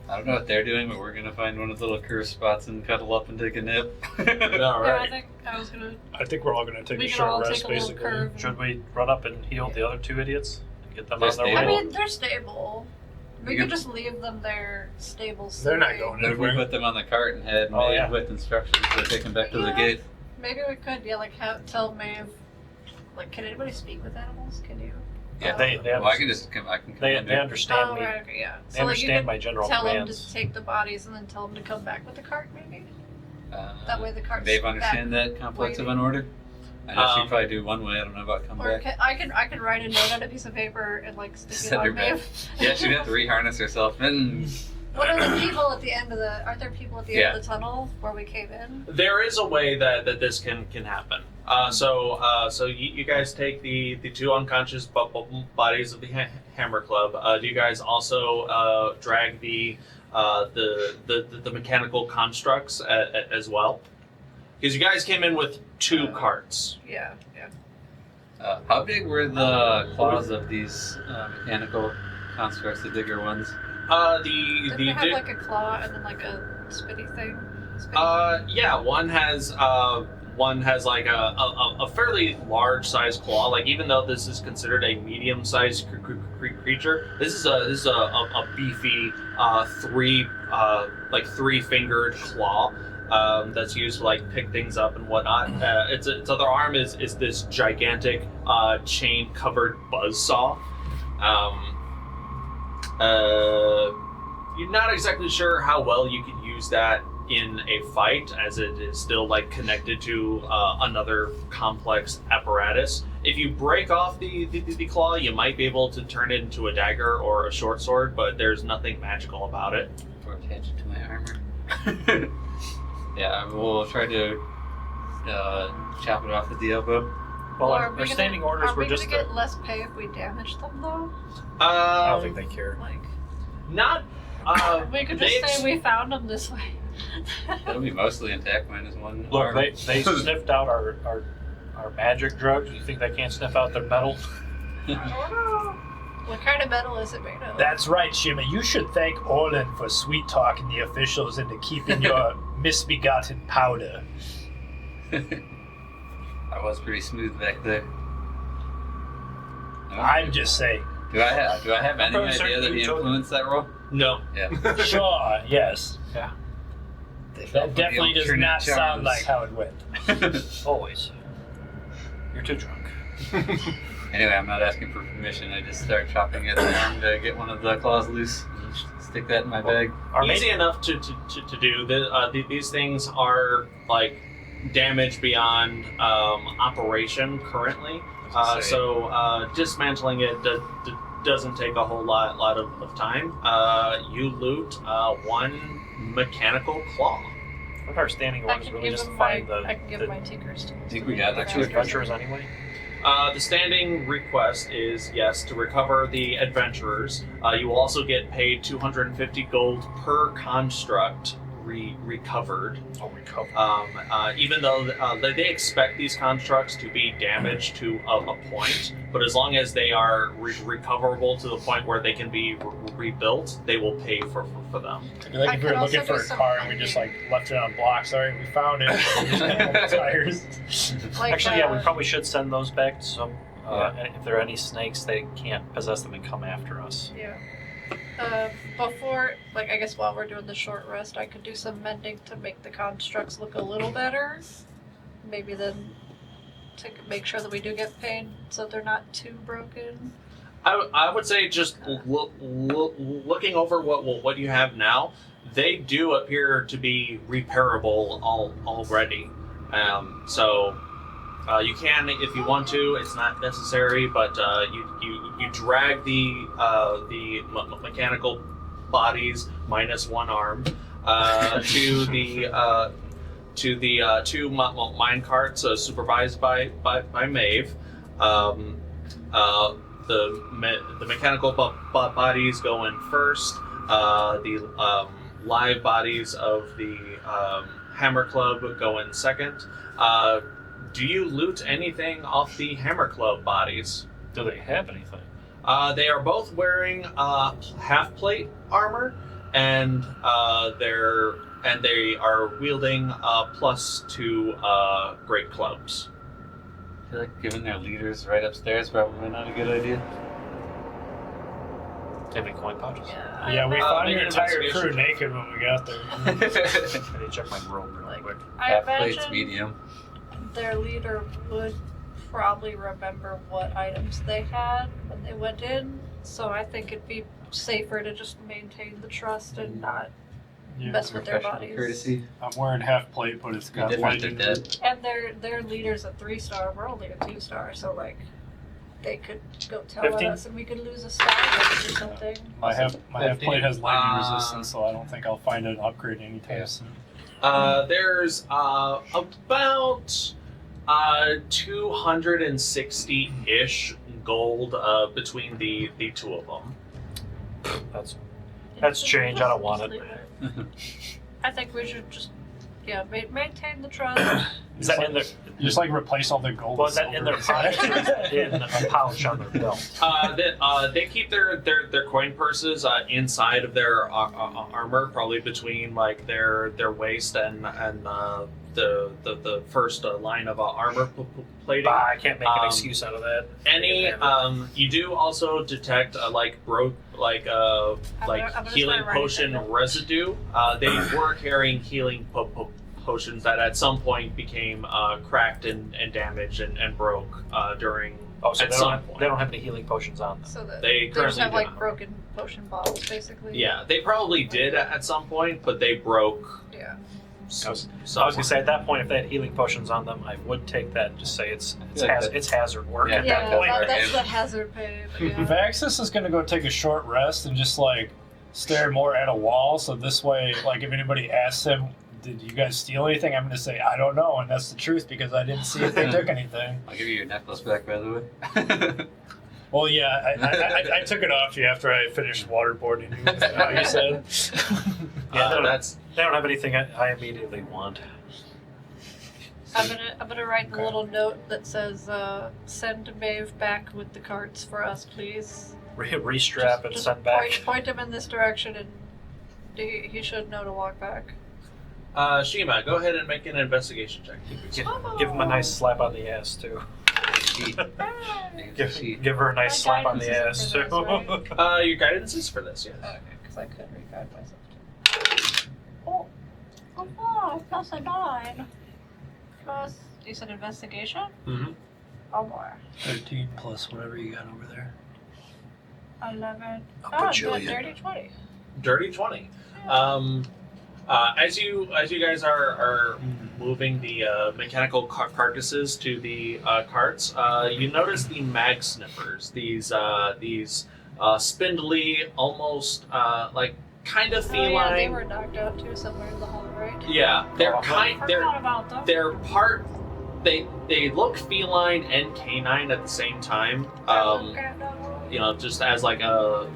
I don't know what they're doing, but we're gonna find one of the little curved spots and cuddle up and take a nip. All Yeah, I right. think I was gonna. I think we're all gonna take We a can short all rest, take a little basically. curve. Should we run up and heal the other 2 idiots? And get them They're on their stable. I way? mean, they're stable. We You could can- just leave them there, stable. They're not sleeping. going What if we anywhere. put them on the cart and had Oh, Maeve yeah. with instructions to take them back to the Yeah. gate? Maybe we could, tell Maeve. Like, can anybody speak with animals? Can you? Yeah. They Well, I can just come. I can come They under. understand Oh, me. right, okay, yeah. They So, like, you understand could my general tell them commands. to take the bodies and then tell them to come back with the cart, maybe? That way the cart's Maeve understand that complex of an order? I know she'd probably do one way. I don't know about come Or back. I could write a note on a piece of paper and, like, stick it Send her on back. Maeve. Yeah, she'd have to reharness herself. And What are the people at the end of the... Aren't there people at the end Yeah. of the tunnel where we came in? There is a way that this can happen. So you guys take the 2 unconscious bodies of the Hammer Club. Do you guys also drag the mechanical constructs as well? Because you guys came in with 2 carts. Yeah. how big were the claws of these mechanical constructs, the bigger ones? Did they have, like, a claw and then, like, a spitty thing? Yeah, one has like a fairly large sized claw. Like, even though this is considered a medium sized creature, this is a beefy 3 fingered claw that's used to like pick things up and whatnot. Its other arm is this gigantic chain covered buzzsaw. You're not exactly sure how well you can use that in a fight, as it is still like connected to another complex apparatus. If you break off the claw, you might be able to turn it into a dagger or a short sword, but there's nothing magical about it. Or attach it to my armor. Yeah, we'll try to chop it off at the elbow. Well, Are our we standing gonna, orders are were we just gonna get less pay if we damage them, though? I don't think they care. Like, Not. we could they just ex- say we found them this way. It'll be mostly intact minus 1 Look, arm. they sniffed out our magic drugs. You think they can't sniff out their metal? What kind of metal is it made of? That's right, Shiima. You should thank Orlin for sweet talking the officials into keeping your misbegotten powder. I was pretty smooth back there. I'm just saying. Do I have any Professor, idea that he you told- influenced that role? No. Yeah. Sure, yes. They fell That for the definitely old does Trinette not sound charms. like how it went. Always. You're too drunk. Anyway, I'm not asking for permission. I just start chopping at the arm to get one of the claws loose. And stick that in my bag. Easy enough to do. These things are like damage beyond operation currently. So dismantling it doesn't take a whole lot of time. You loot 1 mechanical claw. What are standing I orders? can Really give just him find my. the. I can give the, my tinkers to. I think we got the that. two adventurers anyway. The standing request is, yes, to recover the adventurers. You will also get paid 250 gold per construct recovered. Oh, recover. Even though they expect these constructs to be damaged to a point, but as long as they are recoverable to the point where they can be rebuilt, they will pay for them. Like I if we were could looking also for do a some car and we just like left it on blocks. Sorry, we found it. We just got the tires. Like, Actually, yeah, we probably should send those back to some. Yeah. And if there are any snakes, they can't possess them and come after us. Yeah. Before, like, I guess while we're doing the short rest, I could do some mending to make the constructs look a little better. Maybe then to make sure that we do get paid so they're not too broken. I would say just looking over what you have now, they do appear to be repairable already. So you can, if you want to. It's not necessary, but you drag the mechanical bodies minus one arm to the two mine carts supervised by Maeve. The mechanical bodies go in first. The live bodies of the Hammer Club go in second. Do you loot anything off the Hammer Club bodies? Do they have anything? They are both wearing half plate armor, and they are wielding +2 great clubs. I feel like giving their leaders right upstairs probably not a good idea. Have any coin pouches? Yeah, we found make your an entire investigation crew check. naked when we got there. I need to check my robe real quick. I Half plates, imagine medium. their leader would probably remember what items they had when they went in, so I think it'd be safer to just maintain the trust and not Yeah. mess with their Professional bodies. courtesy. I'm wearing half plate, but it's got Different, they're lightning. dead. And their leader's a 3-star. We're only a 2-star, so like they could go tell 15? us, and we could lose a star or something. My half plate has lightning Uh, resistance, so I don't think I'll find an upgrade anytime soon. There's about 260-ish gold between the two of them. That's change. I don't want it. I think we should just maintain the trust. Is that in their? Just like replace all the gold. Was with that in their silver. pouch? Or is that in a pouch on their belt? They keep their coin purses inside of their armor, probably between like their waist and the first line of armor plating. Bah, I can't make an Um, excuse out of that. You do also detect I'm gonna healing start writing potion that down. residue. They were carrying healing potions that at some point became cracked and damaged and broke during. Oh, so at some point. they don't have any healing potions on them. So that They just currently have do like not. broken potion bottles, basically. Yeah, they probably did at some point, but they broke. Yeah. I was gonna say at that point, if they had healing potions on them, I would take that and just say it's hazard work Yeah, at Yeah, that point. that's the hazard pay. But yeah. Vaxxus is gonna go take a short rest and just like stare more at a wall. So this way, like if anybody asks him, "Did you guys steal anything?" I'm gonna say, "I don't know," and that's the truth because I didn't see if they took anything. I'll give you your necklace back, by the way. Well, yeah, I took it off you after I finished waterboarding you. How you said? Yeah, That's they don't have anything I immediately want. I'm gonna write the little note that says, "Send Maeve back with the carts for us, please." Restrap and Just send back. Point him in this direction, and he should know to walk back. Shiima. Go ahead and make an investigation check. Give him a nice slap on the ass too. Give her a nice slap on the ass too. Your guidance is for this, yes. Okay, because I could re-guide myself too. Oh, plus a 9. Plus, you said investigation? Mm-hmm. Oh boy. 13 plus whatever you got over there. 11. A Oh, bajillion. good. Dirty 20. Dirty 20. As you guys are moving the mechanical carcasses to the carts, you notice the mag sniffers. These spindly, almost like kind of Oh yeah, they feline. were knocked out too somewhere in the hallway. right? Yeah, they're Forgot about them. they're part. They look feline and canine at the same time. Just as like a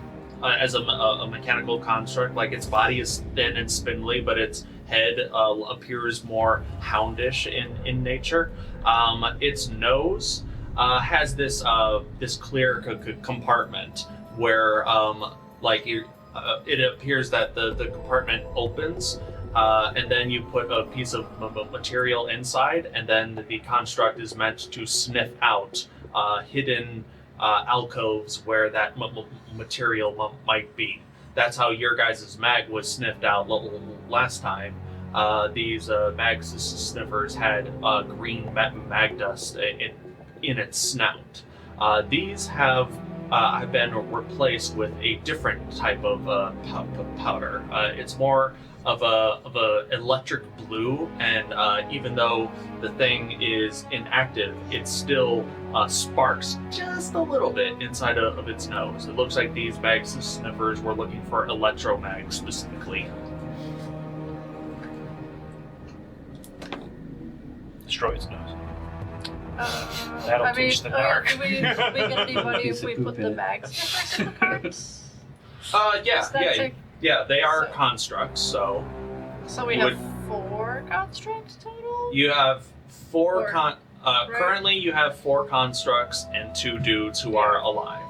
mechanical construct. Like its body is thin and spindly, but its head appears more houndish in nature. Its nose has this clear compartment where it appears that the compartment opens. And then you put a piece of material inside, and then the construct is meant to sniff out hidden alcoves where that material might be. That's how your guys' mag was sniffed out last time. These Vaxxus sniffers had green mag dust in its snout. These have been replaced with a different type of powder. It's more of a electric blue, and even though the thing is inactive, it still sparks just a little bit inside of its nose. It looks like these Vaxxus sniffers were looking for electromag specifically. Destroy its nose. That'll teach the dark. Do we get anybody if we put the mag sniffers in the carts? Yeah, they are constructs, so... So we have 4 constructs total? You have 4 Right. currently you have 4 constructs and 2 dudes who are alive.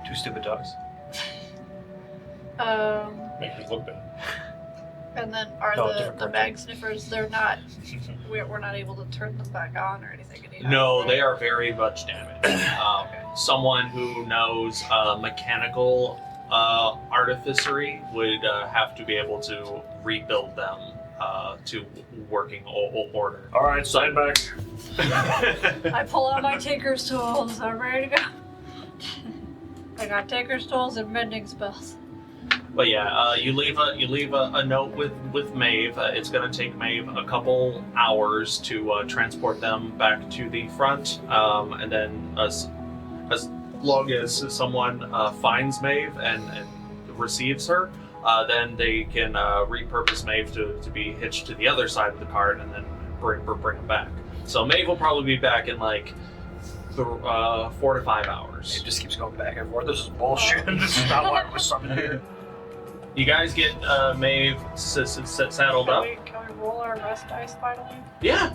2 stupid dogs. Make me look bad. And then are No, the different mag sniffers, they're not, we're not able to turn them back on or anything anyhow, No, right? they are very much damaged. Someone who knows mechanical artificery would have to be able to rebuild them to working order. Alright, stand back. I pull out my tinker's tools, I'm ready to go. I got tinker's tools and mending spells. But yeah, you leave a note with Maeve. It's going to take Maeve a couple hours to transport them back to the front, and then as long as someone finds Maeve and receives her, then they can repurpose Maeve to be hitched to the other side of the cart and then bring them back. So Maeve will probably be back in like 4 to 5 hours. It just keeps going back and forth. This is bullshit. This is not why I was summoned here. You guys get Maeve saddled up. Can we roll our rest dice finally? Yeah.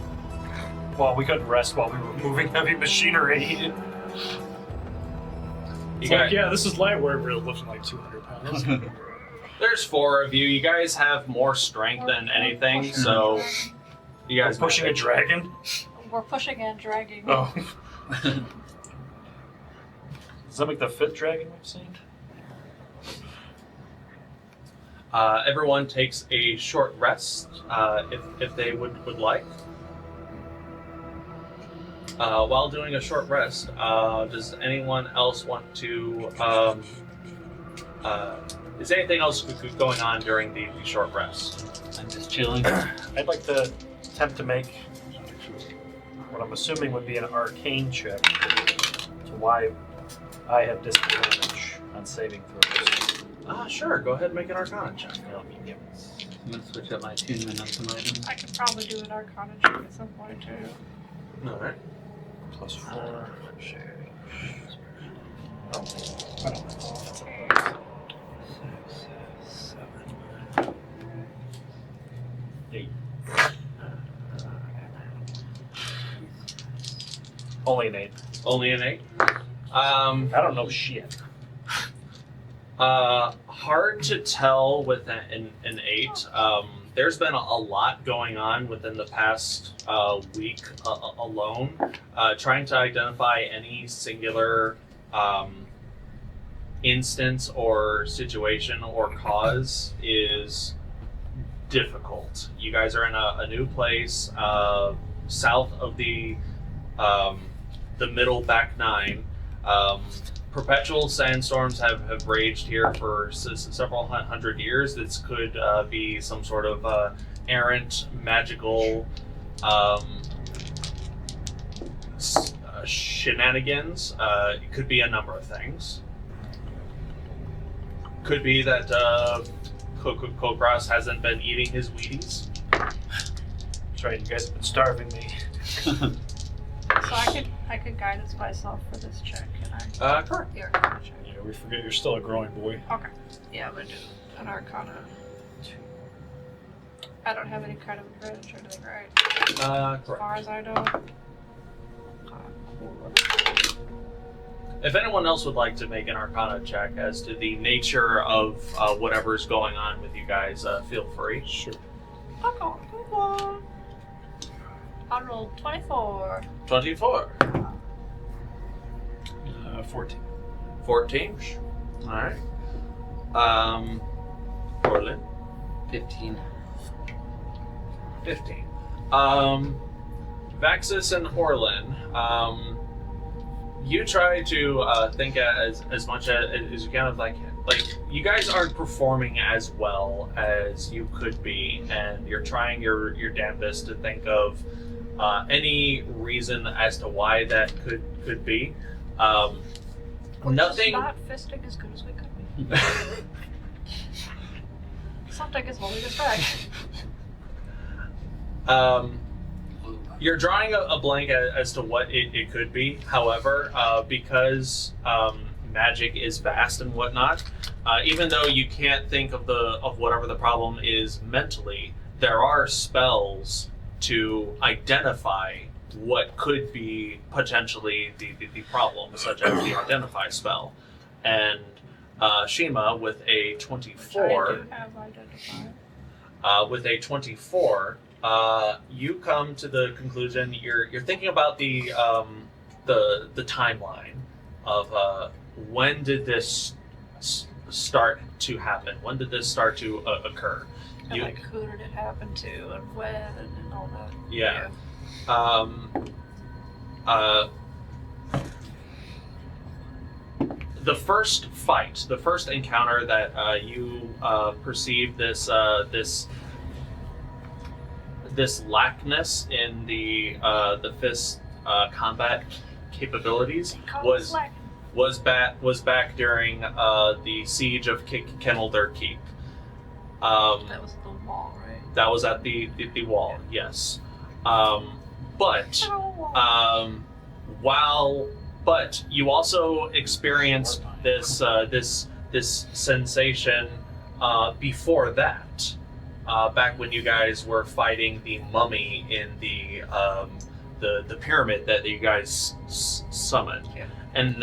Well, we couldn't rest while we were moving heavy machinery. It's like, yeah, this is light work, we're lifting like 200 pounds. There's 4 of you. You guys have more strength than anything, so you guys We're pushing a dragon. We're pushing and dragging. Oh. Does that make the 5th dragon we've seen? Everyone takes a short rest if they would like. While doing a short rest, does anyone else want to? Is anything else going on during the short rest? I'm just chilling. I'd like to attempt to make what I'm assuming would be an arcane check to why I have disadvantage on saving throws. Sure. Go ahead and make an Arcana check. Yep. I'm gonna switch up my attunement on some items. I could probably do an Arcana check at some point too. All right. Plus 4. I don't know. 6, 7, 8. Only an 8. Only an 8. I don't know shit. Hard to tell with an 8. There's been a lot going on within the past week alone. Trying to identify any singular instance or situation or cause is difficult. You guys are in a new place south of the middle back 9. Perpetual sandstorms have raged here for several hundred years. This could be some sort of errant, magical shenanigans. It could be a number of things. Could be that Kulkras hasn't been eating his Wheaties. That's right, you guys have been starving me. So I could guidance myself for this check, can I? Correct. The Arcana check. Yeah, we forget you're still a growing boy. Okay. Yeah, I'm gonna do an Arcana 2. I don't have any kind of advantage or anything, right? As Correct. far as I know. If anyone else would like to make an Arcana check as to the nature of whatever's going on with you guys, feel free. Sure. Okay, come on. I rolled 24. 24. 14. 14. Alright. Orlin. 15. 15. Vaxxus and Orlin, you try to think as much as you can of like you guys aren't performing as well as you could be, and you're trying your damnedest to think of any reason as to why that could be. We're Nothing. just not fisting as good as we could be. Something is holding us back. You're drawing a blank as to what it could be. However, because magic is vast and whatnot, even though you can't think of whatever the problem is mentally, there are spells to identify what could be potentially the problem, such as the identify spell. And Shiima with a 24. Which I do have identified. With a 24, you come to the conclusion you're thinking about the timeline of when did this start to happen? When did this start to occur? And like who did it happen to and when and all that. Yeah. The first fight, the first encounter that you perceive this lackness in the fist combat capabilities was back during the siege of Kenilder Keep. That was the wall, right? That was at the wall, yes. But you also experienced this sensation before that. Back when you guys were fighting the mummy in the pyramid that you guys summoned. Yeah. And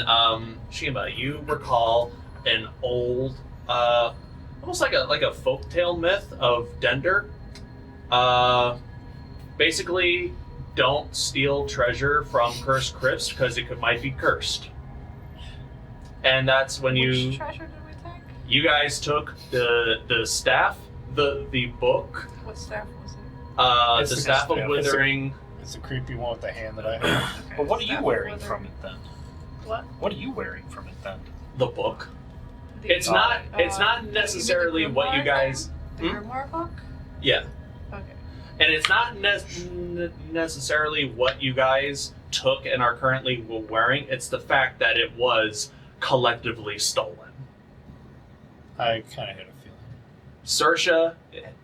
Shiima, you recall an old, almost like a folktale myth of Dender. Basically, don't steal treasure from cursed crypts because might be cursed. And that's when Which treasure did we take? you guys took the staff, the book. What staff was it? It's The the staff of staff. withering. It's the creepy one with the hand that I have. Okay, But what are staff you of wearing withering. from it then? What? What are you wearing from it then? The book. The- It's not you mean necessarily the what you grimoire guys. thing? The grimoire book? Yeah. Okay. And it's not necessarily what you guys took and are currently wearing. It's the fact that it was collectively stolen. I kind of had a feeling. Saoirse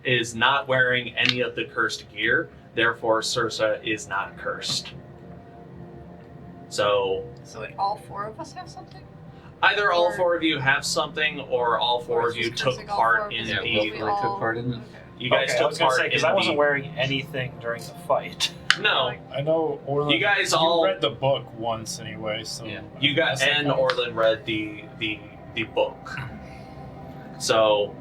is not wearing any of the cursed gear. Therefore, Saoirse is not cursed. So All four of us have something? either all Or- four of you have something, or all four Or of you just took cursing all part four of in us? Yeah, the. both really took part in it. Okay. You guys I took was gonna part say because in I wasn't the. wearing anything during the fight. No, I know Orlin. You guys all- read the book once anyway, so Yeah. you guys and Orlin read the book. So,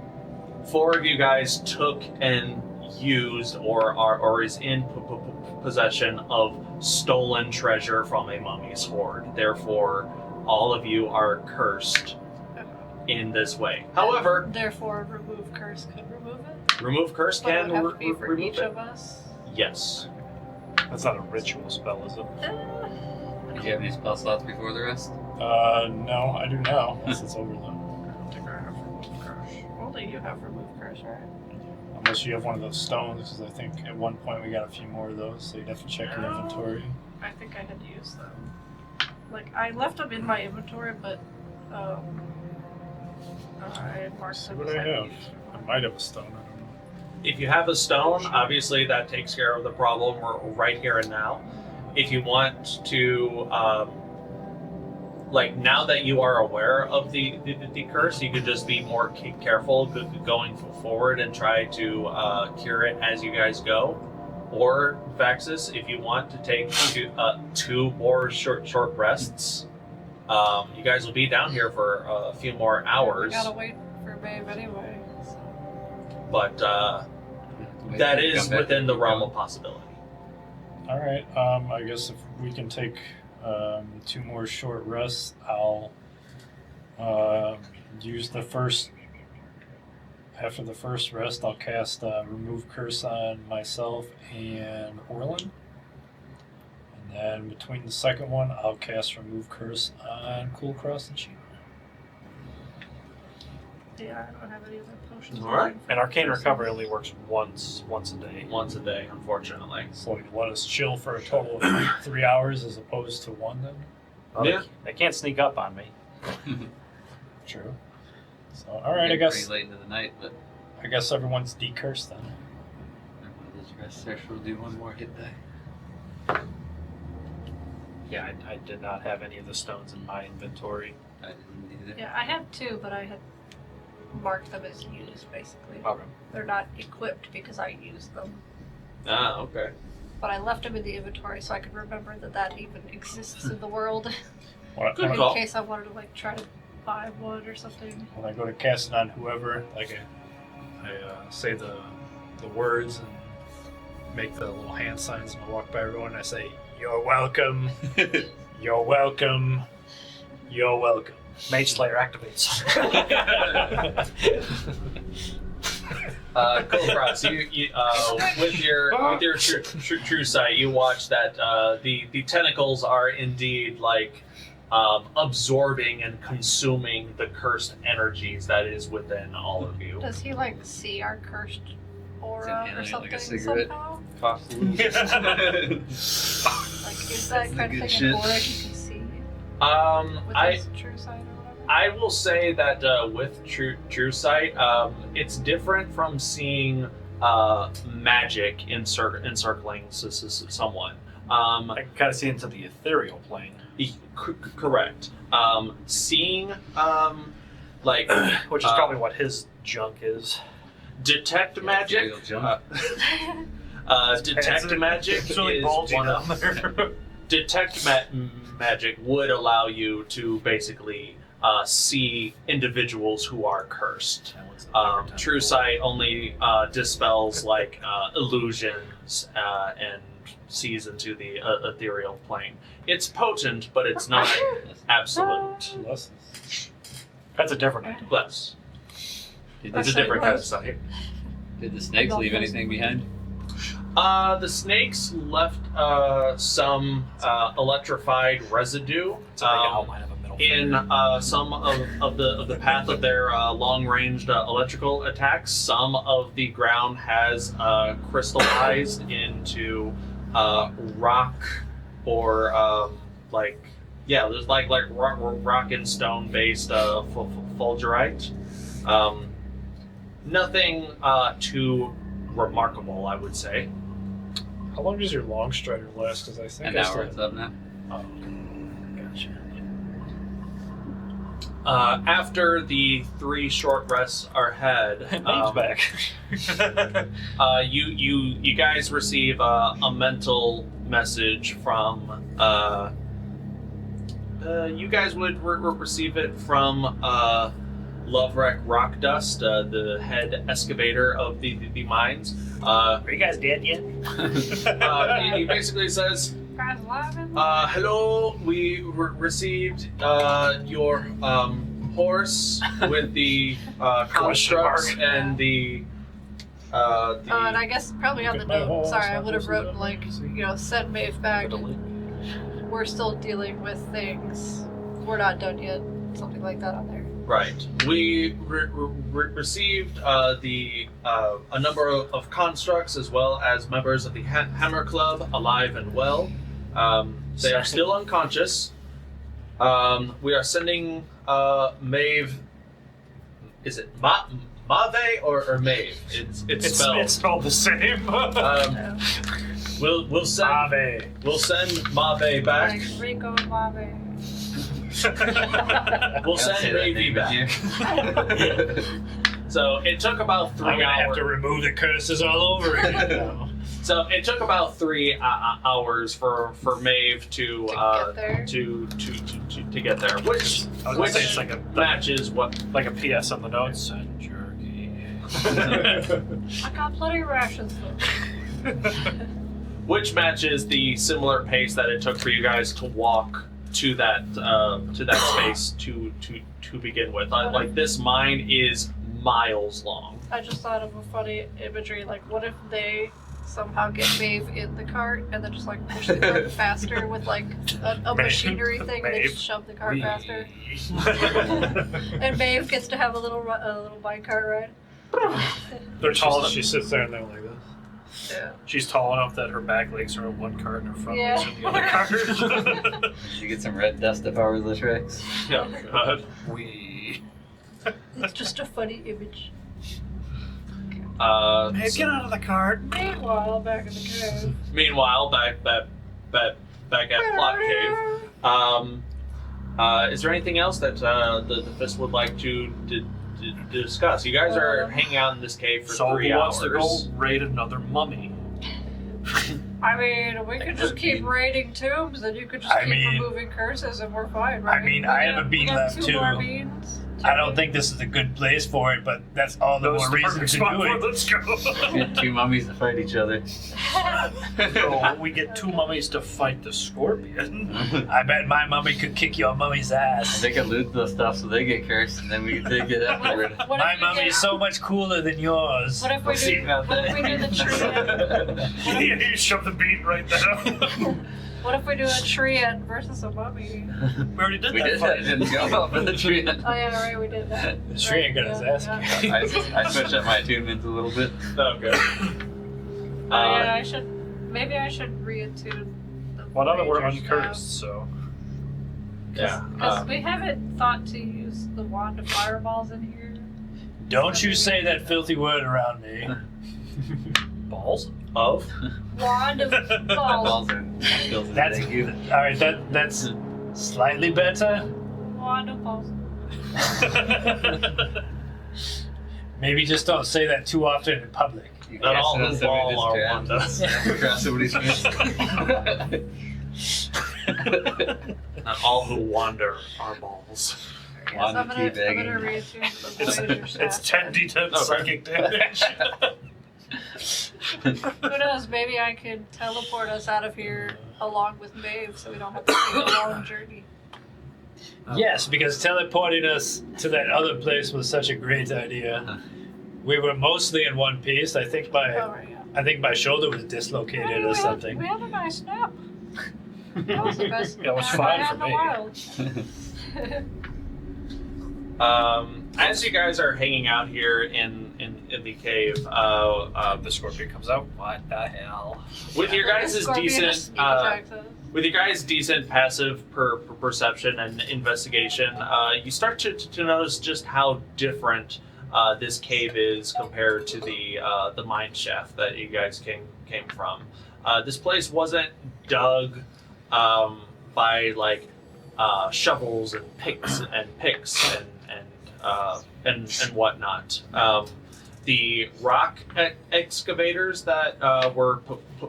four of you guys took and used or is in possession of stolen treasure from a mummy's hoard. Therefore, all of you are cursed in this way. However, Therefore, remove curse could remove it? remove curse But it can would have to be for remove each it. of us? Yes. That's not a ritual spell, is it? Do you have any spell slots before the rest? No, I do now. Since it's over though. I don't think I have remove curse. Only you have remove curse, right? Unless you have one of those stones, because I think at one point we got a few more of those, so you'd have to check your Oh. inventory. I think I had used them. Like, I left them in my inventory, but, I had marked See them what as I having have. used them. might have a stone. I don't know. If you have a stone, obviously that takes care of the problem right here and now. If you want to, now that you are aware of the curse, you could just be more careful going forward and try to cure it as you guys go. Or, Vaxxus, if you want to take two more short rests, you guys will be down here for a few more hours. We gotta wait for Maeve anyway. So. But that is within the realm of possibility. All right. I guess if we can take 2 more short rests, I'll use the first. After the first rest, I'll cast Remove Curse on myself and Orlin. And then between the second one, I'll cast Remove Curse on Kulkras and Shiima. Yeah, I don't have any other potions. All right. And Arcane Recovery only works once a day. Once a day, unfortunately. So you let us chill for a total of 3 hours as opposed to 1 then? Well, Yeah. They can't sneak up on me. True. So, alright, I guess Pretty late into the night, but I guess everyone's decursed then. this rest session will do 1 more hit die. Yeah, I did not have any of the stones in my inventory. I didn't either. Yeah, I have 2, but I had marked them as used, basically. Okay. They're not equipped because I used them. Ah, okay. But I left them in the inventory so I could remember that even exists in the world. When Good I, in call. case I wanted to try to buy one or something. when I go to cast it on whoever, I say the words and make the little hand signs and I walk by everyone and I say, "You're welcome, you're welcome, you're welcome." Mage Slayer activates. Kulkras, you with your true sight, you watch that the tentacles are indeed absorbing and consuming the cursed energies that is within all of you. Does he see our cursed aura or inhaling it something like a cigarette. somehow? Coughs a little bit. Is that That's kind the of good thing shit. an aura he can see with I his true sight or whatever? I will say that with true sight, it's different from seeing magic encircling someone. I can kind of see into the ethereal plane. Correct. Seeing Which is probably what his junk is. detect magic. Ethereal junk. Detect magic It's really is bulgy one down of there. detect magic would allow you to basically see individuals who are cursed. True sight only dispels illusions and sees into the ethereal plane. It's potent, but it's not absolute. Lessons. That's a different idea. Less. Did It's a the, different kind of sight. did the snakes leave anything behind? The snakes left some electrified residue. It's a big outline of a middle In finger. some of the path of their long-ranged electrical attacks, some of the ground has crystallized into rock or there's rock and stone based fulgurite. Nothing too remarkable, I would say. How long does your long strider last? Because I think An I hour, still... it's up now. Oh, gotcha. After the 3 short rests are had, Name's back. you guys receive a mental message from. You guys would receive it from Lovrek Rockdust, the head excavator of the mines. Are you guys dead yet? He basically says, Guys alive in hello, we received your horse with the constructs mark. and the and I guess probably on the Look at my note, horse, sorry, I my would have horse is written up. send Maeve back. We're still dealing with things. We're not done yet. Something like that on there. right. We received a number of constructs as well as members of the Hammer Club alive and well. They are still unconscious. We are sending Maeve. Is it Mave or Mave? It's spelled. It's spelled the same. We'll send Mave. we'll send Mave back. Like Rico Mave. We'll Say send that Mave name back. again. So it took about 3 I'm gonna have hours. to remove the curses all over again now. So it took about 3 hours for Maeve to get there. to get there, which I was gonna say it's like a matches what. like a PS on the notes. And jerky. I got plenty of rations though. Which matches the similar pace that it took for you guys to walk to that space to begin with. Like this mine is miles long. I just thought of a funny imagery. Like, what if they somehow get Maeve in the cart and then just like push the cart faster with like a machinery thing, and they just shove the cart faster, and Maeve gets to have a little mine cart ride. They're tall enough. She sits there and they're like this. Yeah. She's tall enough that her back legs are in one cart and her front Yeah. legs are in the other cart. Did you get some red dust to power the tracks? Oh God. It's just a funny image. Hey, get out of the cart. Meanwhile, back in the cave. Meanwhile, back at Plot Cave. Is there anything else that the Fist would like to discuss? You guys are hanging out in this cave for So 3 who hours. wants to go raid another mummy? I mean, we could just keep raiding tombs, and you could just keep removing curses, and we're fine, right? I have a bean left two too. more beans. I don't think this is a good place for it, but that's all the more reason to do it. Let's go. Get 2 mummies to fight each other. So we get 2 mummies to fight the scorpion. I bet my mummy could kick your mummy's ass. They can loot the stuff so they get cursed, and then we can take it afterward. What My if we mummy get- is so much cooler than yours. What if we See do? about What if we do the tree? You shove the beat right there. What if we do a tree versus a mummy? We already did We that did fight. that, didn't go off of the tree. Oh yeah, right, we did that. The tree ain't got his ass kicked. I switched up my attunements a little bit. Okay. Yeah, I should. Maybe I should re-attune the Well, now that we're Rangers uncursed, so. Yeah. Because we haven't thought to use the wand of fireballs in here. Don't you say that filthy word around me. Balls? Of? Wand of balls. Balls are skills. That's Thank you. all right. That's slightly better. Wand of balls. Maybe just don't say that too often in public. You Not all cast it who on ball somebody are that's Wandas. jammed. Across somebody's face. Not all who wander are balls. Yes, Wand I'm of gonna teabagging. re-attune the It's, Rangers. it's 10d10 Okay. psychic damage. Who knows? Maybe I could teleport us out of here along with Maeve, so we don't have to take a long journey. Yes, because teleporting us to that other place was such a great idea. We were mostly in one piece. I think Oh, my right, yeah. shoulder was dislocated Hey, or we something. had a nice nap. That was the best Yeah, it was nap fine I had for in the me. wild. As you guys are hanging out here in the cave, The scorpion comes out. What the hell? with your guys' Scorpion just decent sneak attacks us. with your guys' decent passive perception and investigation, you start to notice just how different this cave is compared to the mine shaft that you guys came from. This place wasn't dug by like shovels and picks and whatnot. The rock excavators that were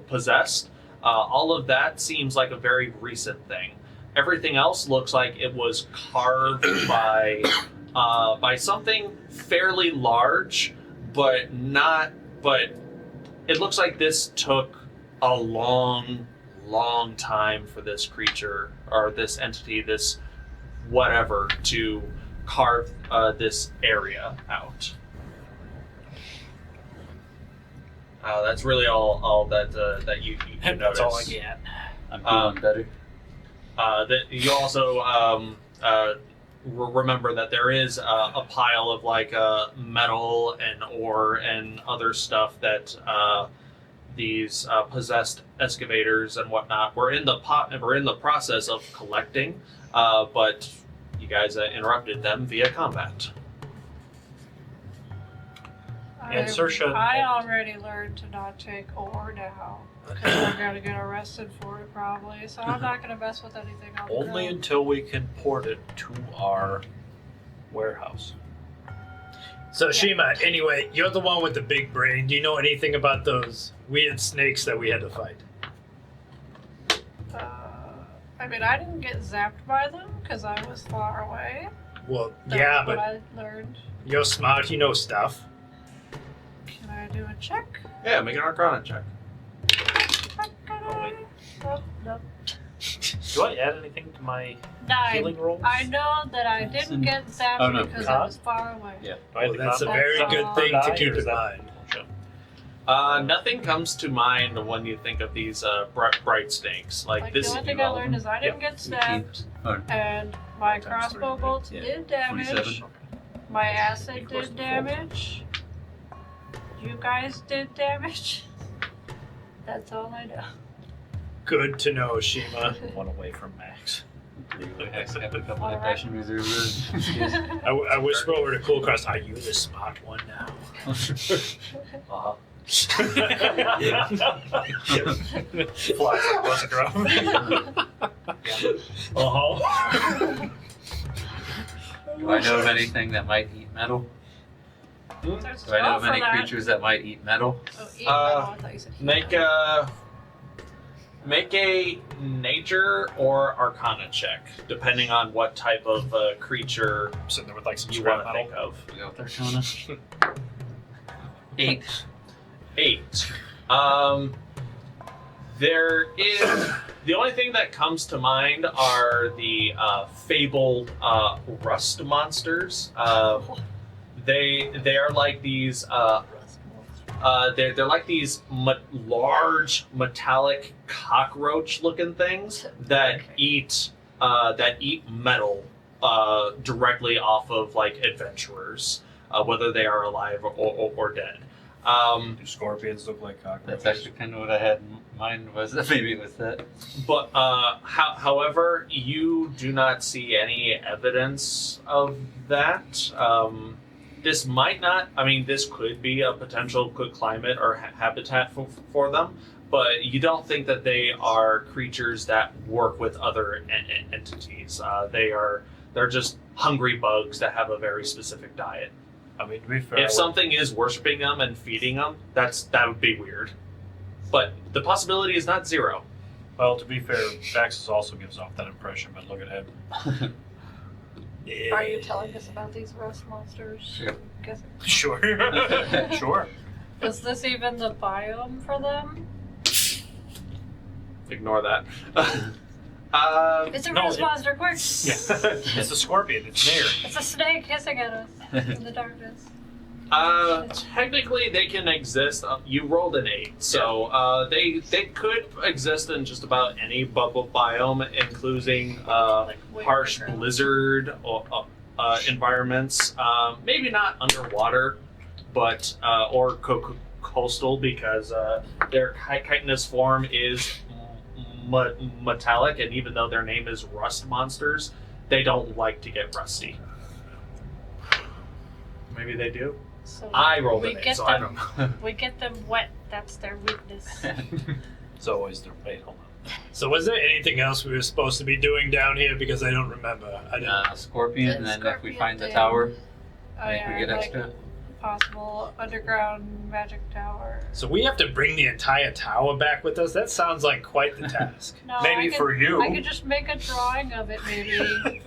possessed, all of that seems like a very recent thing. Everything else looks like it was carved by something fairly large, but it looks like this took a long time for this creature or this entity, this whatever, to carve this area out. That's really all that you That's notice. all I get. I'm feeling better. That you also remember that there is a pile of like metal and ore and other stuff that these possessed excavators and whatnot were in the process of collecting, but you guys interrupted them via combat. Insertion. I already learned to not take ore now. Because we're going to get arrested for it probably. So I'm not going to mess with anything on the Only ground. until we can port it to our warehouse. So Shiima, anyway, you're the one with the big brain. Do you know anything about those weird snakes that we had to fight? I mean, I didn't get zapped by them because I was far away. Well, That's yeah, what but I learned. you're smart. You know stuff. Can I do a check? Yeah, make an Arcana check. Oh, wait. No. Do I add anything to my 9. healing rolls? I know that I didn't get zapped Oh, no. because I was far away. Yeah. Do I have Well, the that's a combat? very That's good all. thing to Die, keep or is in that mind. bullshit? Nothing comes to mind when you think of these bright snakes. Like The this. only thing I learned is I didn't get stabbed, and my crossbow bolts Yeah. did damage. 27. My acid did damage. You guys did damage. That's all I know. Good to know, Shiima. One away from max. I have a couple Alright. of passion reserve. I whisper over to Kulkras, are you the smart one now? Uh-huh. Flies like bus drop. Uh-huh. Do I know of anything that might eat metal? Do I know of any creatures that might eat metal? Oh, eat metal. I thought you said Make a nature or Arcana check, depending on what type of creature Sitting there with like some you scrap want to metal. think of. We go with Arcana. 8. 8. There is the only thing that comes to mind are the fabled rust monsters. They are like these. They're like these large metallic cockroach-looking things that eat metal directly off of like adventurers, whether they are alive or dead. Do scorpions look like cockroaches? That's actually kind of what I had in mind. Was that maybe it was that? But however, you do not see any evidence of that. This might not. I mean, this could be a potential good climate or habitat for them, but you don't think that they are creatures that work with other entities. They're just hungry bugs that have a very specific diet. I mean, to be fair, If something is worshiping them and feeding them, that would be weird. But the possibility is not zero. well, to be fair, Vaxxus also gives off that impression, but look at him. Are you telling us about these rust monsters? Sure. Guessing. Sure. Sure. Is this even the biome for them? Ignore that. It's a No, rust it- monster, quick! Yeah. It's a scorpion. It's near. It's a snake hissing at us in the darkness. Technically, they can exist. You rolled an 8, so they could exist in just about any bubble biome, including Like way harsh underground. blizzard environments. Maybe not underwater, but or coastal, because their chitinous form is metallic, and even though their name is rust monsters, they don't like to get rusty. Maybe they do. So I rolled we an 8, get so I them- don't know. We get them wet. That's their weakness. It's always their wait. Hold on. So was there anything else we were supposed to be doing down here? Because I don't remember. I didn't. Scorpion, The and then if we scorpion find the thing. tower, Oh I think we get like extra. possible underground magic tower. So we have to bring the entire tower back with us? That sounds like quite the task. No, Maybe I could, for you. I could just make a drawing of it. Maybe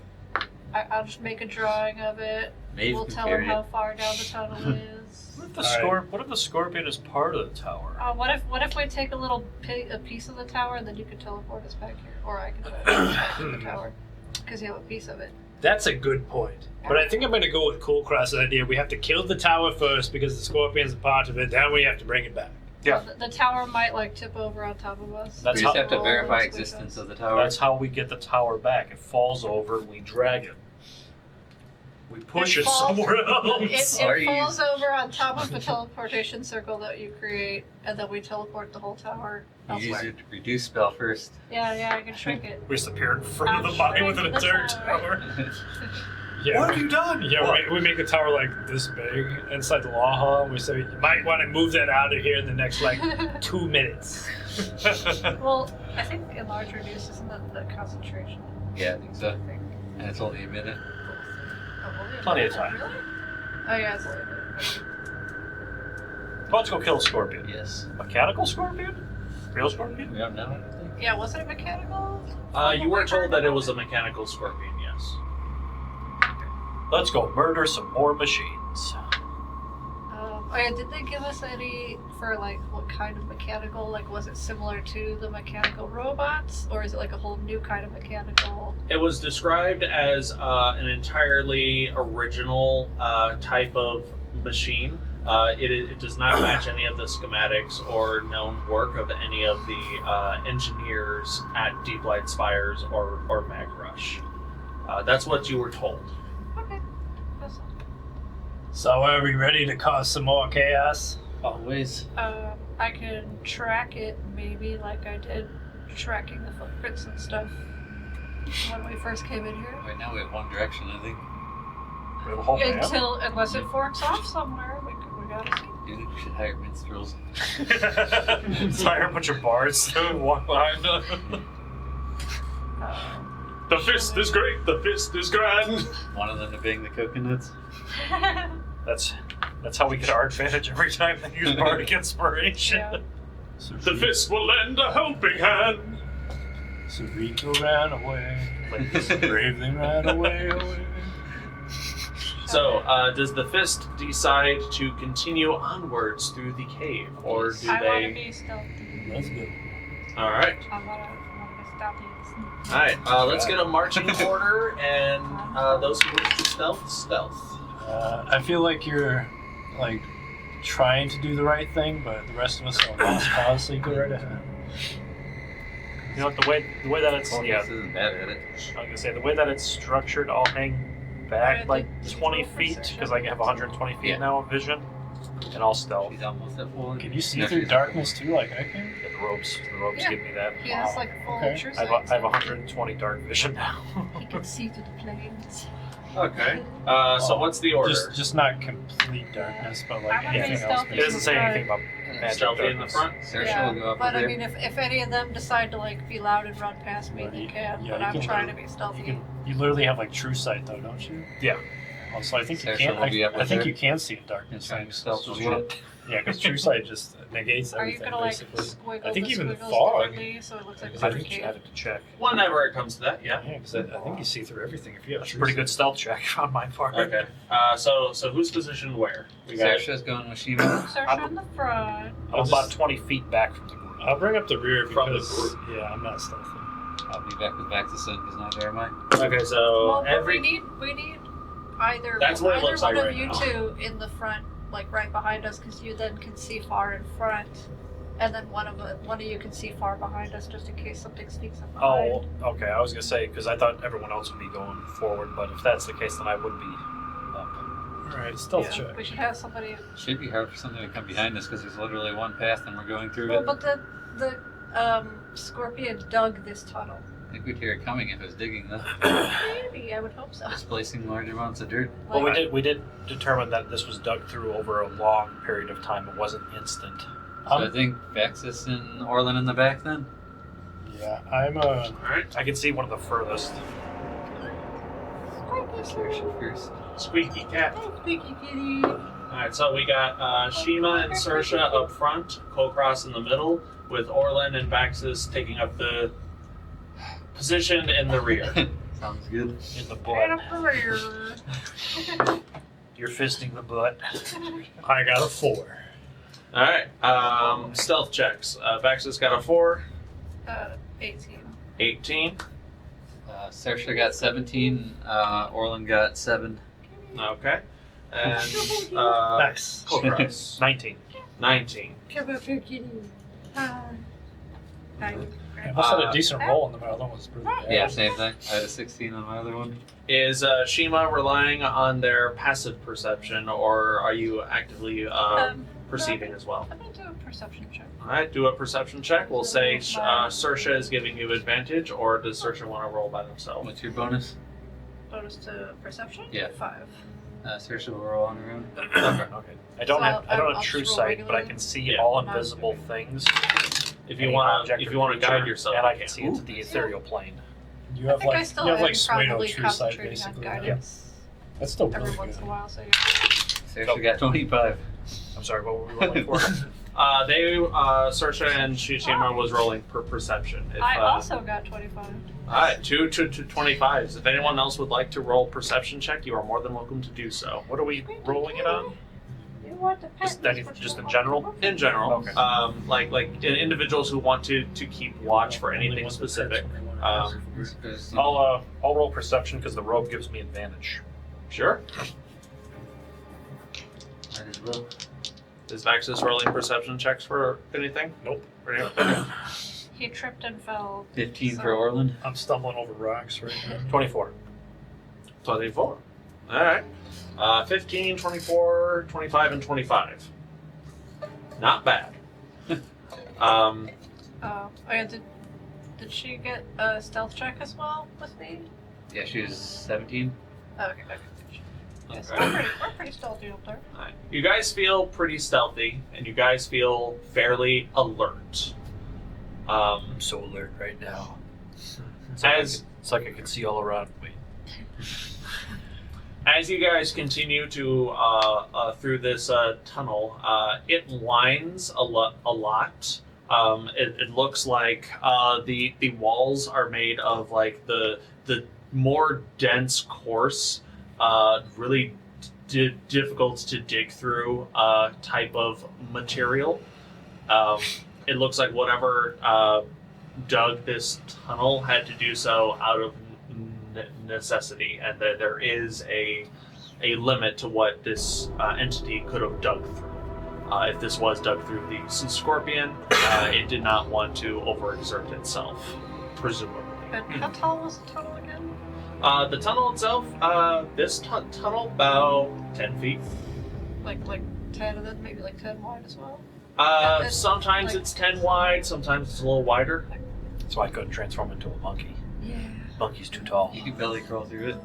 I'll just make a drawing of it. Maybe We'll we can tell carry them how it. far down the tunnel is. What if the Alright. what if the scorpion is part of the tower? What if we take a little a piece of the tower and then you can teleport us back here, or I can teleport us back to the tower because you have a piece of it. That's a good point. But I think I'm going to go with Kulkras' idea. We have to kill the tower first because the scorpion's a part of it. Then we have to bring it back. Yeah. So the tower might like tip over on top of us. That's We just how- have to Roll verify and squish existence us. of the tower. That's how we get the tower back. It falls over, we drag it. We push It it, falls- somewhere else. It falls over on top of the teleportation circle that you create, and then we teleport the whole tower You use elsewhere. your reduce spell first. Yeah, I can shrink it. We just appear in front of the I'm body with an shrinking the entire tower. tower. Yeah, What have you done? Yeah, we make the tower like this big inside the law hall, and we say you might want to move that out of here in the next like 2 minutes. Well, I think enlarge reduce isn't that the concentration? Yeah, I think so. I think. And it's only a minute. Plenty of time. Really? Oh yeah, it's later. Let's go kill a scorpion. Yes. Mechanical scorpion? Real scorpion? We don't know, I don't think. Yeah, was it mechanical? You were told that it was a mechanical scorpion, yes. Let's go murder some more machines. Oh yeah, did they give us any for like what kind of mechanical? Like, was it similar to the mechanical robots, or is it like a whole new kind of mechanical? It was described as an entirely original type of machine. It does not match any of the schematics or known work of any of the engineers at Deep Light Spires or Magrush. That's what you were told. Okay, that's all. So are we ready to cause some more chaos? Always. I can track it maybe like I did tracking the footprints and stuff when we first came in here. Right now we have one direction, I think. We have a whole map. Unless it forks off somewhere, we gotta see. Dude, we should hire minstrels. Just hire a bunch of bards to walk behind us. The fist is great, the fist is grand. One of them to bang the coconuts. That's how we get our advantage every time they use bardic inspiration. Yeah. The fist will lend a helping hand. So Rico ran away. Bravely ran away. So, does the fist decide to continue onwards through the cave, or do I want to they? be stealthy. Let's go. All right, I want to be stealthy. all right. Let's get a marching order, and those who wish to stealth. I feel like you're like trying to do the right thing, but the rest of us are lost cause, so you go right ahead. You know, the way that it's Kulkras isn't bad at it. I was gonna say the way that it's structured, I'll hang back like 20 feet because I have 120 feet now of vision, and I'll stealth. She's almost at full. Can you see through darkness too, like I can? Yeah, the robes Yeah. give me that. He has like full Okay. true I sight. have 120 dark vision now. He can see through the planes. Okay. So what's the order? Just not complete darkness, but like I'm gonna be anything else. stealthy. It doesn't say anything about magic Stealthy in the darkness. front. Saoirse will go up but there. I mean, if any of them decide to like be loud and run past me, Well, they you- can. yeah, but you I'm can trying to literally- be stealthy. You literally have like true sight though, don't you? Yeah. Also, I think you Saoirse can. will be up I with think her. you can see in darkness. Trying to things. stealth as well. Yeah, because true sight just negates Are you everything gonna like basically. squiggle I think the even the squiggles fog. differently so it looks like I it's have a to cave? check. Whenever it comes to that, yeah. Yeah, because I think you see through everything if you have That's a true pretty sight. good stealth check on my part. Okay. So who's positioned where? We got. Saoirse's going with Shiima. Saoirse in the front. I'm about 20 feet back from the group. I'll bring up the rear From the because yeah, I'm not stealthy. I'll be back with Vaxxus because neither am I. Okay, so Well, but every. we need either That's what it looks one like of right you now. two in the front, like right behind us, because you then can see far in front, and then one of you can see far behind us, just in case something sneaks up behind. Oh, okay. I was gonna say because I thought everyone else would be going forward, but if that's the case, then I would be up. All right, stealth Yeah, check. we should have somebody. Should be hard for something to come behind us because there's literally one path and we're going through Well, it. but the scorpion dug this tunnel. I think we'd hear it coming if it was digging though. Maybe I would hope so. Displacing large amounts of dirt. Well, Like, we did determine that this was dug through over a long period of time. It wasn't instant. So I think Vaxxus and Orlin in the back then. Yeah, I'm a. All right. I can see one of the furthest. Saoirse first. Squeaky cat. Oh, squeaky kitty. Alright, so we got Shiima and Saoirse up front, Kulkras in the middle, with Orlin and Vaxxus taking up the position in the rear. Sounds good. In the And butt. a career. You're fisting the butt. I got a 4. Alright, stealth checks. Vaxxus got a 4, 18. 18. Saoirse got 17. Orlin got 7. Okay. And Nice. Kulkras, 19. 19. Come up here, kitty. Hi. Hi. I must have had a decent roll on the other one was pretty bad. Yeah, same thing. I had a 16 on my other one. Is Shiima relying on their passive perception, or are you actively perceiving as well? I'm gonna do a perception check. Alright, do a perception check. We'll say Saoirse is giving you advantage, or does Saoirse want to roll by themselves? What's your bonus? bonus to perception? Yeah. 5. Saoirse will roll on her own. Okay. I don't So have I'll true just roll sight, but I regularly? can see Yeah. all invisible things. If you any want object to, if or you want to creature, guide yourself, and you I can see into Ooh. the ethereal plane. You I have think I like still you have am like Suedo probably true sight concentrating on basically. guidance That's still every really once in good. a while, so yeah. Saoirse got 25. I'm sorry, what were we rolling for? Saoirse and Shiima was rolling per perception. If, I also got 25. Alright, 2 to 25s. If anyone else would like to roll perception check, you are more than welcome to do so. What are we rolling it on? You want to Just in general? In general, Okay. like individuals who want to keep watch for anything specific. I'll roll perception because the robe gives me advantage. Sure. Might as well. Is Vaxxus rolling perception checks for anything? Nope. For anything? He tripped and fell. 15 So- for Orlin. I'm stumbling over rocks right now. 24. 24. Alright. 15, 24, 25, and 25. Not bad. Oh yeah, did she get a stealth check as well with me? Yeah, she was 17. Oh, okay. Yeah, so Okay. we're pretty stealthy up there. Alright. You guys feel pretty stealthy, and you guys feel fairly alert. I'm so alert right now. As It's like I can see all around me. As you guys continue to through this tunnel, it winds a lot. It looks like the walls are made of like the more dense, coarse, really difficult to dig through type of material. It looks like whatever dug this tunnel had to do so out of necessity, and that there is a limit to what this entity could have dug through. If this was dug through the scorpion, it did not want to overexert itself, presumably. And how tall was the tunnel again? The tunnel itself, this tunnel about 10 feet. Like 10, and then maybe like 10 wide as well? It's Sometimes like- it's 10 wide, sometimes it's a little wider. So I couldn't transform into a monkey. Yeah. Monkey's too tall. You can belly crawl through it.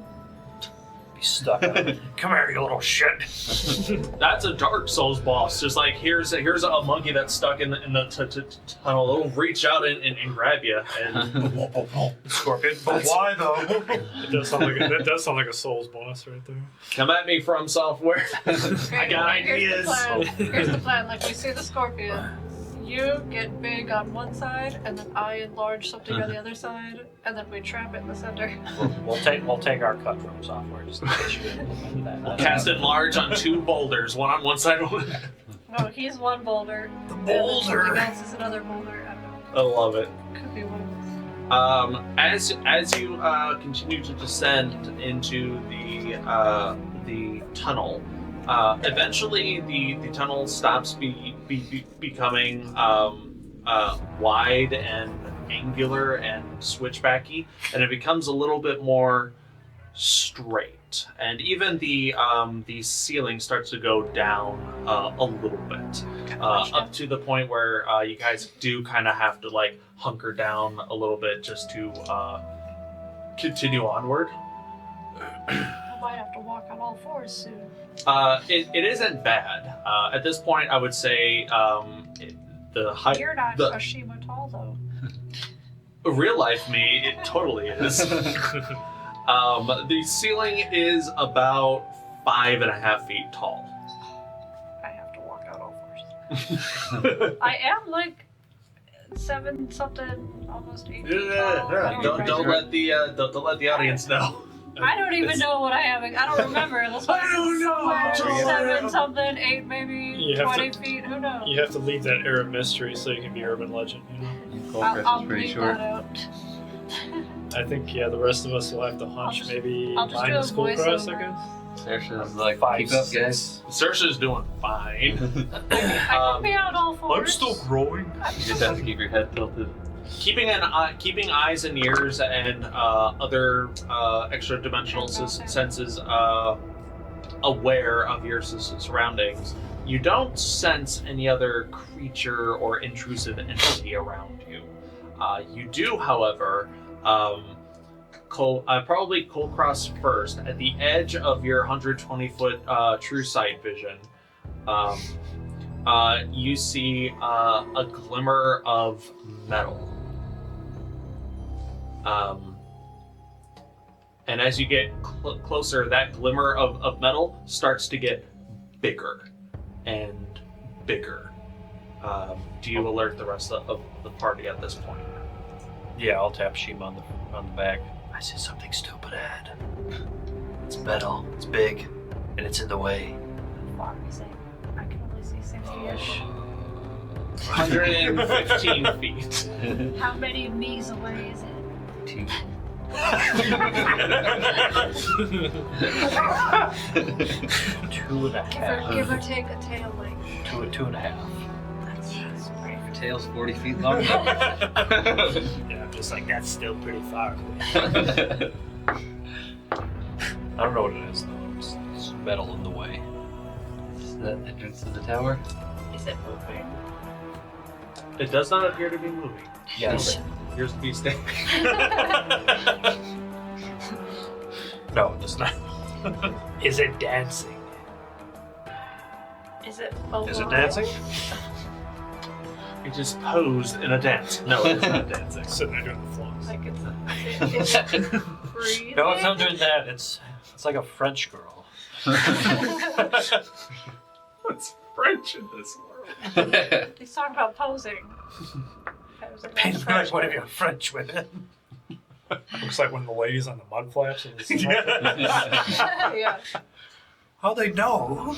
Be stuck on it. Come here, you little shit. That's a Dark Souls boss. Just like here's a monkey that's stuck in the tunnel. It'll reach out and grab you. And Scorpion. But why though? It does sound like a Souls boss right there. come at me, From Software. I got ideas. Here's the plan. Like, we see the scorpion. You get big on one side, and then I enlarge something on the other side, and then we trap it in the center. We'll take our cut from software just in case you didn't implement that. Cast enlarge on 2 boulders, one on one side. No, he's one boulder. The and then boulder. something else is another boulder. I don't know. I love it. Could be one of those. As you continue to descend into the tunnel, eventually the tunnel stops becoming wide and angular and switchbacky, and it becomes a little bit more straight. And even the ceiling starts to go down a little bit, up to the point where you guys do kind of have to like hunker down a little bit just to continue onward. I might have to walk on all fours soon. It isn't bad. At this point, I would say the height. You're not the- a Shiima tall, though. Real life me, it totally is. The ceiling is about 5.5 feet tall. I have to walk out all fours. I am like 7 something, almost 8 feet tall. I Don't let the audience know. I don't even know what I have. I don't remember. Let's I don't know. somewhere 7 something, 8 maybe, You have 20 feet. Who knows? You have to leave that air of mystery so you can be urban legend, you know? Kulkras I'll is pretty leave short. that out. I think, the rest of us will have to hunch maybe I'll just do a minus Kulkras, I voiceover. guess. Saoirse's like, 5, keep up, guys. Saoirse's doing fine. I can be out all fours. growing. You just have to keep your head tilted. Keeping eyes and ears and other extra dimensional senses aware of your surroundings, you don't sense any other creature or intrusive entity around you. You do, however, probably Kulkras first, at the edge of your 120-foot true sight vision, you see a glimmer of metal. And as you get closer, that glimmer of metal starts to get bigger and bigger. Do you alert the rest of the party at this point? Yeah, I'll tap Shiima on the back. I see something stupid ahead. It's metal, it's big, and it's in the way. How far is it? I can only see 60-ish. 115 feet. How many me's away is it? 2. 2.5. Give or take a tail length. 2.5. That's pretty. Your tail's 40 feet long. Yeah, I'm just like, that's still pretty far away. I don't know what it is though. It's metal in the way. Is that entrance to the tower? Is it moving? It does not appear to be moving. Yes. Here's the stake. No, it does not. Is it dancing? Is it alive? Is it dancing? It just posed in a dance. No, it's not dancing. Sitting there doing the floss. Like it's breathing? No, it's not doing that. It's like a French girl. What's French in this world? He's talking about posing. Paint me like one of your French women. Looks like one of the ladies on the mud flaps. In the Yeah. How they know?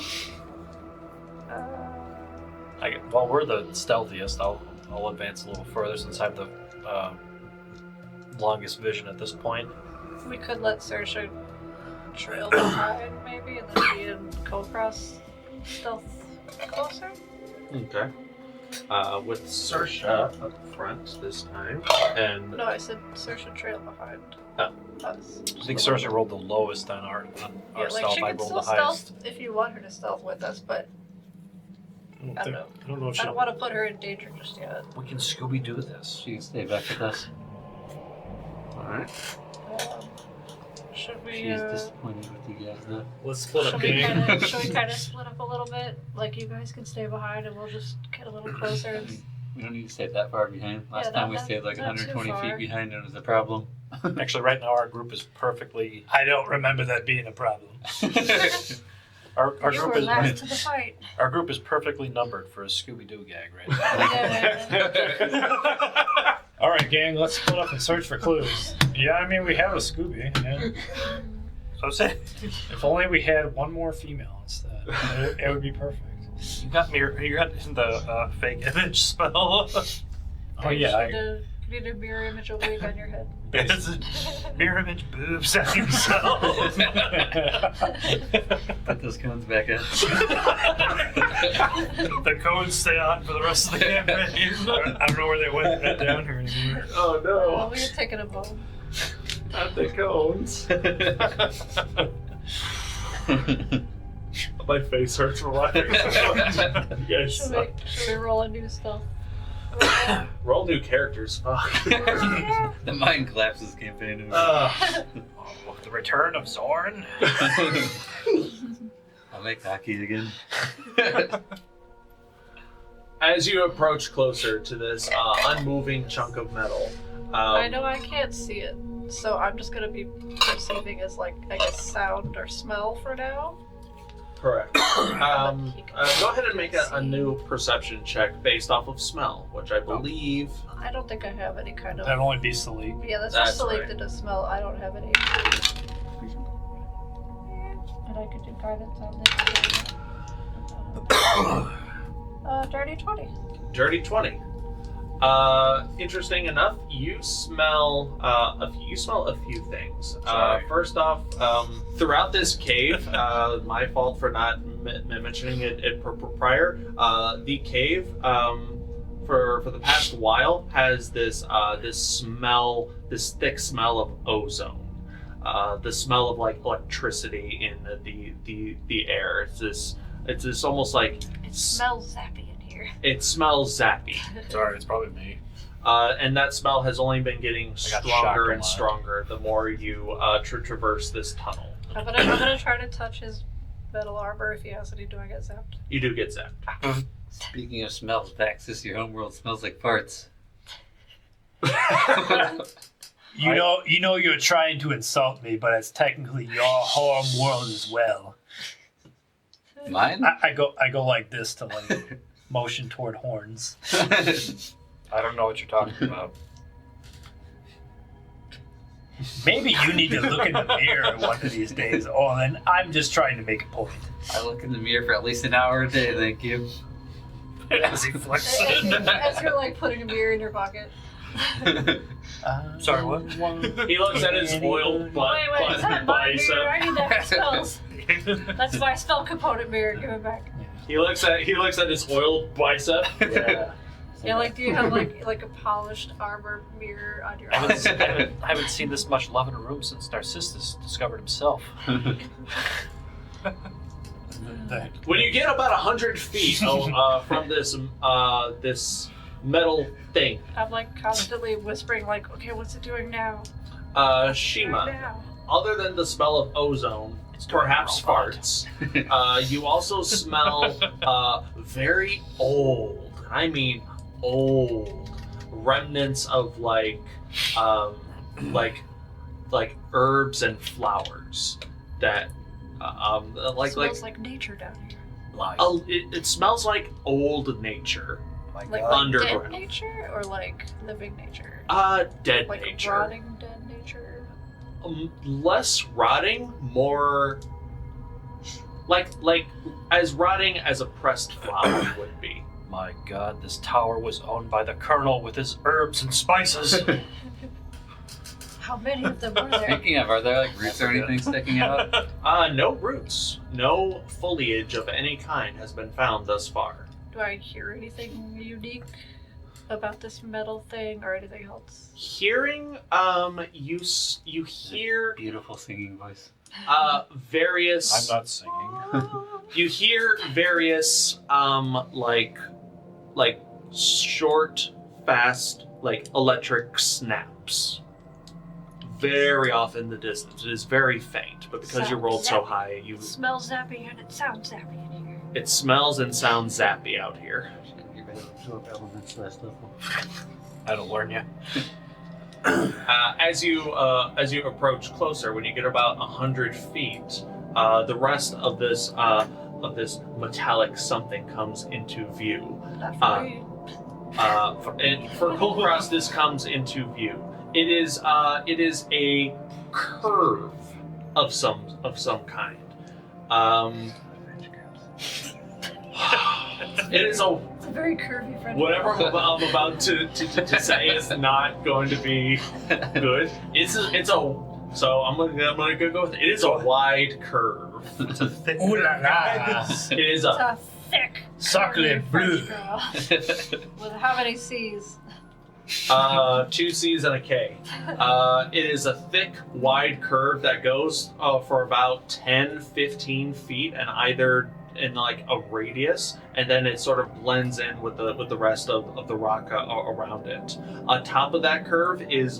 While we're the stealthiest, I'll advance a little further since I have the longest vision at this point. We could let Saoirse trail behind, maybe, and then me and Kulkras stealth closer. Okay. With Saoirse up front this time, and No, I said Saoirse trail behind us. I think Saoirse rolled the lowest on our Yeah, like stealth. she I can rolled still the highest. stealth if you want her to stealth with us, but I don't know. I don't know if I she. don't want to put her in danger just yet. We can Scooby-Doo this. She can stay back with us. alright. Should we? She's disappointed with you guys, though. Let's split up, Should we gang. kind of split up a little bit? Like you guys can stay behind, and we'll just get a little closer. And... We don't need to stay that far behind. Last Yeah, time we not- stayed like not too 120 far. feet behind, and it was a problem. Actually, right now our group is perfectly. I don't remember that being a problem. Our you group were is last to the fight. our group is perfectly numbered for a Scooby-Doo gag right now. All right, gang. Let's split up and search for clues. Yeah, I mean we have a Scooby. Yeah. So say If only we had one more female instead, it would be perfect. you got the fake image spell. Oh yeah. You need a mirror image of wig on your head. Mirror image boobs on yourself. Put those cones back in. The codes stay on for the rest of the campaign. I don't know where they went that down here anymore. Oh Oh, we were taking a bone. Not the cones. My face hurts from laughing. Yes. Should we roll a new stealth? Roll new characters. Fuck. The mind collapses campaign. The return of Zorn. I'll make hockey again. As you approach closer to this unmoving chunk of metal, I know I can't see it, so I'm just gonna be perceiving as like I guess sound or smell for now. correct. Go ahead and make a new perception check based off of smell, which I believe. I don't think I have any kind of. That'd only be Salic. Yeah, that's That's just Salic right. that does smell. I don't have any. And I could do guidance on this. Dirty 20. Dirty 20. Interesting enough, you smell a few things. First off, throughout this cave, my fault for not mentioning it prior. The cave, for the past while, has this thick smell of ozone. The smell of like electricity in the air. It's this almost like It smells zappy in here. it smells zappy. Sorry, it's probably me. And that smell has only been getting I got shocked stronger a and lot. stronger the more you traverse this tunnel. I'm gonna try to touch his metal armor if he has any. Do I get zapped? You do get zapped. Speaking of smells, Vaxxus, your homeworld smells like farts. You know, you're trying to insult me, but it's technically your home world as well. Mine? I go like this to like motion toward horns. I don't know what you're talking about. Maybe you need to look in the mirror one of these days, Orlin. I'm just trying to make a point. I look in the mirror for at least an hour a day, thank you. As he flexes. As you're like putting a mirror in your pocket. Sorry, what? He looks at his oil Wait, is that my mirror? I need that for spells. That's my spell component mirror. Give it back. He looks at his oiled bicep. Yeah. Yeah, like, do you have like a polished armor mirror on your I eyes? haven't seen this much love in a room since Narcissus discovered himself. When you get about 100 feet from this metal thing, I'm like constantly whispering, like, okay, what's it doing now? Shiima, Now. other than the smell of ozone, perhaps farts, you also smell very old, I mean old, remnants of like herbs and flowers that It smells like nature down here. it smells like old nature. Like underground. dead nature or like living nature? Dead Like nature. rotting dead nature? Less rotting, more like as rotting as a pressed flower would be. My god, this tower was owned by the Colonel with his herbs and spices. How many of them were there? Speaking of, are there like roots or anything sticking out? No roots, no foliage of any kind has been found thus far. Do I hear anything unique about this metal thing or anything else? Hearing, you hear Beautiful singing voice. various. I'm not singing. You hear various like short, fast, like electric snaps. Very off in the distance. It is very faint, but because you Sounds rolled so zappy. high, It smells zappy and it sounds zappy in here. it smells and sounds zappy out here. You're gonna absorb elements last level. That'll learn you. As you approach closer, when you get about 100 feet, the rest of this metallic something comes into view. Not for me. And for Kulkras, this comes into view. It is a curve of some kind. It is a It's a very curvy friend. whatever I'm about to say is not going to be good. So I'm gonna go with it. It is a wide curve. Ooh la la. It is It's a thick, Sacre curvy bleu. French girl. With how many C's? 2 C's and a K. It is a thick, wide curve that goes for about 10, 15 feet, and either in like a radius, and then it sort of blends in with the rest of the rock around it. On top of that curve is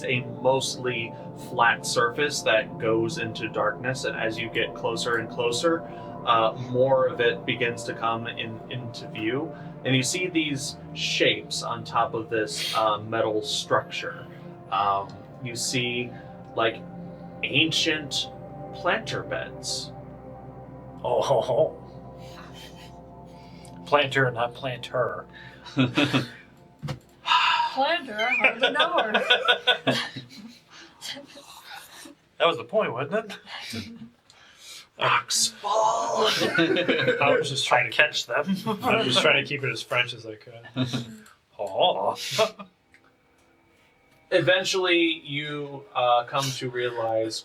a mostly flat surface that goes into darkness, and as you get closer and closer, more of it begins to come into view. And you see these shapes on top of this metal structure. You see like ancient planter beds. Oh ho ho. Planter, not planter. Planter, I hardly know her. That was the point, wasn't it? Oxfall. I was just trying to catch them. I'm just trying to keep it as French as I could. Oh. Eventually, you come to realize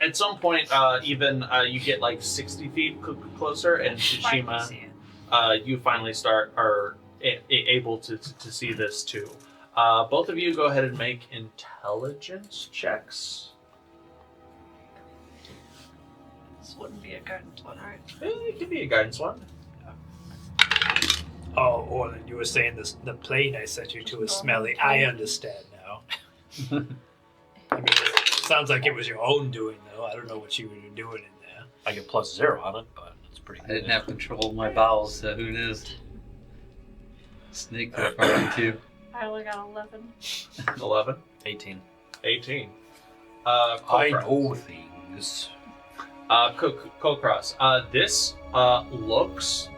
at some point, even you get like 60 feet closer, and Shiima, you finally are able to see this too. Both of you go ahead and make intelligence checks. This wouldn't be a guidance one, right? It could be a guidance one. Oh, Orlin, you were saying this, the plane I sent you to is smelly. I understand now. I mean, it sounds like it was your own doing, though. I don't know what you were doing in there. I get +0 on it, but it's pretty I good. didn't have control of my bowels, so who knows? Snake to a party too. I only got 11. 11, 18. 18. I Kulkras. know things. Kulkras. This looks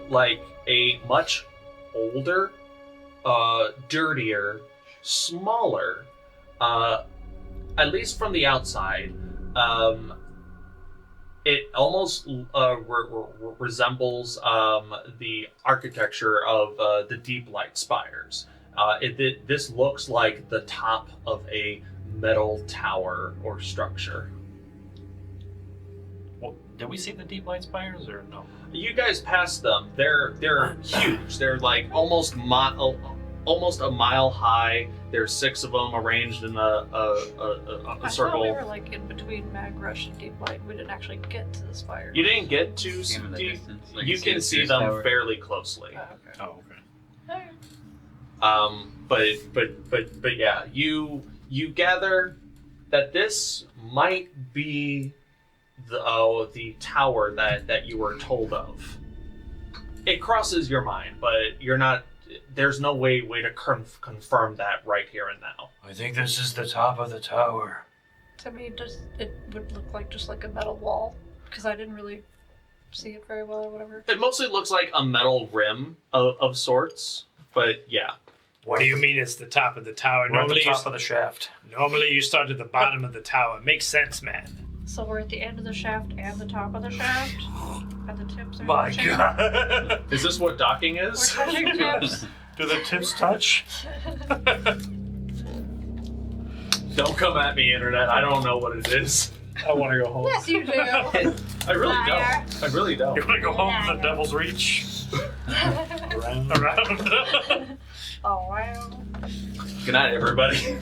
like a much older, dirtier, smaller, at least from the outside. It almost resembles the architecture of the Deep Light Spires. This looks like the top of a metal tower or structure. Well, did we see the Deep Light Spires or no? You guys passed them. They're huge. They're like almost a mile high. There's 6 of them arranged in a I circle. thought we were like in between Mag Rush and Deep Light. We didn't actually get to the spire. You didn't get to See 'em in the see. distance, like You can the see Sears them Tower. fairly closely. Oh, okay. Oh, okay. Alright. But yeah, you gather that this might be the tower that you were told of. It crosses your mind, but you're not. There's no way to confirm that right here and now. I think this is the top of the tower. To me, it would look like just like a metal wall, because I didn't really see it very well or whatever. It mostly looks like a metal rim of sorts, but yeah. What do you mean it's the top of the tower? We're at the Normally, top of the shaft. normally you start at the bottom of the tower. Makes sense, man. So we're at the end of the shaft and the top of the shaft? At the tips are My touching? God. Is this what docking We're is? touching tips. Do the tips touch? Don't come at me, internet. I don't know what it is. I want to go home. Yes, you do. I really Liar. don't. I really You don't. want to go home to the Devil's Reach? Around. Oh, wow. Good night, everybody.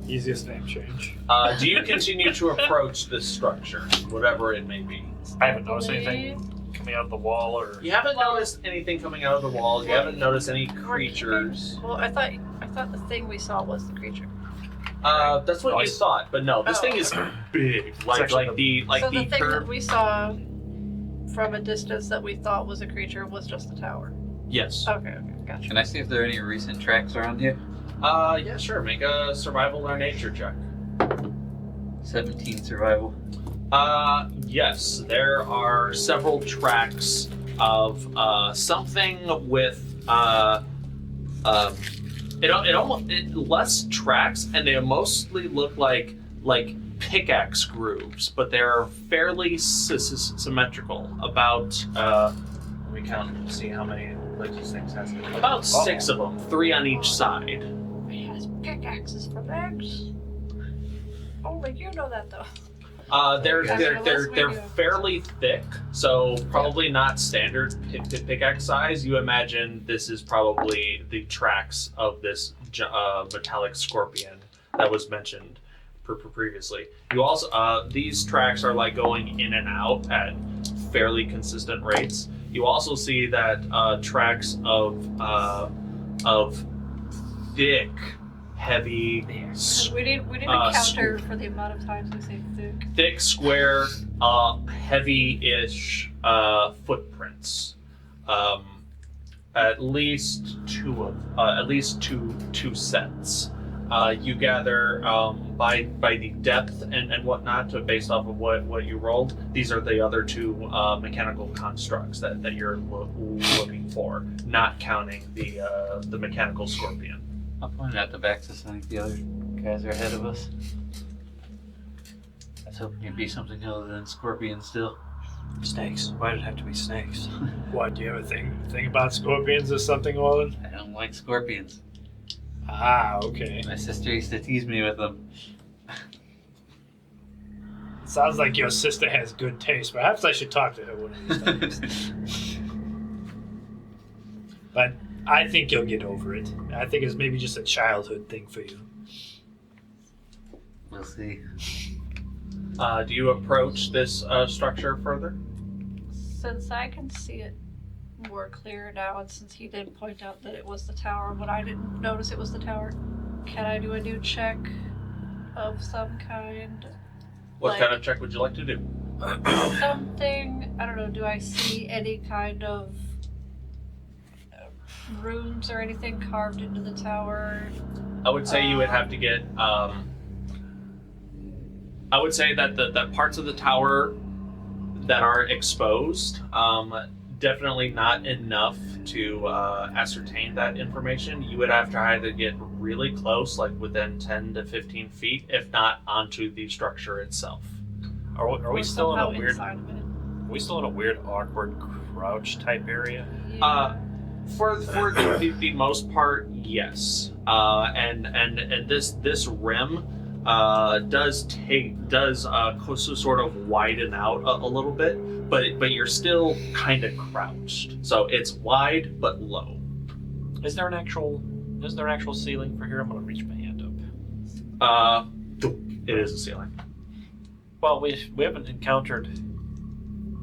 Easiest name change. Do you continue to approach this structure, whatever it may be? I haven't noticed anything coming out of the wall or. You haven't noticed anything coming out of the walls. You haven't noticed any creatures. Well, I thought the thing we saw was the creature. That's what you Nice. thought, but no, this Oh. thing is big. Like actually the So the thing that curve. we saw from a distance that we thought was a creature was just the tower. Yes. Okay, gotcha. Can I see if there are any recent tracks around here? Yeah, sure. Make a survival or nature check. 17 survival. Yes, there are several tracks of something with less tracks, and they mostly look like pickaxe grooves, but they're fairly symmetrical. About let me count and see how many places things has. About 6 of them, 3 on each side. He has pickaxes for legs. Only you know that though. They're Yeah. fairly thick, so probably not standard pickaxe size. You imagine this is probably the tracks of this metallic scorpion that was mentioned previously. You also these tracks are like going in and out at fairly consistent rates. You also see that tracks of thick, heavy, We didn't counter for the amount of times we say thick. square, heavy-ish footprints. At least two sets. You gather by the depth and whatnot, based off of what you rolled. These are the other 2 mechanical constructs that you're looking for, not counting the mechanical scorpion. I'll point out the Vaxxus. I think the other guys are ahead of us. I was hoping it'd be something other than scorpion still. Snakes. Why did it have to be snakes? What, do you have a thing about scorpions or something, Orlin? I don't like scorpions. Ah, okay. My sister used to tease me with them. Sounds like your sister has good taste. Perhaps I should talk to her one of these times. But I think you'll get over it. I think it's maybe just a childhood thing for you. We'll see. Do you approach this structure further? Since I can see it more clear now, and since he did point out that it was the tower, but I didn't notice it was the tower, can I do a new check of some kind? What kind of check would you like to do? Something, I don't know, do I see any kind of runes or anything carved into the tower? I would say you would have to get, I would say that the parts of the tower that are exposed, definitely not enough to ascertain that information. You would have to either get really close, like within 10 to 15 feet, if not onto the structure itself. Are we still in a weird? Inside of it? Are we still in a weird, awkward crouch type area? Yeah. For the most part, yes. And this rim does sort of widen out a little bit, but you're still kind of crouched. So it's wide but low. Is there an actual ceiling for here? I'm gonna reach my hand up. It is a ceiling. Well, we haven't encountered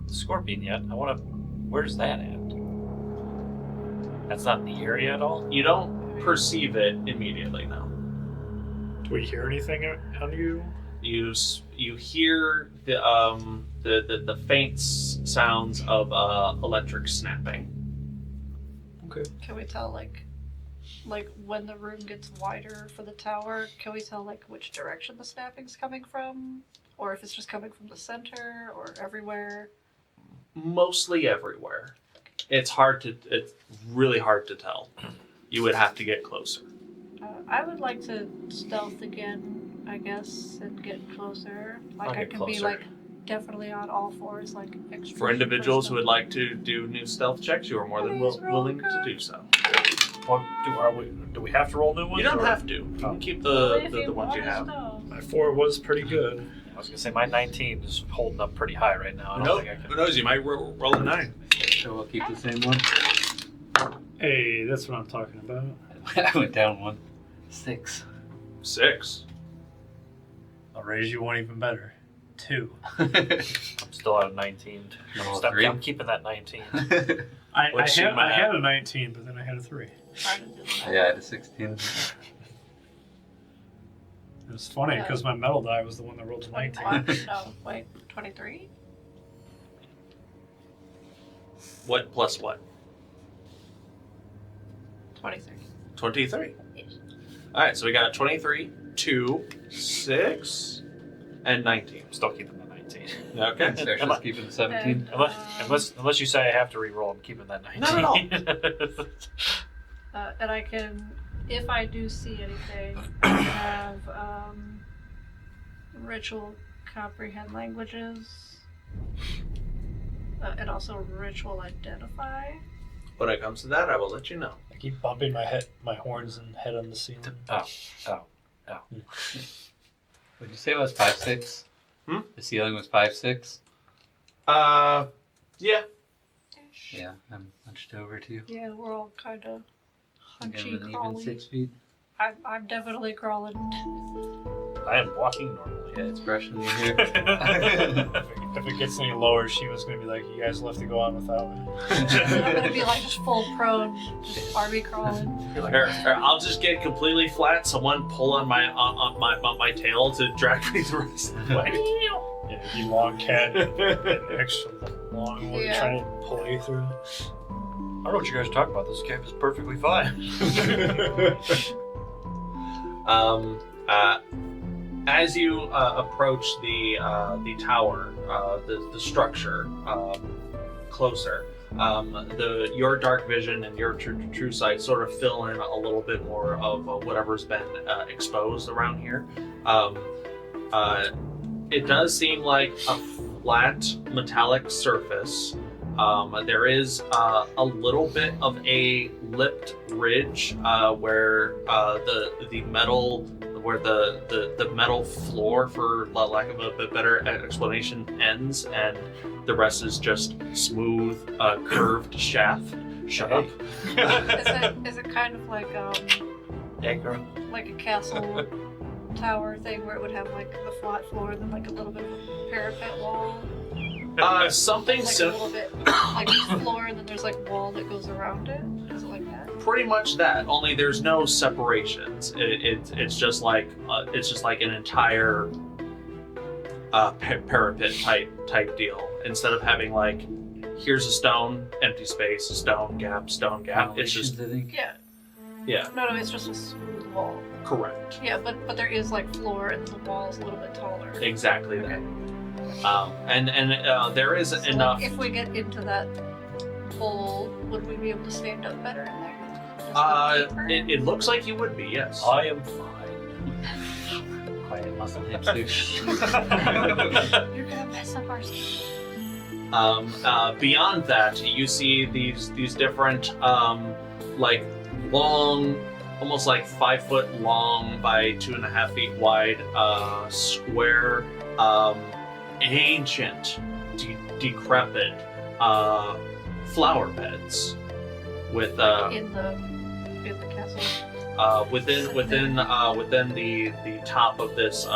the scorpion yet. Where's that at? That's not in the area at all? You don't perceive it immediately, no. Do we hear anything on you? You hear the faint sounds of electric snapping. Okay. Can we tell, like when the room gets wider for the tower, can we tell, like, which direction the snapping's coming from? Or if it's just coming from the center or everywhere? Mostly everywhere. It's really hard to tell. You would have to get closer. I would like to stealth again, I guess, and get closer. Like, I'll I get can be, closer. like, definitely on all fours, like, extra. For individuals who would like to do new stealth checks, you are more than Please roll willing to good. do so. Well, do we have to roll new ones? You don't or- have to. You can keep Well, if the you ones you want us have. to. My 4 was pretty good. I was gonna say my 19 is holding up pretty high right now. I don't think I can. Who knows? You might roll a 9. So we'll keep the same one. Hey, that's what I'm talking about. I went down one. 6. 6. I'll raise you one even better. 2. I'm still at a 19. No, Stop- 3. I'm keeping that 19. I What's had Shiima at? a 19, but then I had a 3. Try to do that. Yeah, I had a 16. It was funny Yeah. because my metal die was the one that rolled a 19. 21. No, wait, 23? What plus what? 23. 23. Yes. Alright, so we got 23, 2, 6, and 19. I'm still keeping the 19. Okay. Sarah's keeping 17. Unless you say I have to re-roll, I'm keeping that 19. No. And I can, if I do see anything, I have ritual comprehend languages, and also ritual identify. When it comes to that, I will let you know. I keep bumping my horns and head on the ceiling. Oh. Would you say it was 5'6"? Hmm? The ceiling was 5'6"? Yeah. Yeah, I'm hunched over too. Yeah, we're all kind of Again, hunchy, with even crawly. 6 feet. I'm definitely crawling. I am walking normally. Yeah, it's brushing your hair. If it gets any lower, she was going to be like, you guys left to go on without me. I'm gonna be like just full prone, just army crawling. Or I'll just get completely flat. Someone pull on my tail to drag me the rest of the way. Yeah, it'd be long cat and extra long one Yeah. trying to pull you through. I don't know what you guys are talking about. This camp is perfectly fine. As you approach the tower, the structure closer, your dark vision and your true sight sort of fill in a little bit more of whatever's been exposed around here. It does seem like a flat metallic surface. There is a little bit of a lipped ridge where the metal floor, for lack of a better explanation, ends, and the rest is just smooth, curved shaft. Shut up. Is it kind of like like a castle tower thing where it would have like the flat floor and then like a little bit of a parapet wall? Something Like a sim- little bit, like the floor, and then there's like wall that goes around it. Is it like that? pretty much that. Only there's no separations. It's just like an entire parapet type deal. Instead of having like, here's a stone, empty space, stone gap. It's just I think. yeah, No, it's just a smooth wall. correct. Yeah, but there is like floor, and the wall is a little bit taller. Exactly Okay. that. And there is So, enough. If we get into that hole, would we be able to stand up better in there? It looks like you would be, yes. I am fine. Quiet muscle hipster. You're gonna mess up our stuff. Beyond that, you see these different like long, almost like 5 foot long by 2.5 feet wide square, ancient, decrepit flower beds with In the castle. within the top of this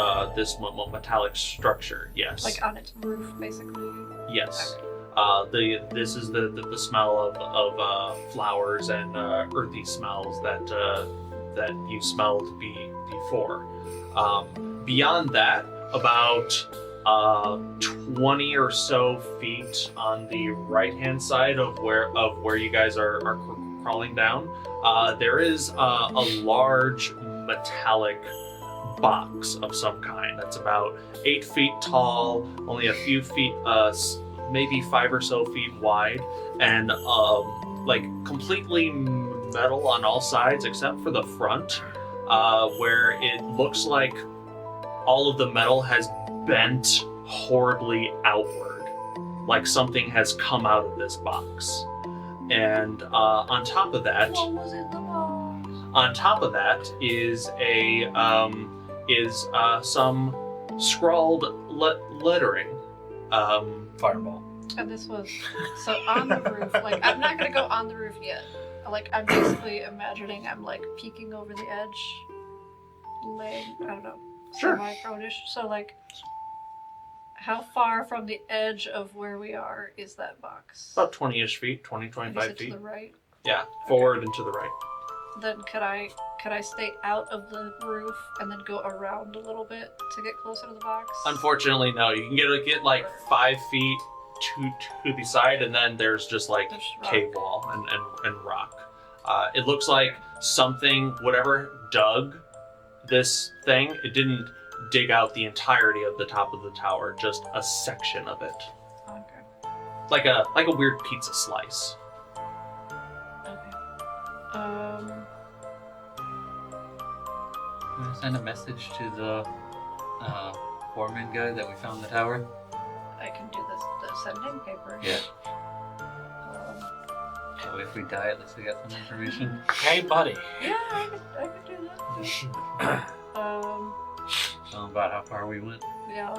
metallic structure. Yes. Like on its roof, basically. Yes. This is the smell of flowers and earthy smells that you smelled before. Beyond that, about 20 or so feet on the right hand side of where you guys are crawling down, there is a large metallic box of some kind that's about 8 feet tall, only a few feet, maybe 5 or so feet wide, and like completely metal on all sides except for the front, where it looks like all of the metal has bent horribly outward, like something has come out of this box. And on top of that, What was in the box? on top of that is some scrawled lettering. Fireball. And this was so on the roof. Like, I'm not gonna go on the roof yet. Like, I'm basically imagining I'm like peeking over the edge, laying, I don't know, Sure. semi-prone-ish. So like, how far from the edge of where we are is that box? About 20-ish feet, 20, And 25 is it feet. to the right? Yeah, forward and to the right. Then could I stay out of the roof and then go around a little bit to get closer to the box? Unfortunately, no. You can get like 5 feet to the side, and then there's just like There's rock. cave wall and rock. It looks like something, whatever dug this thing, it didn't dig out the entirety of the top of the tower, just a section of it, Okay. like a weird pizza slice. Okay. Can I send a message to the foreman guy that we found in the tower? I can do the sending paper. Yeah. Um, So if we die, at least we got some information. Hey, buddy. yeah, I could do that. Tell him about how far we went. Yeah,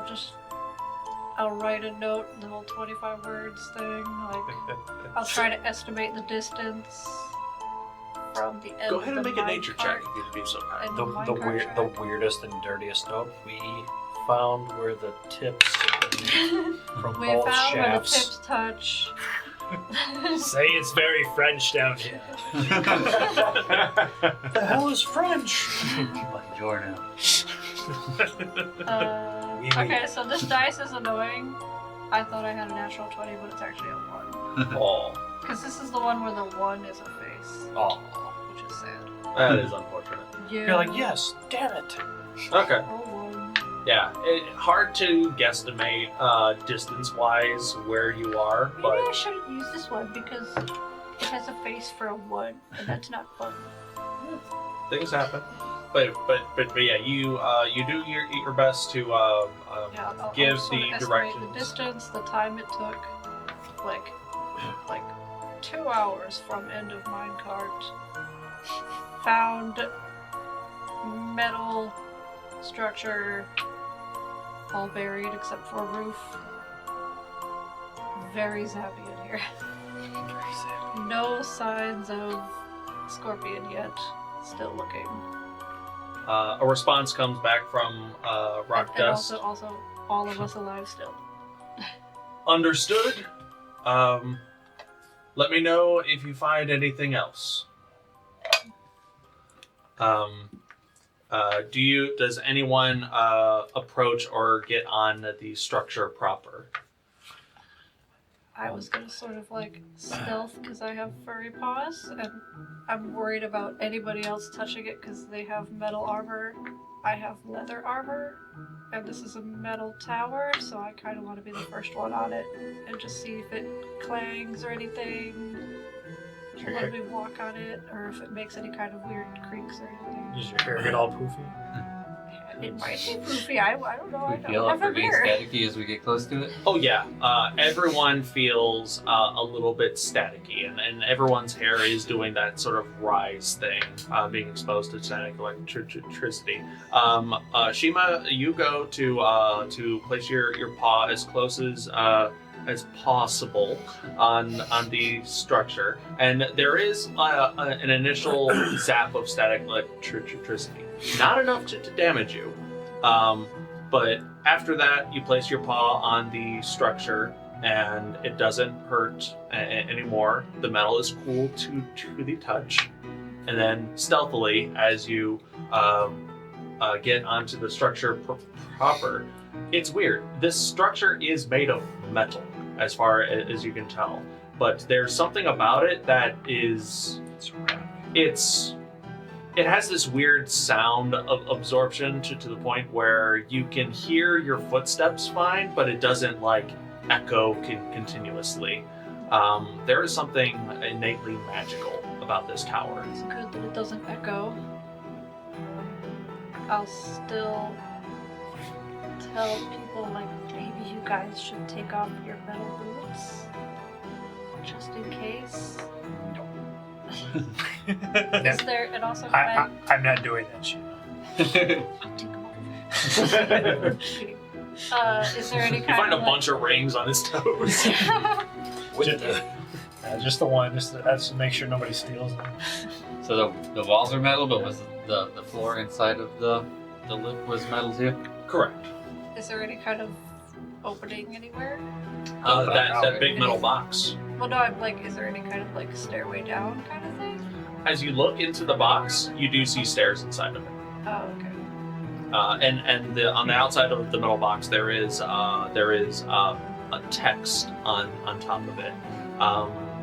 I'll write a note, the whole 25 words thing. Like, I'll try to estimate the distance from the end Go ahead of and the make a nature check minecart. if you'd be so kind. And The minecart track. the weirdest and dirtiest note we found were the tips from We both found where the shafts. tips touch. Say it's very French down here. The hell is French? Buongiorno. Oui, oui. Okay, so this dice is annoying. I thought I had a natural 20, but it's actually a 1. Oh, Because this is the one where the 1 is a face, oh, which is sad. that is unfortunate. Yeah. You're like, yes, damn it. Okay. Oh, 1. Yeah, hard to guesstimate distance-wise where you are, Maybe but I shouldn't use this one because it has a face for a 1, and that's not fun. things happen. But yeah, you do your best to Yeah, I'll give sort of the estimate directions. the distance, the time it took, like 2 hours from end of minecart. Found metal structure, all buried except for roof. Very zappy in here. No signs of scorpion yet. Still looking. A response comes back from Rock And Dust. also all of us alive still. Understood. Let me know if you find anything else. Does anyone approach or get on the structure proper? I was gonna sort of like stealth because I have furry paws, and I'm worried about anybody else touching it because they have metal armor. I have leather armor, and this is a metal tower, so I kind of want to be the first one on it and just see if it clangs or anything. Let me walk on it, or if it makes any kind of weird creaks or anything. Does your hair get all poofy? It might be poofy. I don't know. I We feel don't off have for a being mirror. staticky as we get close to it. Oh yeah, everyone feels a little bit staticky, and everyone's hair is doing that sort of rise thing, being exposed to static electricity. Shiima, you go to place your paw as close as possible on the structure, and there is an initial zap of static electricity. Not enough to damage you, but after that, you place your paw on the structure, and it doesn't hurt anymore. The metal is cool to the touch, and then stealthily, as you get onto the structure proper, it's weird. This structure is made of metal, as far as you can tell, but there's something about it that is it has this weird sound of absorption to the point where you can hear your footsteps fine, but it doesn't like echo continuously. There is something innately magical about this tower. It's good that it doesn't echo. I'll still tell people, like, maybe you guys should take off your metal boots. Just in case. Is there, and also I'm not doing that shit. Is there any You kind find a of bunch of rings on his toes. Just the one, that's to make sure nobody steals them. So the walls are metal, but was the floor inside of the lip was metal too? Correct. Is there any kind of opening anywhere? That big metal box. Well, no, I'm like, is there any kind of like stairway down kind of thing? As you look into the box, you do see stairs inside of it. Oh, okay. And on the outside of the metal box, there is a text on top of it.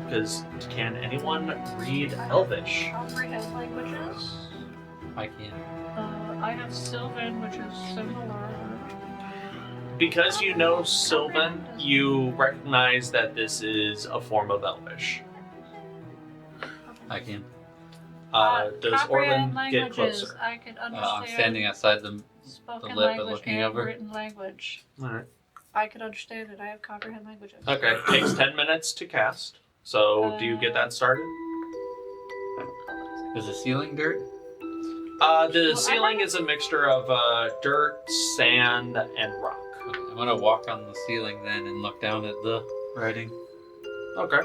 Because can anyone read Elvish? Comprehend languages. I can. I have Sylvan, which is similar. Because you know Sylvan, you recognize that this is a form of Elvish. I can. Does Orlin comprehend get languages. closer? I can understand. I'm standing outside the spoken lip and language looking and over. written language. Alright. I can understand it. I have comprehend languages. Okay, takes 10 minutes to cast. So do you get that started? Is the ceiling dirt? The ceiling is a mixture of dirt, sand, and rock. Okay, I'm gonna walk on the ceiling then and look down at the writing. Okay.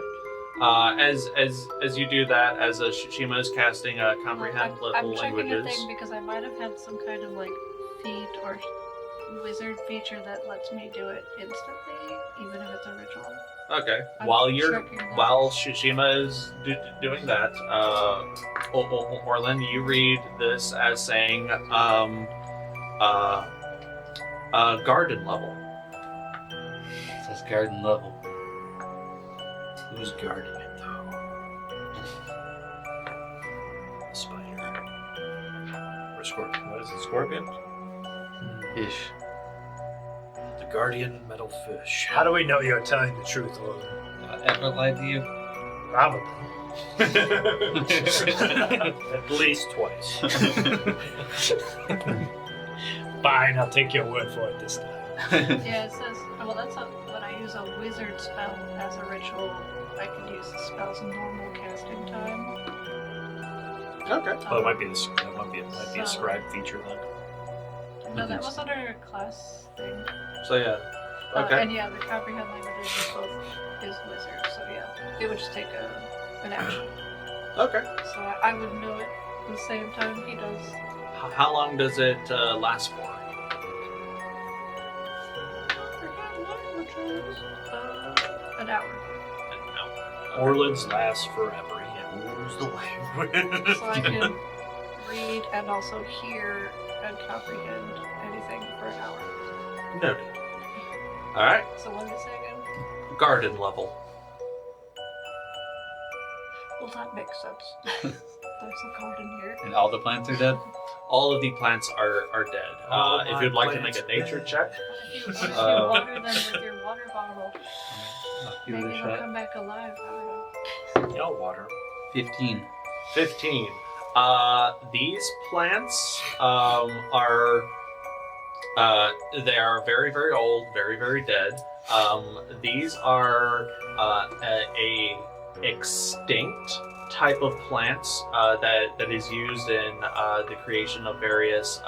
As you do that, as Shiima is casting comprehend I'm local checking languages. a thing because I might have had some kind of like feat or wizard feature that lets me do it instantly, even if it's a ritual. Okay. I'm While checking that. Shiima is doing that, Orlin, you read this as saying garden level. It says garden level. Who's guarding it, though? Spider. Or scorpion. What is it, scorpion? Ish. The guardian metal fish. How do we know you're telling the truth, Orlin? Ever lied to you? Probably. At least twice. Fine, I'll take your word for it this time. Yeah, it says. Well, that's when I use a wizard spell as a ritual. I can use the spell's normal casting time. Okay. Well, it might be a scribe feature then. No, that was under a class thing. So yeah. Okay. And yeah, the comprehend languages is wizard, so yeah, it would just take an action. Okay. So I would know it the same time he does. How long does it last for? Comprehend languages. hour. Orlin's lasts forever. He rules the language. So I can read and also hear and comprehend anything for an hour. Noted. Alright. So what did it say again? Garden level. Well, that makes sense. There's a garden here. And all the plants are dead? All of the plants are dead. If you'd like to make a nature check. If you water them with your water bottle, I'll give maybe it a they'll shot. come back alive. I don't know. Y'all water. 15. 15. These plants they are very, very old, very, very dead. These are a extinct type of plants that is used in the creation of various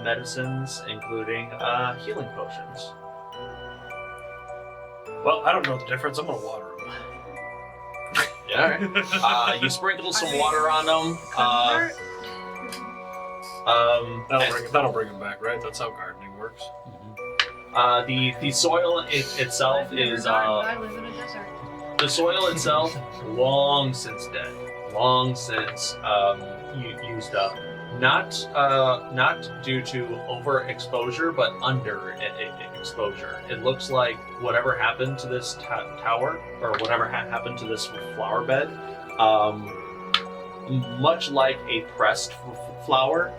medicines, including healing potions. Well, I don't know the difference. I'm gonna water them. Yeah. Alright. You sprinkle some water on them. That'll bring them back, right? That's how gardening works. The soil itself is I live in a desert. the soil itself long since dead, long since used up. Not due to overexposure, but under exposure. It looks like whatever happened to this tower, or whatever happened to this flower bed, much like a pressed flower,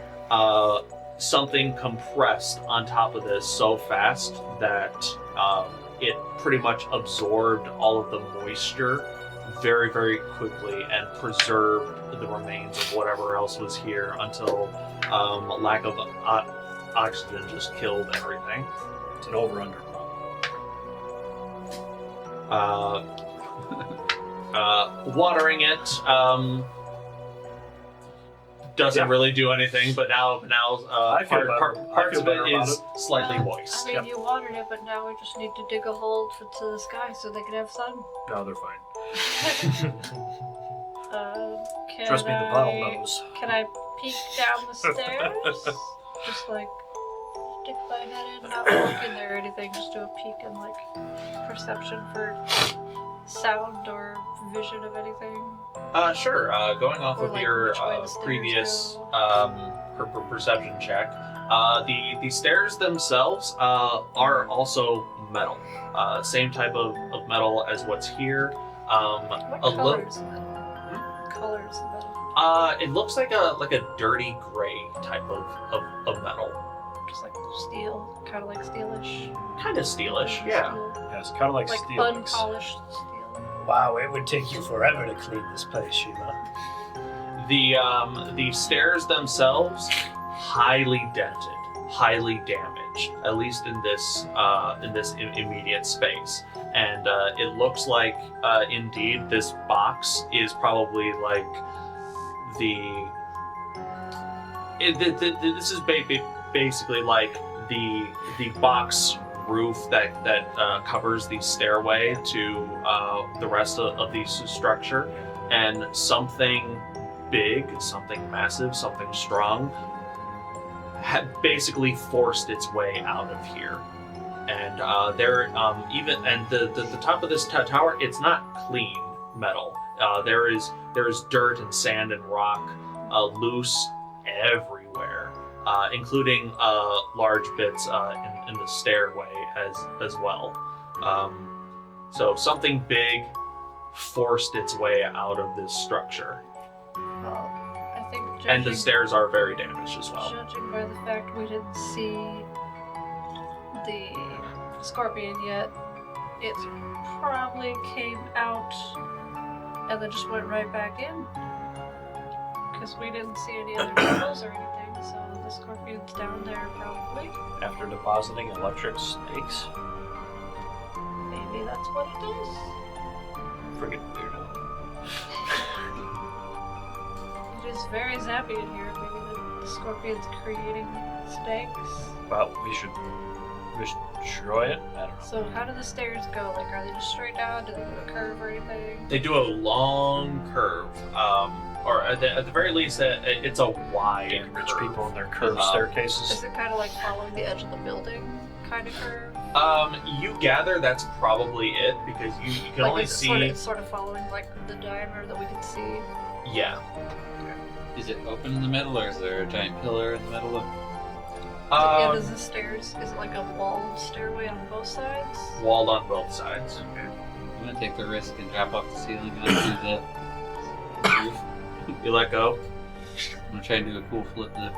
something compressed on top of this so fast that it pretty much absorbed all of the moisture very, very quickly and preserved the remains of whatever else was here until lack of oxygen just killed everything. It's an over-under problem. Watering it doesn't really do anything, but now I feel better. parts of better it about is slightly I moist. mean, you watered it, but now we just need to dig a hole to the sky so they can have sun. No, they're fine. Can Trust me, the bottle knows. Can I peek down the stairs? Just like stick my head in, not walk in there or anything, just do a peek and like perception for sound or vision of anything. Sure. Going off Or, of like, your which way the stairs previous go. perception check, the stairs themselves are also metal. Same type of metal as what's here. What A little. colors? Colors of metal. It looks like a dirty gray type of metal. Just like steel, kind of like steelish. Kind of steelish, yeah. Steel. Yes, kind of like steel. Unpolished steel. Wow, it would take you forever to clean this place, Shiima. The stairs themselves highly dented, highly damaged, at least in this immediate space. And it looks like indeed this box is probably like this is basically like the box roof that covers the stairway to the rest of the structure, and something big, something massive, something strong had basically forced its way out of here. And the top of this tower, it's not clean metal. There is dirt and sand and rock loose everywhere, including large bits in the stairway as well. So something big forced its way out of this structure. Well, I think judging, And the stairs are very damaged as well. judging by the fact we didn't see the scorpion yet, it probably came out and then just went right back in. Because we didn't see any other tunnels or anything, so the scorpion's down there probably. After depositing electric snakes. Maybe that's what it is. Friggin' weirdo. It is very zappy in here. Maybe the scorpion's creating snakes. Well, we should destroy it. I don't know. So how do the stairs go? Like, are they just straight down? Do they do a curve or anything? They do a long curve, or at the very least, it's a wide Damn rich curve. people in their curved Is staircases. it kind of like following the edge of the building kind of curve? You gather that's probably it because you can Like, only it's see. sort of following like the diameter that we can see. Yeah. Is it open in the middle, or is there a giant pillar in the middle of? Yeah, does the stairs? Is it like a walled stairway on both sides? Walled on both sides. I'm gonna take the risk and drop off the ceiling onto the roof. You let go. I'm gonna try and do a cool flip there.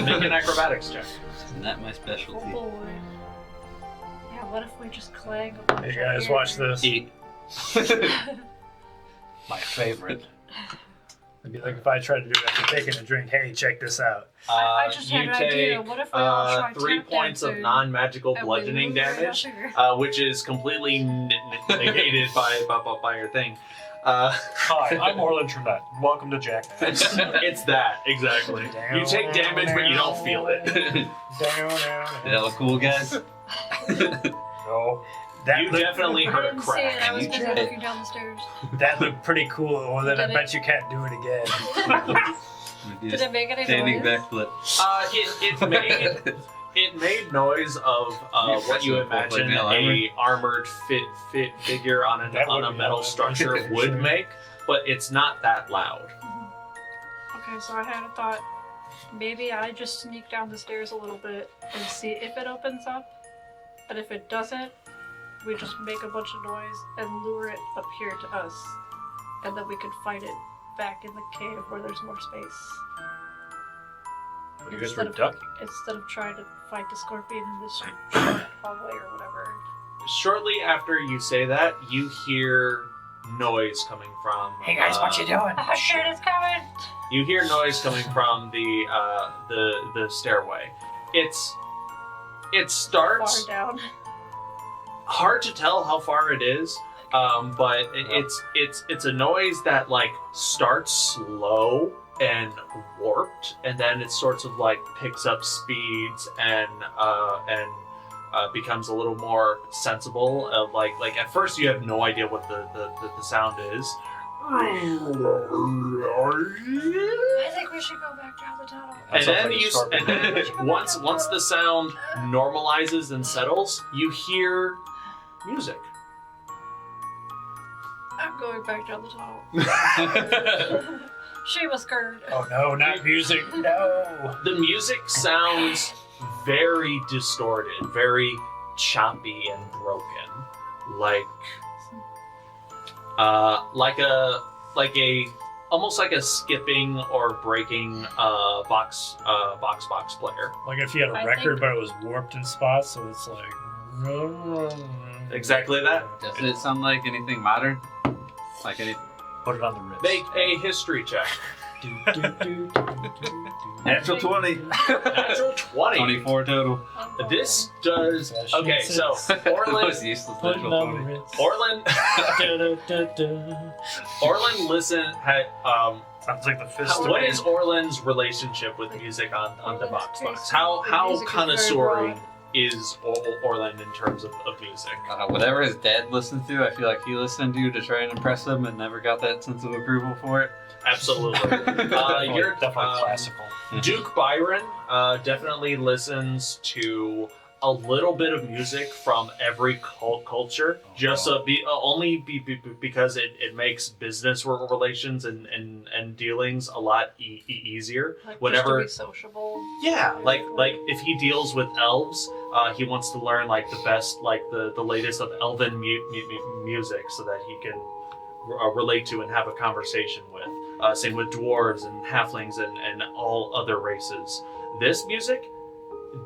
Make an acrobatics check. Isn't that my Oh specialty? boy. Yeah, what if we just clang a bunch Hey of guys, watch this. Eat. My favorite. It'd be like if I tried to do it after taking a drink. Hey, check this out. I just had you an take idea. What if we all try 3 tap points of dancing non-magical and we bludgeoning lose our damage, sugar? which is completely negated by your thing. Hi, I'm Orlin Trinette. Welcome to Jackass. It's that, exactly. You take damage, but you don't feel it. Did that look cool, guys? No. You definitely I heard a didn't see it. crack. I was You busy tried it. looking down the stairs. That looked pretty cool. Well, then I Did bet you can't do it again. I'm gonna do Did it make any standing noise? backflip. It made noise of what you imagine Like armor. a armored fit figure on That a would be metal loud. structure would make, but it's not that loud. Okay, so I had a thought. Maybe I just sneak down the stairs a little bit and see if it opens up. And if it doesn't, we just make a bunch of noise and lure it up here to us. And then we can fight it back in the cave where there's more space. You guys Instead were of- ducking. Instead of trying to fight the scorpion in this short hallway or whatever. Shortly after you say that, you hear noise coming from. Hey guys, what you doing? Oh shit, it's coming! You hear noise coming from the stairway. It starts Far down. hard to tell how far it is, but it's a noise that like starts slow and warped, and then it sorts of like picks up speeds and becomes a little more sensible. Like at first you have no idea what the sound is. I think we should go back down the tunnel. And sounds then like a scorpion. once the sound normalizes and settles, you hear music. I'm going back down the tunnel. She was scared. Oh no, not music. No. The music sounds very distorted, very choppy and broken, almost like a skipping or breaking box player. Like if you had a I record, think- but it was warped in spots, so it's like. Exactly that. Doesn't it sound like anything modern? Like any? Put it on the wrist. Make a history check. Natural 20. Natural 20. 24 total. This does. Okay, so Orlin. Most useless natural 20. Orlin. Orlin, listen. Sounds like the fist. What is Orlin's relationship with music on the box? How Music is very connoisseur broad. is Orlin in terms of music? Whatever his dad listened to, I feel like he listened to try and impress him and never got that sense of approval for it. Absolutely. You're definitely classical. Duke Byron definitely listens to a little bit of music from every culture, just because it makes business relations and dealings a lot easier. Like Whenever, just to be sociable. yeah, like if he deals with elves, he wants to learn like the best, like the latest of elven music, so that he can relate to and have a conversation with. Same with dwarves and halflings and all other races. This music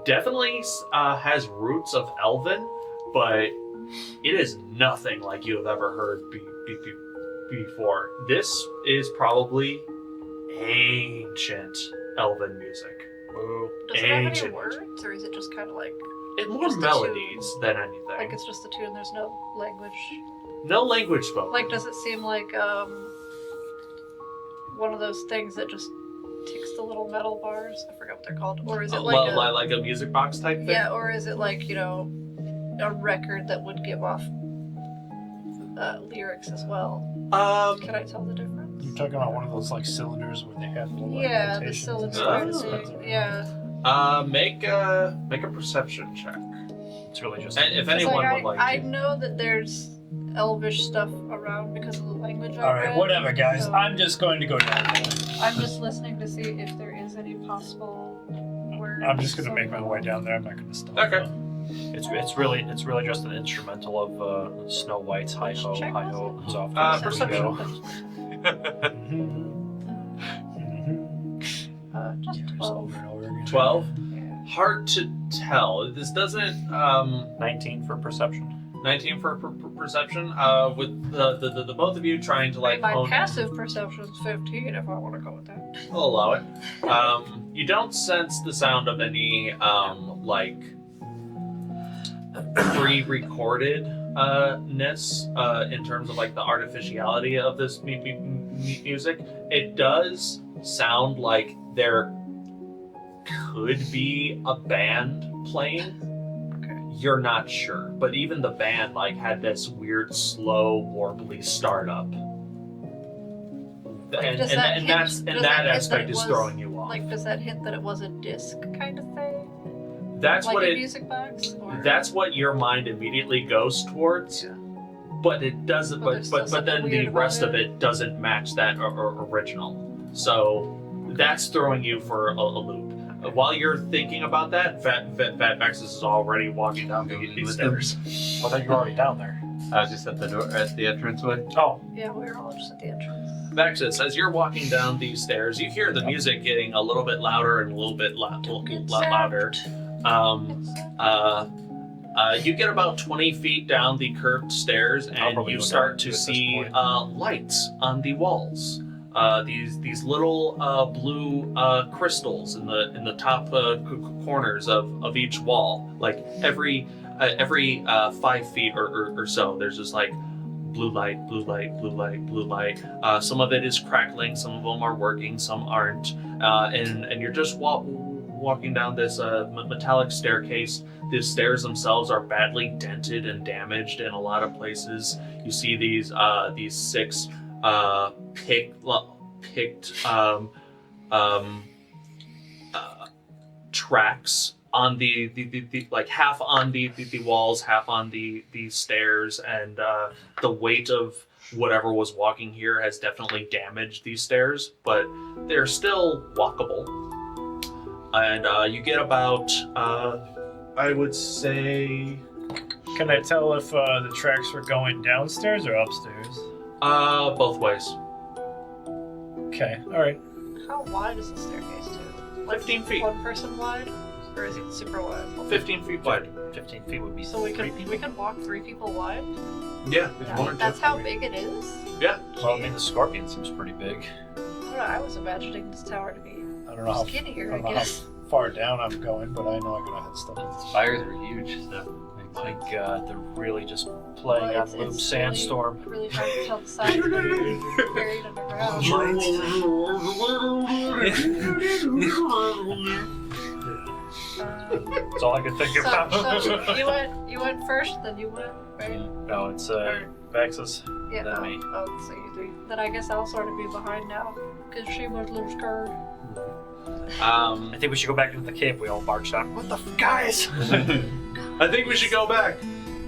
definitely has roots of elven, but it is nothing like you have ever heard before. This is probably ancient elven music. Does it have any Ancient. words, or is it just kind of like It's more Just the melodies than anything. like it's just the tune? There's no language. No language spoken. Like, does it seem like one of those things that just ticks the little metal bars? I forgot what they're called. Or is it like a music box type thing? yeah? Or is it like a record that would give off lyrics as well? Can I tell the difference? You're talking about one of those like cylinders where they have little Yeah, the indentations cylinder and kind of stuff. thing. Yeah. Make a perception check. It's really just. And if It's anyone would like I to. know that there's Elvish stuff around because of the language. All right, whatever, guys. So I'm just going to go down there. I'm just listening to see if there is any possible words. I'm just going to make my way down there. I'm not going to stop. Okay. It's really just an instrumental of Snow White's Hi Ho, Check Hi was Ho. it? It's off to Perception. Just 12. Over and over again. 12. Yeah. Hard to tell. This doesn't. 19 for perception. 19 for perception. With the both of you trying to like My hone. passive perception's 15 if I want to go with that. I'll allow it. You don't sense the sound of any like pre-recorded-ness in terms of like the artificiality of this music. It does sound like there could be a band playing. You're not sure, but even the band like had this weird, slow, warbly startup, and does that hint- that does that hint aspect that it is was, throwing you off. Like, does that hint that it was a disc kind of thing? That's Like what a it. music box? Or... That's what your mind immediately goes towards. Yeah. But it doesn't. But But there's still but something then the weird about rest of it. it doesn't match that original. So that's throwing you for a loop. While you're thinking about that, Vaxxus is already walking down these stairs. Well, then you're already down there. I was just at the door, at the entranceway. Oh, Yeah, we were all just at the entrance. Vaxxus, as you're walking down these stairs, you hear the music getting a little bit louder and a little bit louder. You get about 20 feet down the curved stairs, and probably you go start down to at this see point. lights on the walls. These little blue crystals in the top corners of each wall. Like every 5 feet or so, there's just like blue light, blue light, blue light, blue light. Some of it is crackling, some of them are working, some aren't. And you're just walking down this metallic staircase. The stairs themselves are badly dented and damaged in a lot of places. You see these 6 picked tracks on the like half on the walls, half on the stairs, and the weight of whatever was walking here has definitely damaged these stairs, but they're still walkable. And you get about I would say Can I tell if the tracks were going downstairs or upstairs? both ways. Okay, alright. How wide is the staircase, too? Like 15 feet. One person wide? Or is it super wide? 15 feet wide. 15 feet would be So we three could people. walk 3 people wide? Yeah, one or two. That's how big it is? Yeah. Well, I mean, the scorpion seems pretty big. I don't know, I was imagining this tower to be I don't know how, skinnier, I I don't know guess. how far down I'm going, but I know I'm gonna hit stuff. The spires are huge, so makes My sense. God, they're really just playing Well, on Loom Sandstorm. Really hard to tell the size of it buried underground. That's all I could think about. So you went first, then you went, right? No, it's Or- Vaxxus. Yeah. Then me. Oh, so you 3. Then I guess I'll sort of be behind now, because she was a little scared. I think we should go back into the cave. We all marched out. What the guys? I think we should go back.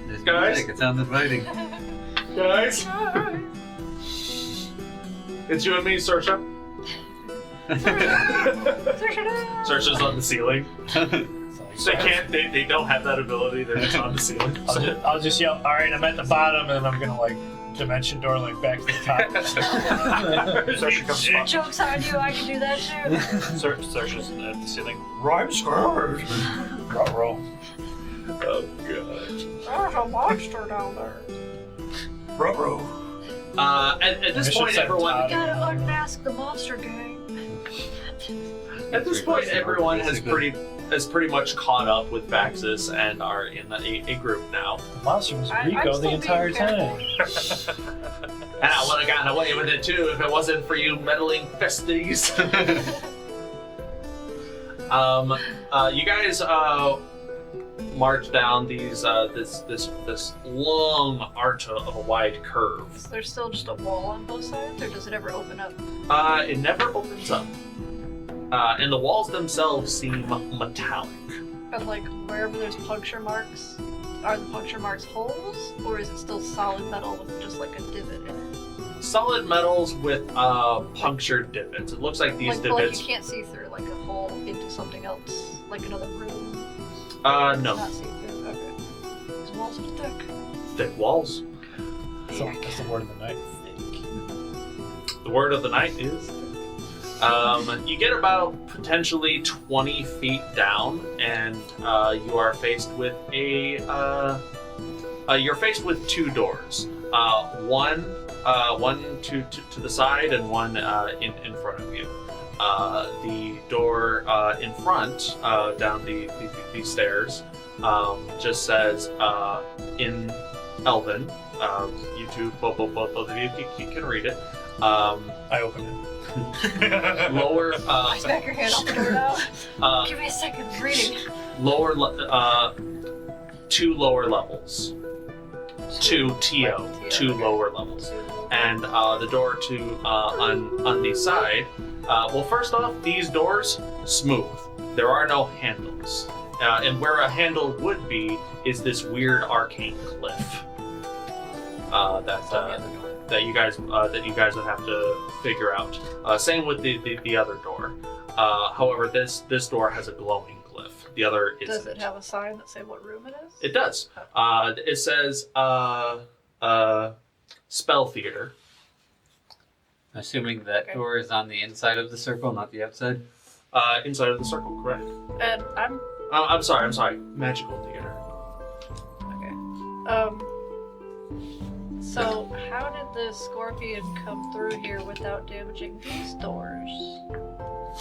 It's Guys? music, it sounds inviting. Guys, it's you and me, Saoirse. Saoirse's on the ceiling. They can't. They don't have that ability. They're just on the ceiling. I'll just yell, alright, I'm at the bottom, and I'm gonna like dimension door like back to the top. Saoirse comes up. Joke's on you, I can do that too. Saoirse's at the ceiling. I'm scared. Roll. Oh god. There's a monster down there. Ruh-roh. At this Mission point, set everyone. top. Gotta unmask the monster gang. At this point, everyone has pretty much caught up with Vaxxus and are in a group now. The monster was I'm Rico still the entire being time. And I would have gotten away with it too if it wasn't for you meddling festies. You guys march down these this long arch of a wide curve. Is there still just a wall on both sides, or does it ever open up? It never opens up, and the walls themselves seem metallic. And like wherever there's puncture marks, are the puncture marks holes, or is it still solid metal with just like a divot in it? Solid metals with punctured divots. It looks like these like, divots. Like you can't see through like a hole into something else, like another room. No. Not see through. Okay. These walls are thick. Thick walls. So that's the word of the night. The word of the night is. You get about potentially 20 feet down, and you are faced with you're faced with two doors. One to the side and one in front of you. The door in front, down the stairs, just says in Elven. You two, both of you can read it. I open it. Lower. I smack your hand off the door now. Give me a second. I'm reading. Lower. Two lower levels. Two two lower levels, and the door to on the side. Well, first off, these doors smooth. There are no handles, and where a handle would be is this weird arcane cliff. That you guys would have to figure out. Same with the other door. However, this door has a glowing glyph. The other isn't. Does it have a sign that say what room it is? It does. It says spell theater. Assuming that door is on the inside of the circle, not the outside. Inside of the circle, correct. And I'm sorry. Magical theater. Okay. So how did the scorpion come through here without damaging these doors?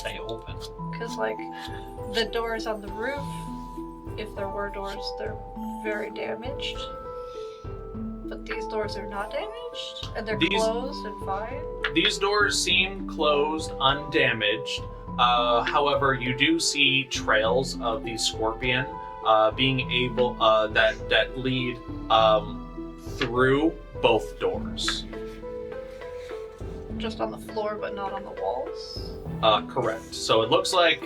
They open. Because, like, the doors on the roof, if there were doors, they're very damaged. But these doors are not damaged? And they're closed and fine? These doors seem closed, undamaged. However, you do see trails of the scorpion being able, that lead through both doors. Just on the floor, but not on the walls? Correct. So it looks like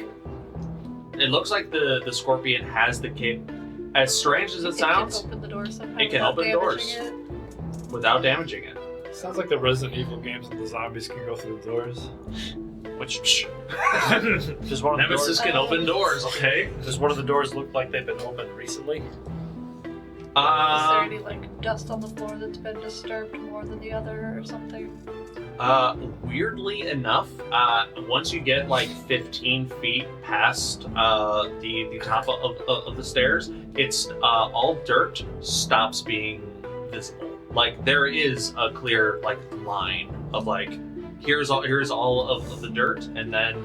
the scorpion has the cape. As strange as it sounds, It can open the doors somehow. it can open doors without damaging it. Sounds like the Resident Evil games and the zombies can go through the doors. Which Does one of the Nemesis doors, can open doors, okay? does one of the doors look like they've been opened recently? Is there any, like, dust on the floor that's been disturbed more than the other or something? Weirdly enough, once you get like 15 feet past the top of the stairs, it's all dirt stops being visible. Like there is a clear like line of like here's all of the dirt, and then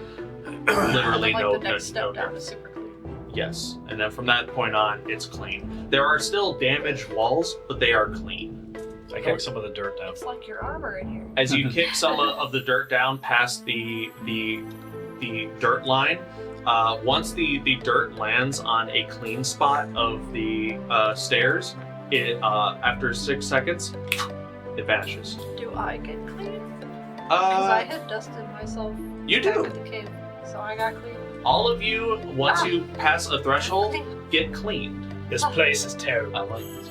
literally like no the next step dirt. down is super clean. Yes, and then from that point on, it's clean. There are still damaged walls, but they are clean. I kicked some of the dirt down. It's like your armor in here. As you kick some of the dirt down past the dirt line, once the dirt lands on a clean spot of the stairs, it after 6 seconds, it vanishes. Do I get clean? Because I had dusted myself You back do. at the cave, so I got clean. All of you, once you pass a threshold, get cleaned. This place is terrible. I like this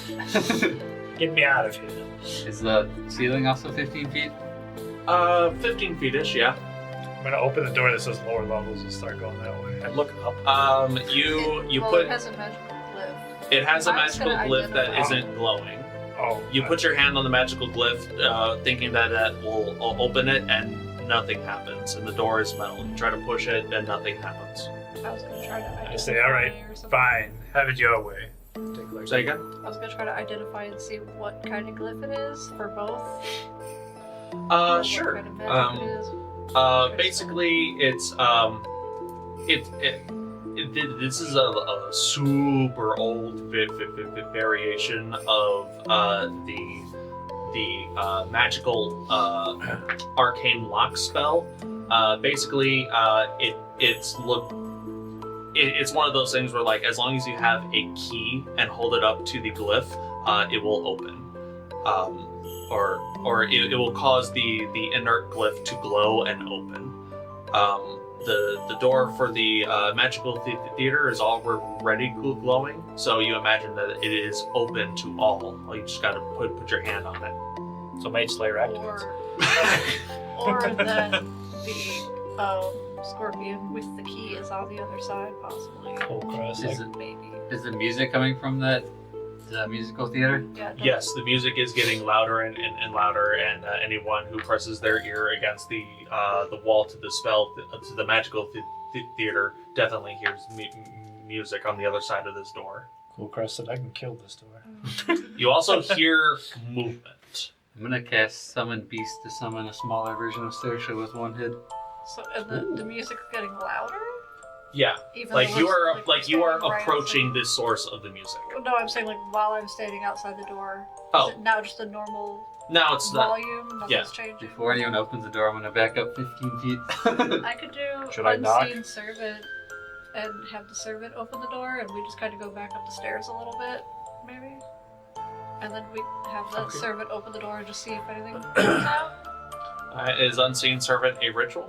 place. Get me out of here. Is the ceiling also 15 feet? 15 feet-ish, yeah. I'm gonna open the door that says lower levels and start going that way. And look up. You Well, put it has a magical glyph. it has a I was magical gonna glyph that identify. isn't glowing. Oh, You put your hand on the magical glyph, thinking that will open it, and nothing happens. And the door is metal. You try to push it, and nothing happens. I was gonna try to identify I say, all right, or something. fine, have it your way. Say again? I was gonna try to identify and see what kind of glyph it is for both. Sure. What kind of magic it is. Basically, it's this is a super old variation of the magical arcane lock spell. Basically, it's one of those things where, like, as long as you have a key and hold it up to the glyph, it will open, or it will cause the inert glyph to glow and open. the door for the magical theater is already glowing, so you imagine that it is open to all. You just got to put your hand on it. So Mage Slayer activates. Or then the scorpion with the key is on the other side, possibly. Kulkras, Maybe. Is the music coming from the musical theater? Yeah. Yes, the music is getting louder and louder, and anyone who presses their ear against the wall to the to the magical theater definitely hears music on the other side of this door. Kulkras said, I can kill this door. You also hear movement. I'm gonna cast Summon Beast to summon a smaller version of Saoirse with one hit. So, and the music's getting louder? Yeah, Even like though you we're, are you are standing right approaching outside- this source of the music. No, I'm saying while I'm standing outside the door. Oh. Is it now just a normal Now it's not. volume? Nothing's yeah. changing? Before anyone opens the door, I'm gonna back up 15 feet. I could do Should I knock? Unseen Servant and have the servant open the door, and we just kind of go back up the stairs a little bit, maybe? And then we have the Okay. servant open the door and just see if anything comes out? Is Unseen Servant a ritual?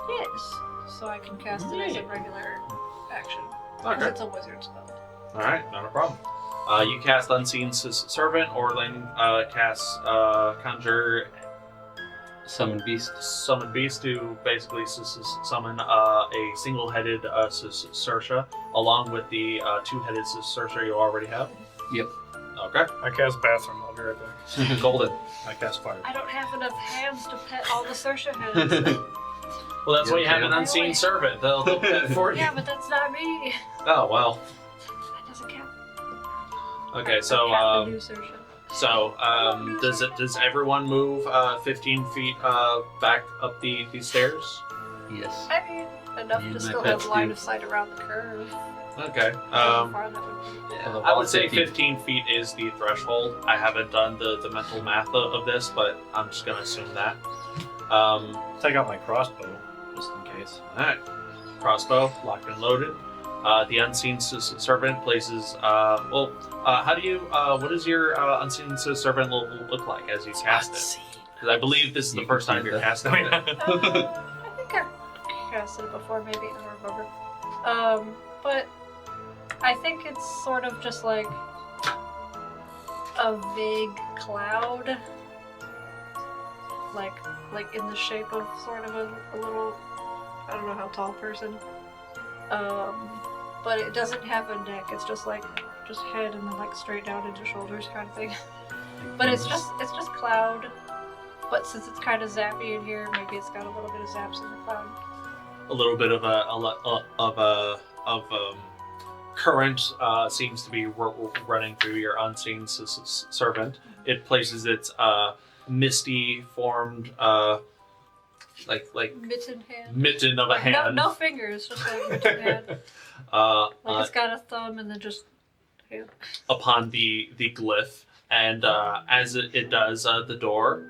Yes. So I can cast it as a regular action. Because Okay. it's a wizard spell. Alright, not a problem. You cast Unseen Servant, Orlin casts Conjure Summon Beast. Summon Beast to basically summon a single-headed Saoirse, along with the two-headed Saoirse you already have. Yep. Okay. I cast Bathroom. I'll be right back. Golden. I cast Fire. I don't have enough hands to pet all the Saoirse heads. Well, that's why you have an Yeah. Unseen Servant. They'll pet for you. Yeah, but that's not me. Oh, well. That doesn't count. Okay, does everyone move 15 feet back up the stairs? Yes. I mean, enough Me to and my still have pets line do. of sight around the curve. Okay. How far that would be. Yeah. I would say 15 feet is the threshold. I haven't done the mental math of this, but I'm just gonna assume that. Take out my crossbow, just in case. Alright. Crossbow, locked and loaded. The Unseen Servant places, how do you, what does your Unseen Servant look like as you cast it? Because I believe this is the You first can time keep you're that. casting it. I think I've casted it before, maybe, I don't remember. But I think it's sort of just like a vague cloud. Like in the shape of sort of a little, I don't know how tall person. But it doesn't have a neck, it's just head and then like straight down into shoulders kind of thing. But it's just cloud. But since it's kind of zappy in here, maybe it's got a little bit of zaps in the cloud. A little bit of current seems to be running through your Unseen Servant. It places its misty formed like Mitten hand. mitten of a hand. No fingers, just like mitten hand. Like it's got a thumb and then just hand. Upon the glyph, and as it does, the door,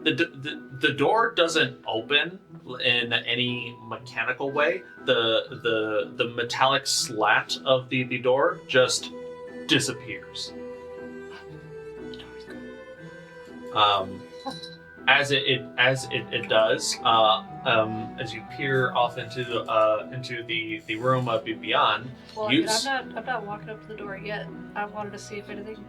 the door doesn't open in any mechanical way. The metallic slat of the door just disappears. As it does, as you peer off into the room beyond, Well, you I'm not walking up to the door yet. I wanted to see if anything.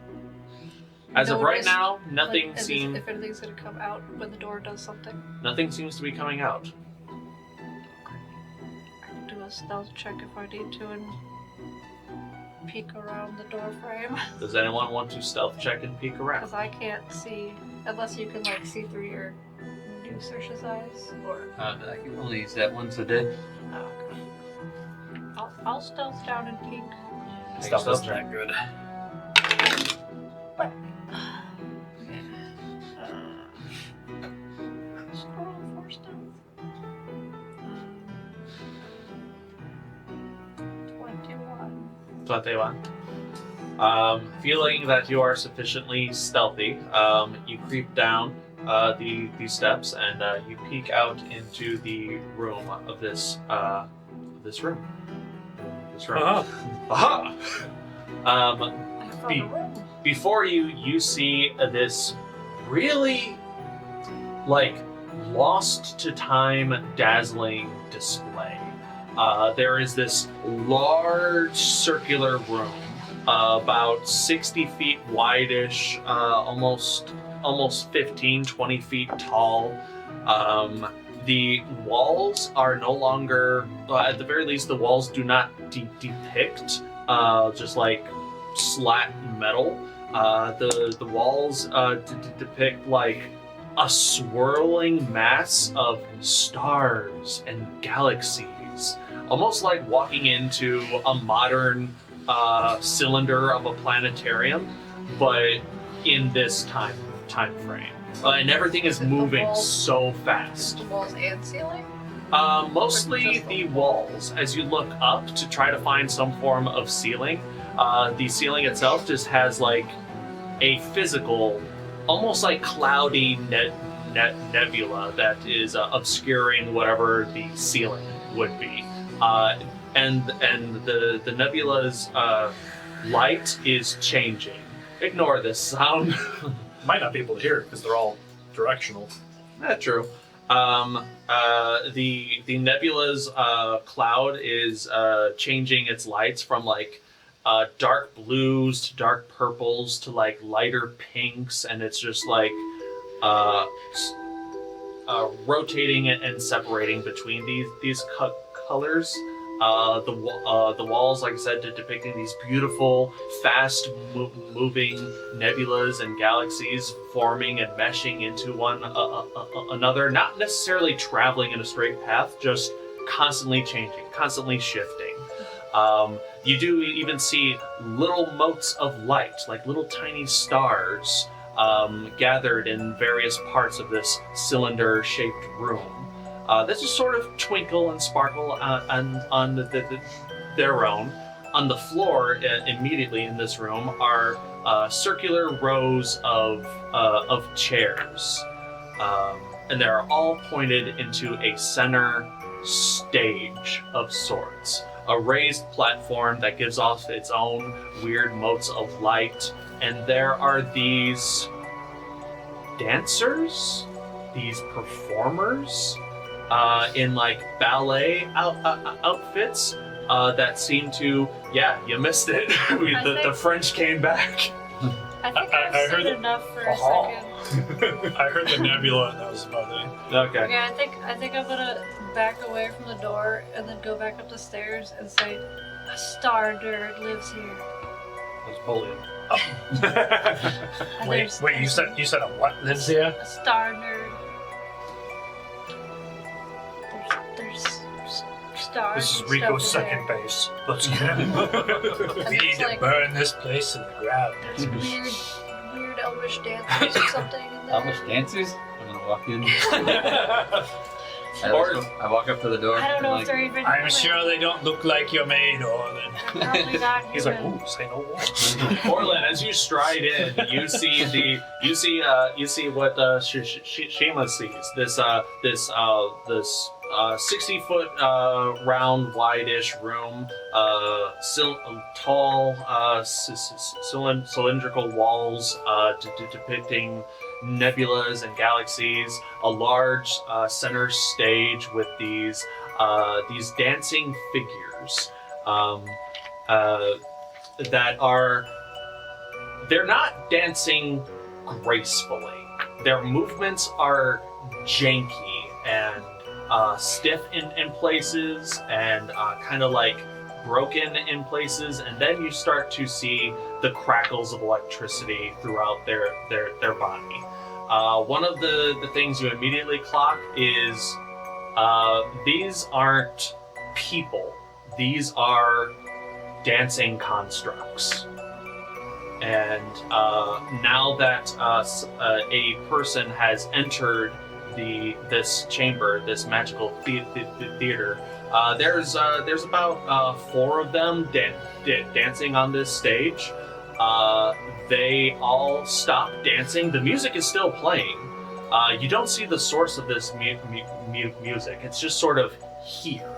as of right noticed, now, nothing like, seems if anything's gonna come out when the door does something. nothing seems to be coming out. I can do a stealth check if I need to and peek around the door frame. Does anyone want to stealth check and peek around? Because I can't see unless you can like see through your new Saoirse's eyes or. I can only use that once a day. Oh, okay. I'll stealth down and peek. Stuff stealth isn't that good. Scroll for stealth. 21. 21. Feeling that you are sufficiently stealthy, you creep down the steps and you peek out into the room of this room. This room. Aha! I found Be- a room. Before you see this really like lost to time, dazzling display. There is this large circular room, about 60 feet wide-ish, almost 15, 20 feet tall. The walls are no longer, at the very least, the walls do not depict just like slat metal. The walls depict like a swirling mass of stars and galaxies, almost like walking into a modern cylinder of a planetarium, but in this time frame. And everything is moving so fast. The walls and ceiling? Mostly the walls. As you look up to try to find some form of ceiling, the ceiling itself just has like a physical, almost like cloudy nebula that is obscuring whatever the ceiling would be. And the nebula's light is changing. Ignore this sound. Might not be able to hear it because they're all directional. Not true. The nebula's cloud is changing its lights from like dark blues to dark purples to like lighter pinks, and it's just like rotating and separating between these colors. The walls, like I said, depicting these beautiful, fast-moving nebulas and galaxies forming and meshing into one another, not necessarily traveling in a straight path, just constantly changing, constantly shifting. You do even see little motes of light, like little tiny stars, gathered in various parts of this cylinder-shaped room. That just sort of twinkle and sparkle on their own. On the floor, immediately in this room, are circular rows of chairs, and they're all pointed into a center stage of sorts. A raised platform that gives off its own weird motes of light, and there are these dancers, these performers, in like ballet outfits that seem to, you missed it. The French came back. I think I I've heard seen it. enough for a second. I heard the nebula, and that was about it. Okay. Okay, I think I'm gonna back away from the door and then go back up the stairs and say, a star nerd lives here. That's bullying. And Wait, you said a what lives here? a star nerd. There's stars. This is and Rico's stuff in second there. base. Let's get him. And We need there's to like burn this place to the ground. there's weird elvish dancers or something in there. Elvish dancers? I'm gonna walk in. Or- I walk up to the door. I don't know and if they're even. I'm sure they don't look like your maid, Orlin. They're probably not He's like, human. ooh, say no more. Orlin, as you stride in, you see what Shiima sees. This 60-foot round, wide-ish room, tall, cylindrical walls depicting nebulas and galaxies. A large center stage with these dancing figures that are. They're not dancing gracefully. Their movements are janky and stiff in places and kind of like broken in places, and then you start to see the crackles of electricity throughout their body. One of the things you immediately clock is these aren't people. These are dancing constructs. And now that a person has entered this chamber, this magical theater, there's about 4 of them dancing on this stage. They all stop dancing. The music is still playing. You don't see the source of this music. It's just sort of here.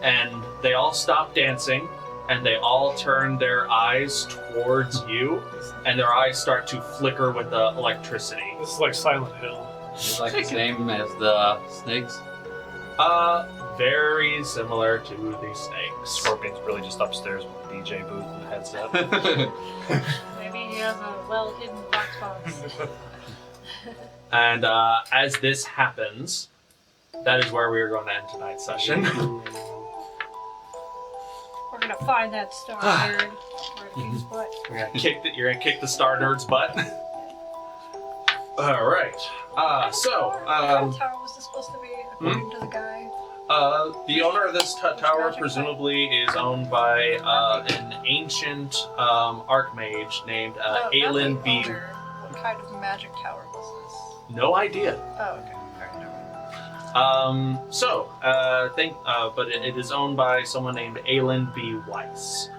And they all stop dancing. and they all turn their eyes towards you, and their eyes start to flicker with the electricity. This is like Silent Hill. It's like the same as the snakes. Very similar to the snakes. Scorpion's really just upstairs with the DJ booth and the headset. Maybe he has a well-hidden box box. And as this happens, that is where we are going to end tonight's session. We're gonna find that star nerd where it keeps butt. You're gonna kick the star nerd's butt. All right. What tower was this supposed to be, according to the guy? The owner of this tower presumably is owned by an ancient archmage named Aelin B. What kind of magic tower was this? No idea. Oh, okay. But it is owned by someone named Aelin B. Weiss.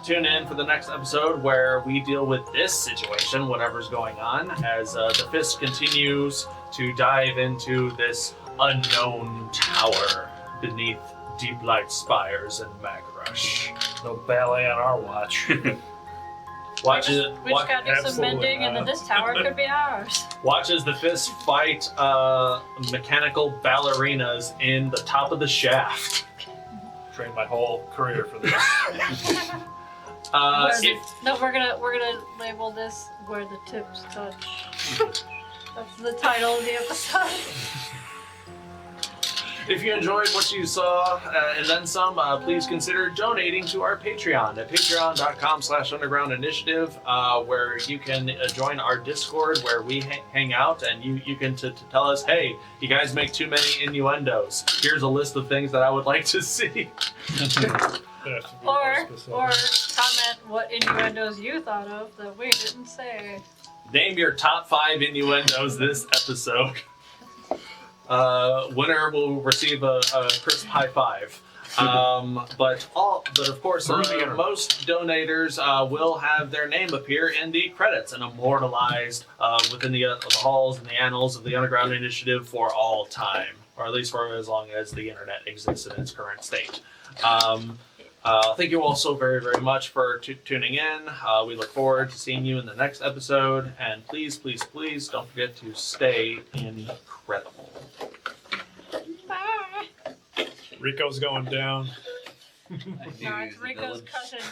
Tune in for the next episode where we deal with this situation, whatever's going on, as the Fist continues to dive into this unknown tower beneath deep light spires and mag rush. No ballet on our watch. We just gotta do some mending, and then this tower could be ours. Watch as the Fist fight mechanical ballerinas in the top of the shaft. Trained my whole career for this. We're gonna label this "Where the Tips Touch." That's the title of the episode. If you enjoyed what you saw and then some, please consider donating to our Patreon at patreon.com/undergroundinitiative, where you can join our Discord where we hang out, and you can tell us, hey, you guys make too many innuendos. Here's a list of things that I would like to see. Or comment what innuendos you thought of that we didn't say. Name your top 5 innuendos this episode. Winner will receive a crisp high five. But of course, most donators will have their name appear in the credits and immortalized within the halls and the annals of the Underground Initiative for all time, or at least for as long as the internet exists in its current state. Thank you all so very, very much for tuning in. We look forward to seeing you in the next episode. And please, please, please don't forget to stay incredible. Bye. Rico's going down. No, it's Rico's cousin.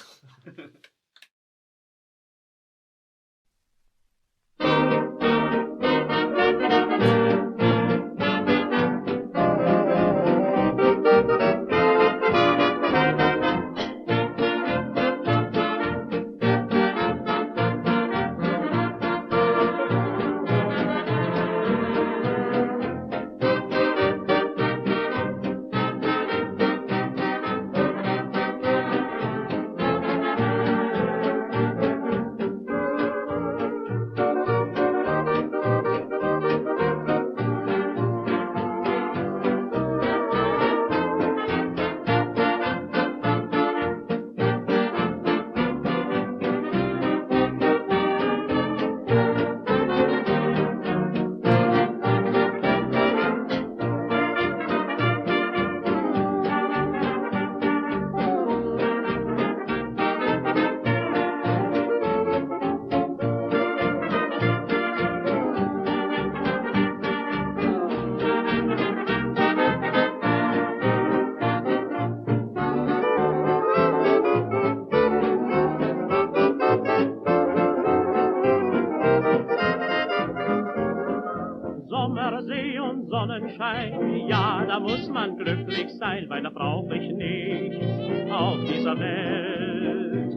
Sonnenschein, ja, da muss man glücklich sein, weil da brauch ich nichts auf dieser Welt.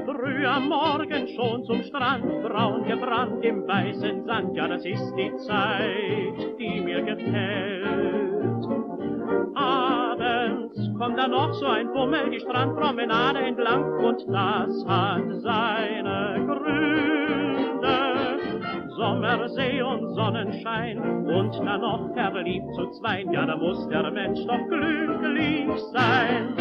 Früh am Morgen schon zum Strand, braun gebrannt im weißen Sand, ja, das ist die Zeit, die mir gefällt. Abends kommt dann noch so ein Bummel die Strandpromenade entlang und das hat seine Gründe. Sommersee und Sonnenschein und dann noch verliebt zu zweien, ja, da muss der Mensch doch glücklich sein.